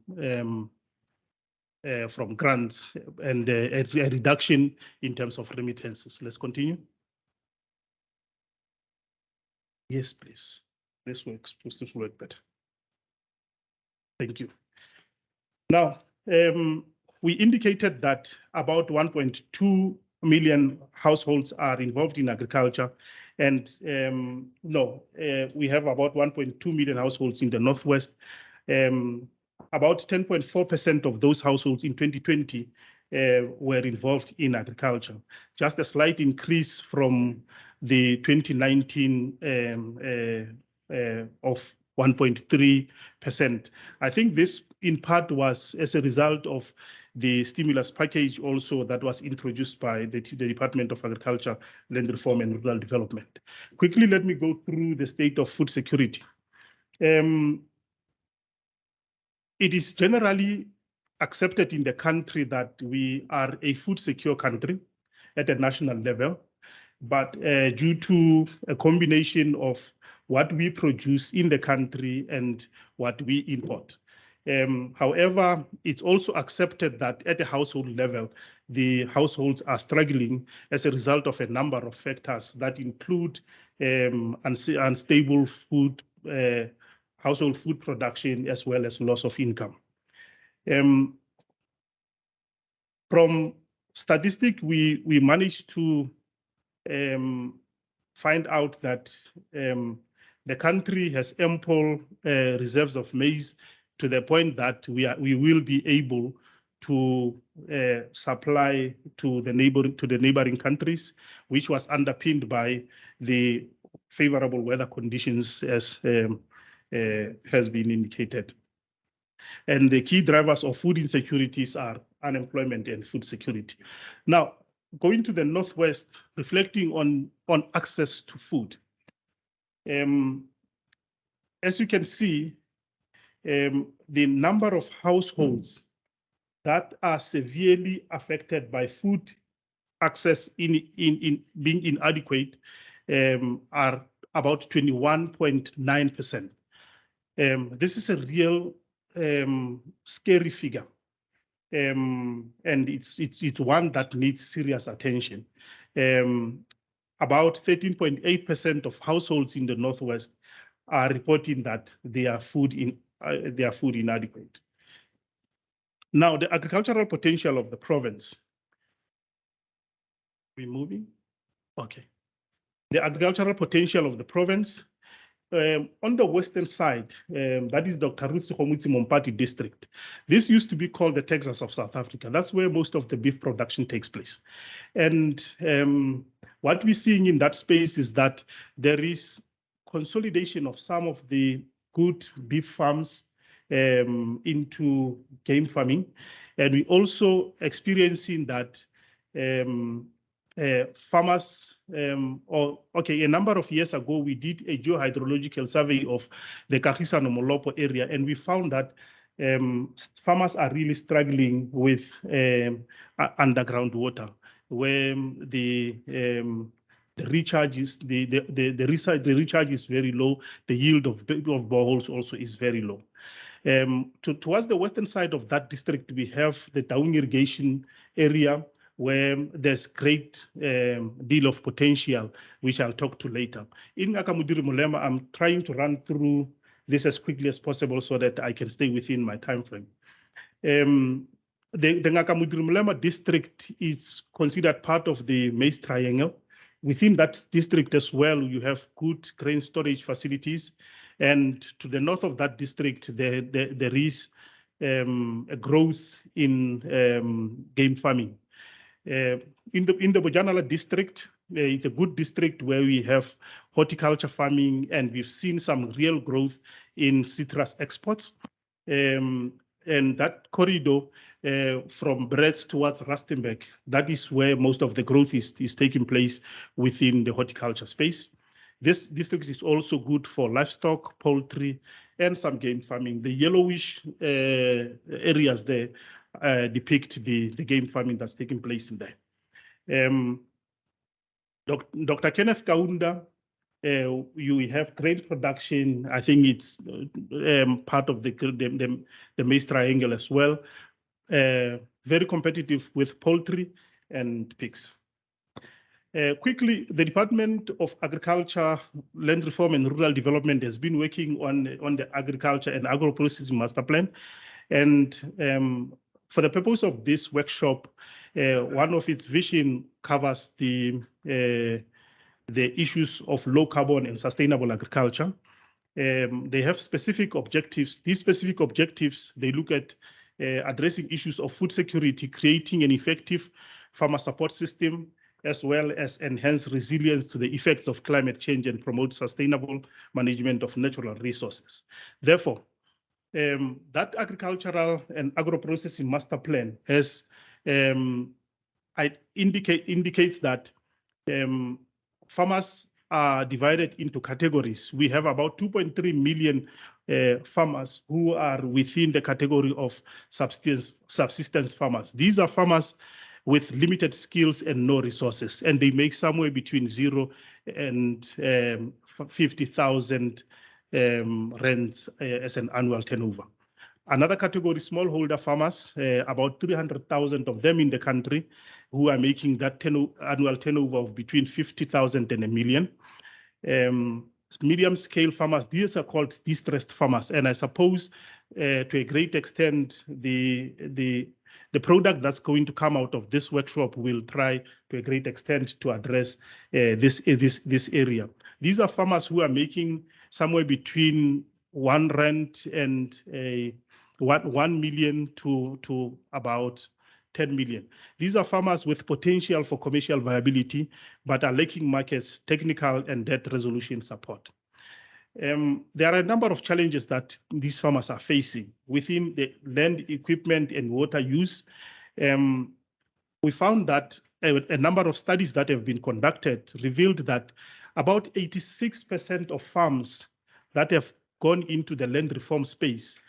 [SPEAKER 19] grants and a reduction in terms of remittances. Let's continue. Yes, please. This works. This will work better. Thank you. Now, we indicated that about 1.2 million households are involved in agriculture, and we have about 1.2 million households in the Northwest. about 10.4% of those households in 2020 were involved in agriculture, just a slight increase from the 2019 of 1.3%. I think this in part was as a result of the stimulus package also that was introduced by the Department of Agriculture, Land Reform and Rural Development. Quickly, let me go through the state of food security. It is generally accepted in the country that we are a food secure country at a national level, but due to a combination of what we produce in the country and what we import. However, it's also accepted that at a household level, the households are struggling as a result of a number of factors that include unstable food, household food production, as well as loss of income. From statistics, we managed to find out that the country has ample reserves of maize to the point that we will be able to supply to the neighboring countries, which was underpinned by the favorable weather conditions as has been indicated. And the key drivers of food insecurities are unemployment and food security. Now, going to the Northwest, reflecting on access to food. As you can see, the number of households that are severely affected by food access in being inadequate are about 21.9%. This is a real scary figure, and it's one that needs serious attention. About 13.8% of households in the Northwest are reporting that they are food inadequate. Now, the agricultural potential of the province. We moving? Okay. The agricultural potential of the province. On the western side, that is Dr. Ruth Sekgomotsi Mompati district. This used to be called the Texas of South Africa. That's where most of the beef production takes place. And what we're seeing in that space is that there is consolidation of some of the good beef farms into game farming. And we also experiencing that farmers, a number of years ago, we did a geohydrological survey of the Kagiso Molopo area, and we found that farmers are really struggling with underground water, where the recharge is the recharge is very low. The yield of boreholes also is very low. Towards the western side of that district, we have the down irrigation area, where there's great deal of potential, which I'll talk to later. In Ngakamudiri Mulema, I'm trying to run through this as quickly as possible so that I can stay within my time frame. The Ngakamudiri Mulema district is considered part of the Maize Triangle. Within that district as well, you have good grain storage facilities. And to the north of that district, there is a growth in game farming. In the Bojanala district, it's a good district where we have horticulture farming, and we've seen some real growth in citrus exports. And that corridor from Brest towards Rustenburg, that is where most of the growth is taking place within the horticulture space. This district is also good for livestock, poultry, and some game farming. The yellowish areas there depict the game farming that's taking place in there. Dr. Kenneth Kaunda, you have grain production. I think it's part of the Maize Triangle as well. Very competitive with poultry and pigs. Quickly, the Department of Agriculture, Land Reform and Rural Development has been working on the Agriculture and Agro-Processing Master Plan. And for the purpose of this workshop, one of its vision covers the issues of low carbon and sustainable agriculture. They have specific objectives. These specific objectives, they look at addressing issues of food security, creating an effective farmer support system, as well as enhance resilience to the effects of climate change and promote sustainable management of natural resources. Therefore, that agricultural and agro-processing master plan has indicates that farmers are divided into categories. We have about 2.3 million farmers who are within the category of subsistence farmers. These are farmers with limited skills and no resources, and they make somewhere between 0 and 50,000 rands as an annual turnover. Another category, smallholder farmers, about 300,000 of them in the country, who are making that annual turnover of between 50,000 and 1 million. Medium scale farmers, these are called distressed farmers. And I suppose to a great extent, the product that's going to come out of this workshop will try to a great extent to address this area. These are farmers who are making somewhere between 1 rand and 1 million to about 10 million. These are farmers with potential for commercial viability, but are lacking markets, technical and debt resolution support. There are a number of challenges that these farmers are facing within the land, equipment, and water use. We found that a number of studies that have been conducted revealed that about 86% of farms that have gone into the land reform space,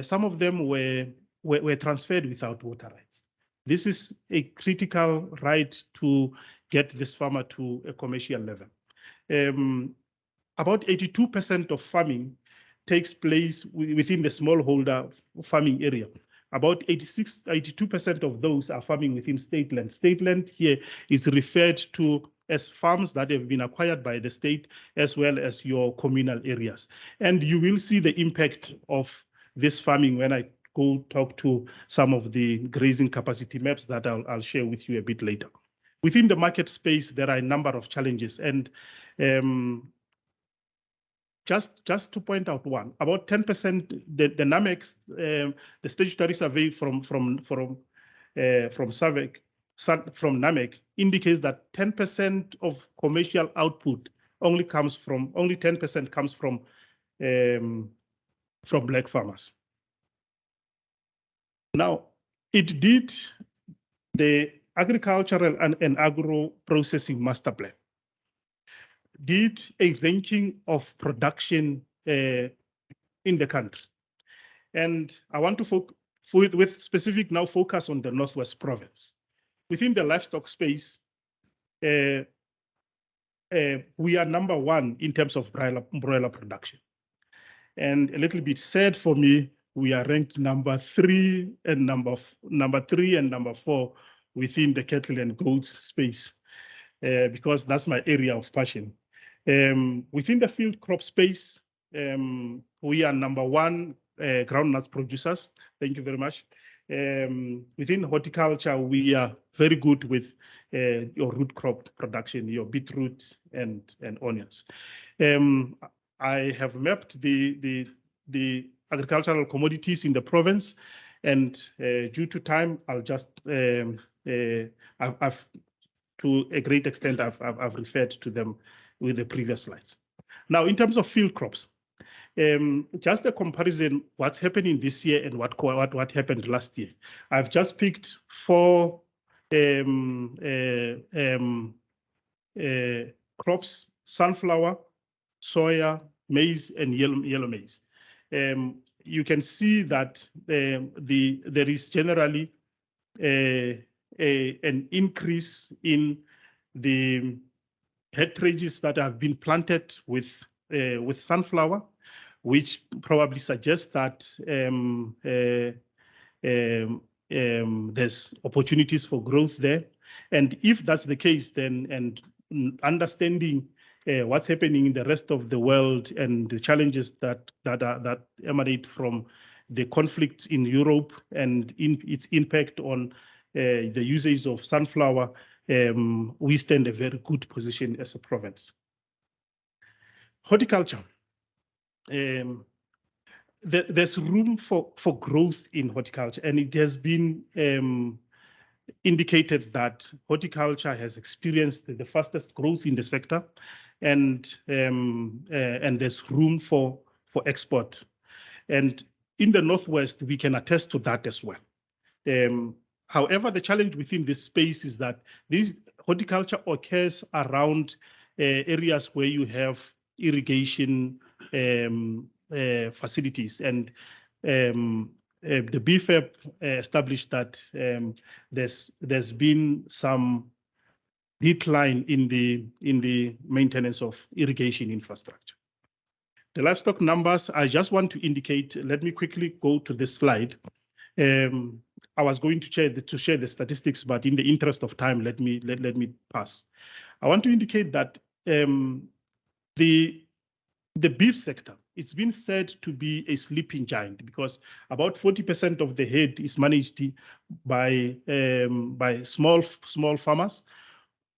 [SPEAKER 19] some of them were transferred without water rights. This is a critical right to get this farmer to a commercial level. About 82% of farming takes place within the smallholder farming area. About 82% of those are farming within state land. State land here is referred to as farms that have been acquired by the state, as well as your communal areas. And you will see the impact of this farming when I go talk to some of the grazing capacity maps that I'll share with you a bit later. Within the market space, there are a number of challenges, and just to point out one, about 10%, the NAMEX, the statutory survey from NAMEC indicates that 10% of commercial output only 10% comes from black farmers. Now, it did the agricultural and agro processing master plan, did a ranking of production in the country. And I want to with specific now focus on the Northwest Province. Within the livestock space, we are #1 in terms of broiler production. And a little bit sad for me, we are ranked #3 and number 4 within the cattle and goats space, because that's my area of passion. Within the field crop space, we are #1 groundnuts producers. Thank you very much. Within horticulture, we are very good with your root crop production, your beetroot and onions. I have mapped the agricultural commodities in the province, and due to time, I'll just to a great extent I've referred to them with the previous slides. Now, in terms of field crops, just a comparison, what's happening this year and what happened last year. I've just picked 4 crops: sunflower, soya, maize, and yellow maize. You can see that there is generally an increase in the hectareages that have been planted with sunflower, which probably suggests that there's opportunities for growth there. And if that's the case, then and understanding what's happening in the rest of the world and the challenges that emanate from the conflict in Europe and its impact on the usage of sunflower, we stand a very good position as a province. Horticulture. there's room for growth in horticulture, and it has been indicated that horticulture has experienced the fastest growth in the sector, and there's room for export. And in the Northwest, we can attest to that as well. However, the challenge within this space is that this horticulture occurs around areas where you have irrigation facilities, and the BFAP established that there's been some decline in the maintenance of irrigation infrastructure. The livestock numbers, I just want to indicate, let me quickly go to this slide. I was going to share the statistics, but in the interest of time, let me pass. I want to indicate that the beef sector, it's been said to be a sleeping giant because about 40% of the herd is managed by small farmers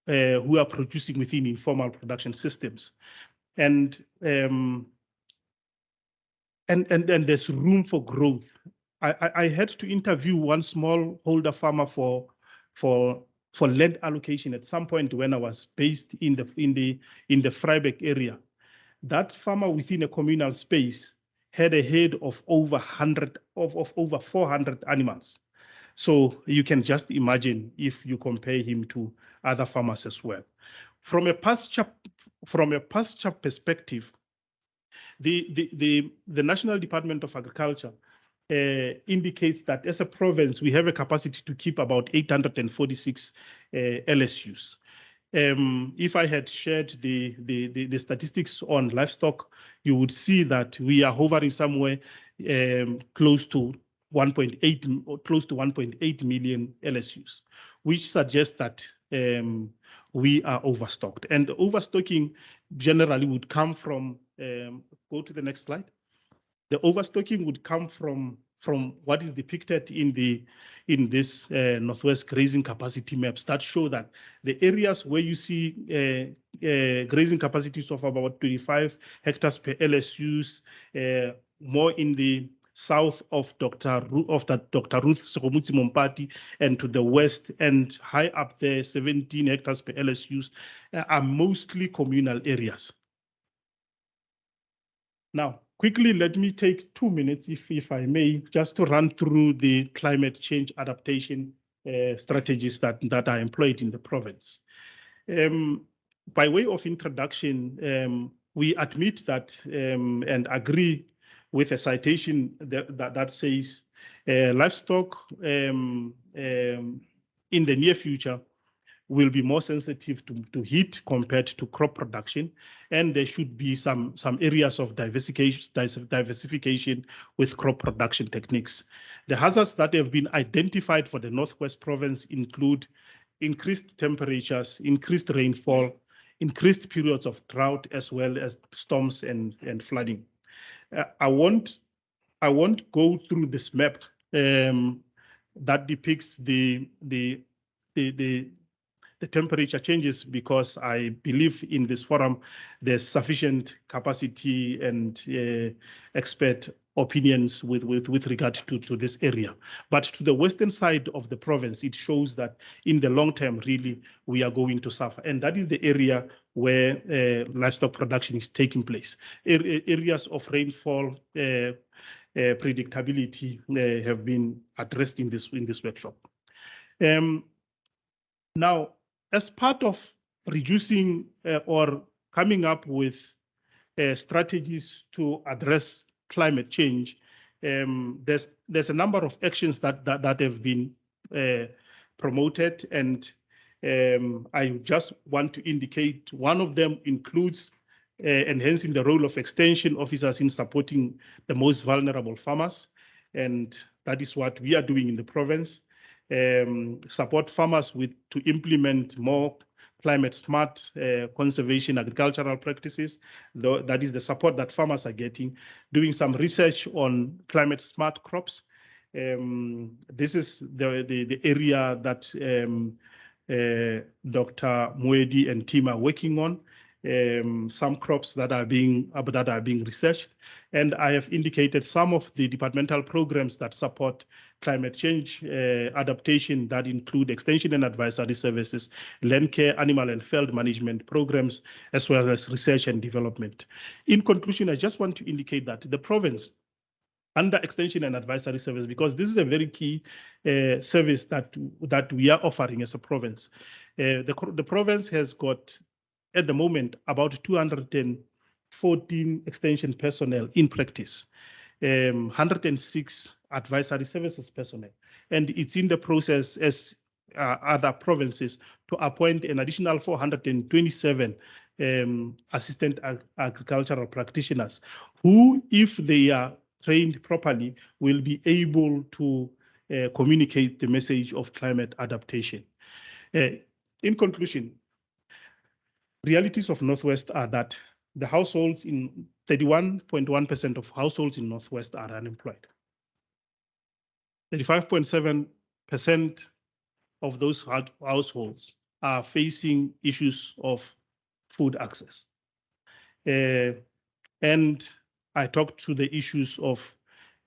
[SPEAKER 19] who are producing within informal production systems, and there's room for growth. I had to interview one smallholder farmer for land allocation at some point when I was based in the Vryburg area. That farmer within a communal space had a herd of over 400 animals. So you can just imagine if you compare him to other farmers as well. From a pasture perspective, the National Department of Agriculture indicates that as a province, we have a capacity to keep about 846 LSUs. If I had shared the statistics on livestock, you would see that we are hovering somewhere close to 1.8 million LSUs, which suggests that we are overstocked. And overstocking generally would come from, go to the next slide. The overstocking would come from what is depicted in this Northwest grazing capacity maps that show that the areas where you see grazing capacities of about 25 hectares per LSUs, more in the south of Dr. Ruth Sokomutsi Mompati, and to the west and high up there, 17 hectares per LSUs, are mostly communal areas. Now, quickly, let me take 2 minutes, if I may, just to run through the climate change adaptation strategies that are employed in the province. By way of introduction, we admit that and agree with a citation that says livestock in the near future will be more sensitive to heat compared to crop production, and there should be some areas of diversification with crop production techniques. The hazards that have been identified for the Northwest province include increased temperatures, increased rainfall, increased periods of drought, as well as storms and flooding. I won't go through this map that depicts the temperature changes, because I believe in this forum there's sufficient capacity and expert opinions with regard to this area. But to the western side of the province, it shows that in the long term, really, we are going to suffer. And that is the area where livestock production is taking place. Areas of rainfall predictability have been addressed in this workshop. Now, as part of reducing or coming up with strategies to address climate change, there's a number of actions that have been promoted, and I just want to indicate one of them includes enhancing the role of extension officers in supporting the most vulnerable farmers, and that is what we are doing in the province. Support farmers to implement more climate smart conservation agricultural practices. That is the support that farmers are getting. Doing some research on climate smart crops. This is the area that Dr. Moedi and team are working on. Some crops that are being researched. And I have indicated some of the departmental programs that support climate change adaptation that include extension and advisory services, land care, animal and field management programs, as well as research and development. In conclusion, I just want to indicate that the province, under extension and advisory service, because this is a very key service that we are offering as a province. The province has got, at the moment, about 214 extension personnel in practice, 106 advisory services personnel, and it's in the process, as other provinces, to appoint an additional 427 assistant agricultural practitioners who, if they are trained properly, will be able to communicate the message of climate adaptation. In conclusion, realities of Northwest are that the households in 31.1% of households in Northwest are unemployed. 35.7% of those households are facing issues of food access. And I talked to the issues of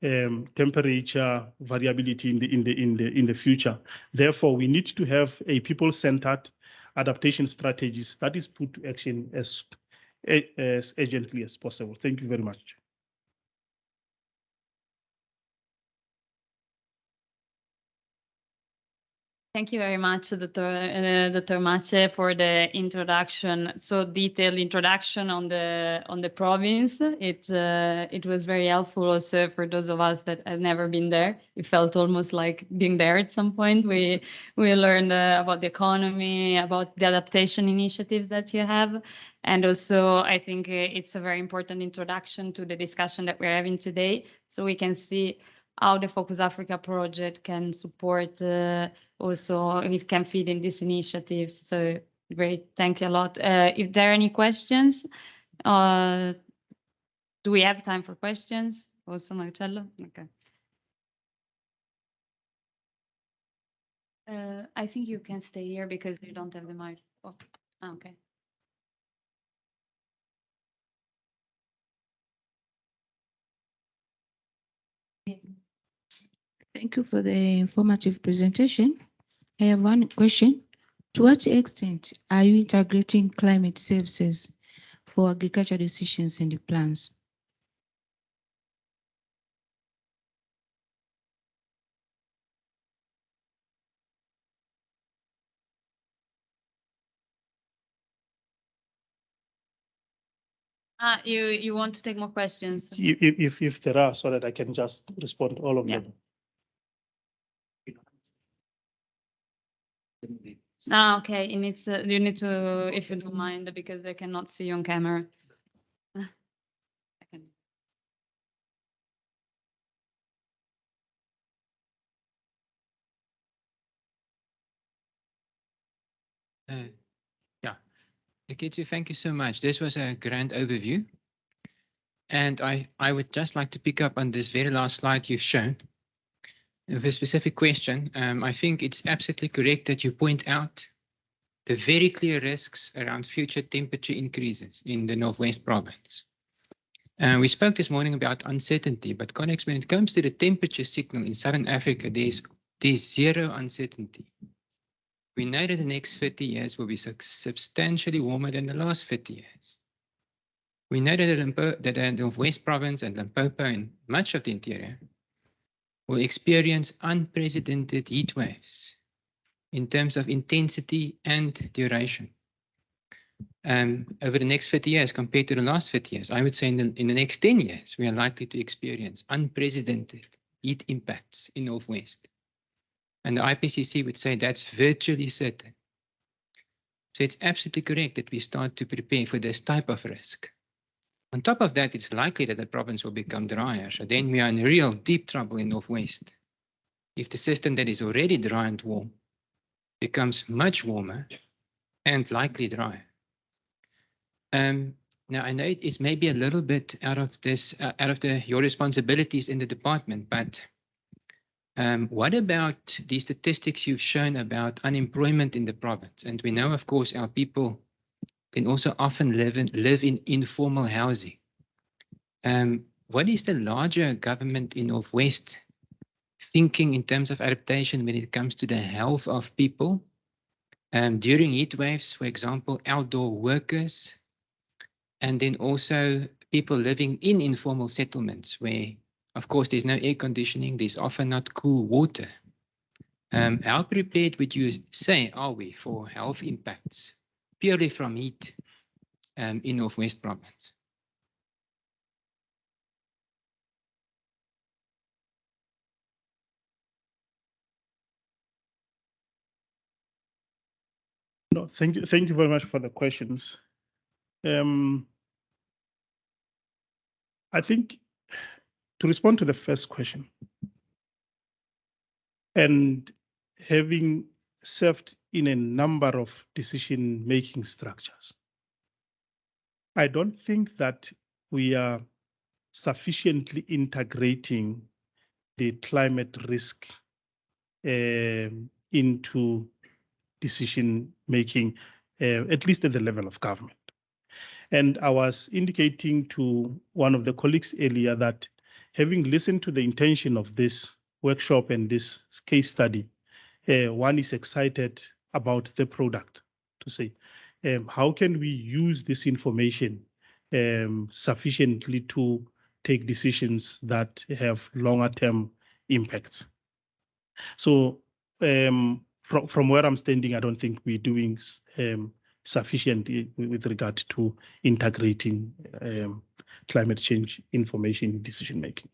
[SPEAKER 19] temperature variability in the future. Therefore, we need to have a people-centered adaptation strategies that is put to action as urgently as possible. Thank you very much.
[SPEAKER 18] Thank you very much, Dr. Mace, for the introduction. So detailed introduction on the province. It was very helpful also for those of us that have never been there. It felt almost like being there at some point. We learned about the economy, about the adaptation initiatives that you have. And also, I think it's a very important introduction to the discussion that we're having today. So we can see how the Focus Africa project can support also, and it can feed in these initiatives. So great, thank you a lot. If there are any questions, do we have time for questions? Also, Marcello? Okay. I think you can stay here because you don't have the mic. Oh, okay.
[SPEAKER 8] Thank you for the informative presentation. I have one question. To what extent are you integrating climate services for agriculture decisions and plans?
[SPEAKER 18] You want to take more questions?
[SPEAKER 19] If there are, so that I can just respond to all of them.
[SPEAKER 18] Okay. You need to, if you don't mind, because they cannot see you on camera.
[SPEAKER 3] Yeah, Ketu, thank you so much. This was a grand overview. And I would just like to pick up on this very last slide you've shown. With a specific question, I think it's absolutely correct that you point out the very clear risks around future temperature increases in the Northwest province. We spoke this morning about uncertainty, but colleagues, when it comes to the temperature signal in Southern Africa, there's zero uncertainty. We know that the next 30 years will be substantially warmer than the last 30 years. We know that the Northwest province and Limpopo and much of the interior will experience unprecedented heat waves in terms of intensity and duration. Over the next 50 years compared to the last 50 years, I would say in the next 10 years, we are likely to experience unprecedented heat impacts in Northwest. And the IPCC would say that's virtually certain. So it's absolutely correct that we start to prepare for this type of risk. On top of that, it's likely that the province will become drier. So then we are in real deep trouble in Northwest. If the system that is already dry and warm becomes much warmer and likely drier. Now I know it's maybe a little bit out of your responsibilities in the department, but what about the statistics you've shown about unemployment in the province? And we know, of course, our people can also often live in informal housing. what is the larger government in Northwest thinking in terms of adaptation when it comes to the health of people? During heat waves, for example, outdoor workers, and then also people living in informal settlements where, of course, there's no air conditioning, there's often not cool water. How prepared would you say are we for health impacts purely from heat in Northwest Province?
[SPEAKER 19] No, thank you. Thank you very much for the questions. I think to respond to the first question, and having served in a number of decision-making structures, I don't think that we are sufficiently integrating the climate risk into decision-making, at least at the level of government. And I was indicating to one of the colleagues earlier that having listened to the intention of this workshop and this case study, one is excited about the product to say, how can we use this information sufficiently to take decisions that have longer term impacts? So from where I'm standing, I don't think we're doing sufficient with regard to integrating climate change information in decision making.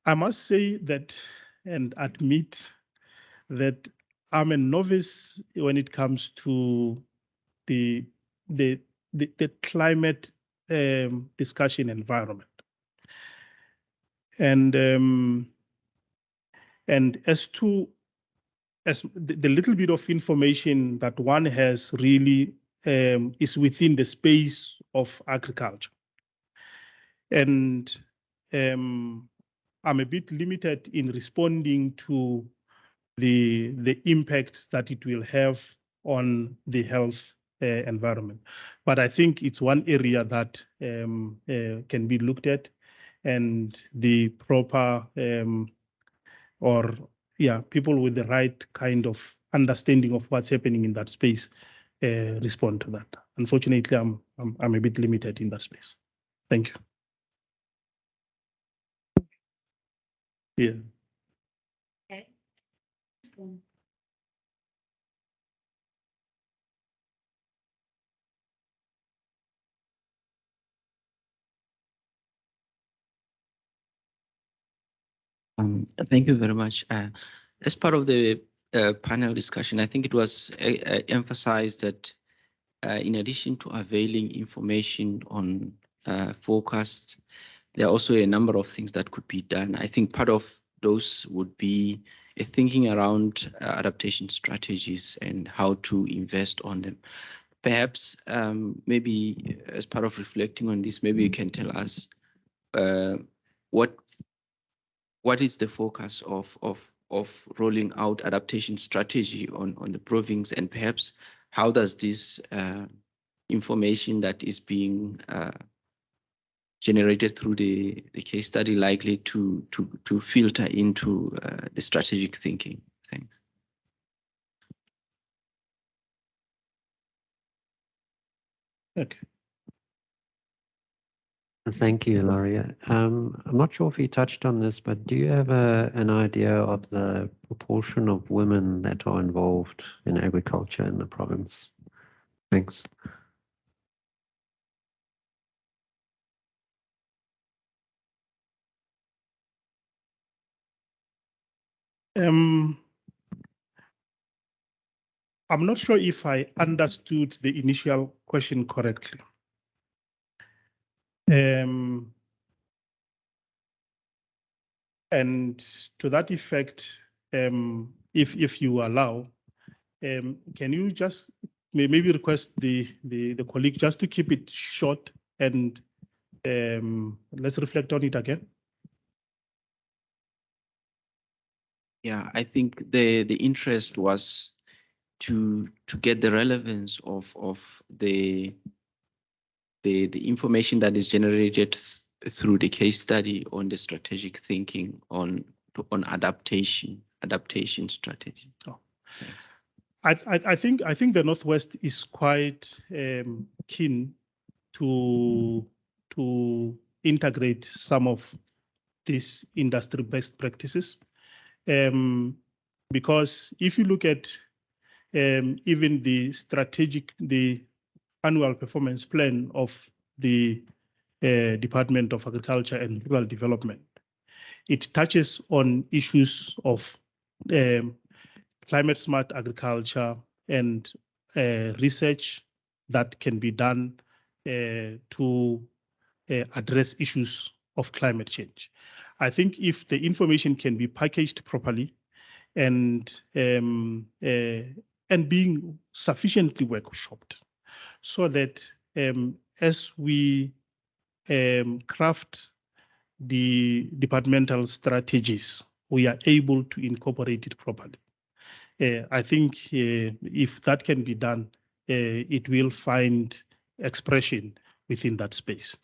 [SPEAKER 19] I must say that and admit that I'm a novice when it comes to the climate discussion environment. And as the little bit of information that one has really is within the space of agriculture. And I'm a bit limited in responding to the impact that it will have on the health environment. But I think it's one area that can be looked at, and the proper people with the right kind of understanding of what's happening in that space respond to that. Unfortunately, I'm a bit limited in that space. Thank you. Yeah.
[SPEAKER 18] Okay.
[SPEAKER 20] Thank you very much. As part of the panel discussion, I think it was emphasized that in addition to availing information on forecasts, there are also a number of things that could be done. I think part of those would be a thinking around adaptation strategies and how to invest on them. Perhaps maybe as part of reflecting on this, maybe you can tell us what is the focus of rolling out adaptation strategy on the province, and perhaps how does this information that is being generated through the case study likely to filter into the strategic thinking? Thanks.
[SPEAKER 19] Okay.
[SPEAKER 5] Thank you, Ilaria. I'm not sure if you touched on this, but do you have an idea of the proportion of women that are involved in agriculture in the province? Thanks.
[SPEAKER 19] I'm not sure if I understood the initial question correctly. And to that effect, if you allow, can you just maybe request the colleague just to keep it short, and let's reflect on it again.
[SPEAKER 20] Yeah, I think the interest was to get the relevance of the the information that is generated through the case study on the strategic thinking on adaptation strategy.
[SPEAKER 19] Oh.
[SPEAKER 20] Thanks.
[SPEAKER 19] I think the Northwest is quite keen to integrate some of these industry best practices, because if you look at even the annual performance plan of the Department of Agriculture and Rural Development, it touches on issues of climate smart agriculture and research that can be done to address issues of climate change. I think if the information can be packaged properly and being sufficiently workshopped, so that as we craft the departmental strategies, we are able to incorporate it properly. I think if that can be done, it will find expression within that space.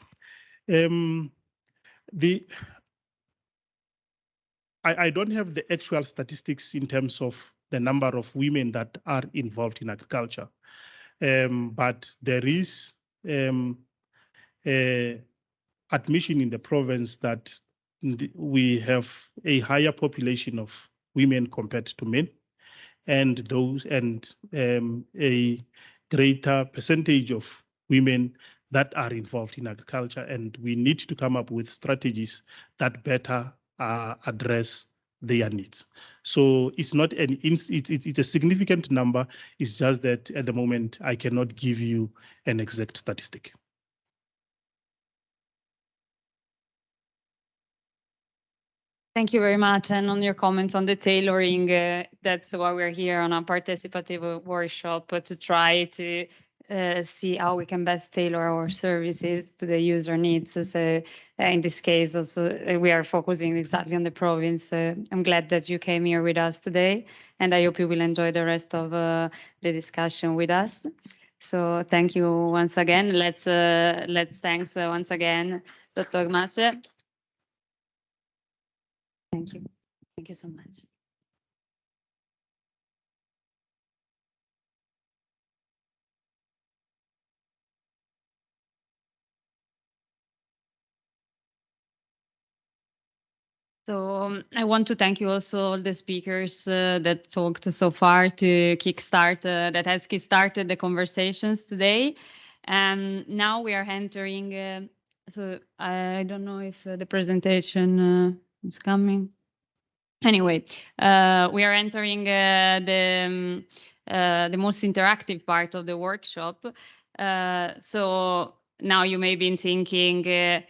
[SPEAKER 19] I don't have the actual statistics in terms of the number of women that are involved in agriculture, but there is admission in the province that we have a higher population of women compared to men, and a greater percentage of women that are involved in agriculture, and we need to come up with strategies that better address their needs. So it's not it's a significant number. It's just that at the moment I cannot give you an exact statistic.
[SPEAKER 18] Thank you very much. And on your comments on the tailoring, that's why we're here on a participative workshop to try to see how we can best tailor our services to the user needs. So in this case, also, we are focusing exactly on the province. I'm glad that you came here with us today, and I hope you will enjoy the rest of the discussion with us. So thank you once again. Let's thanks once again, Dr. Mace. Thank you. Thank you so much. So I want to thank you also all the speakers that talked so far to kickstart that has kickstarted the conversations today. And now we are entering. So I don't know if the presentation is coming. Anyway, we are entering the most interactive part of the workshop. So now you may be thinking,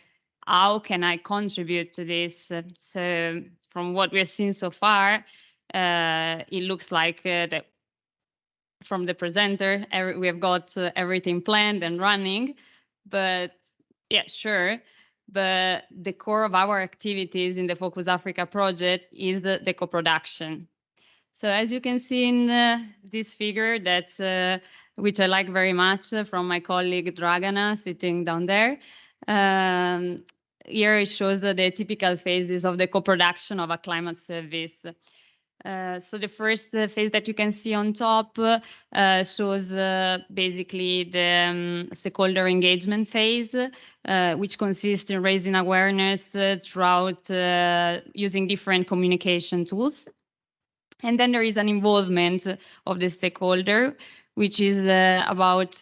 [SPEAKER 18] how can I contribute to this? So from what we've seen so far, it looks like that from the presenter, we have got everything planned and running, but yeah, sure. But the core of our activities in the Focus Africa project is the co-production. So as you can see in this figure, that's which I like very much from my colleague Dragana sitting down there. Here it shows the typical phases of the co-production of a climate service. So the first phase that you can see on top shows basically the stakeholder engagement phase, which consists in raising awareness throughout using different communication tools. And then there is an involvement of the stakeholder, which is about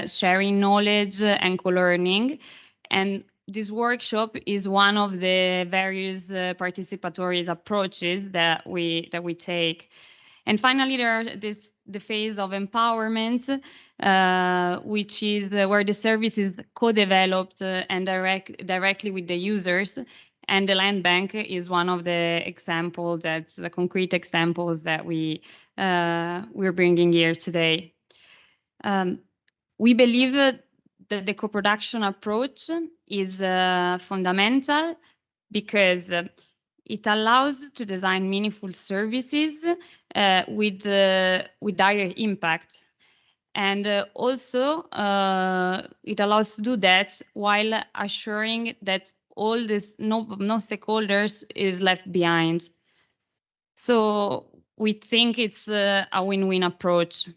[SPEAKER 18] sharing knowledge and co-learning. And this workshop is one of the various participatory approaches that we take. And finally, there are the phase of empowerment, which is where the service is co-developed and directly with the users. And the land bank is one of the examples, that's the concrete examples that we're bringing here today. We believe that the co-production approach is fundamental because it allows to design meaningful services with higher impact. And also, it allows to do that while assuring that all this no stakeholders is left behind. So we think it's a win-win approach.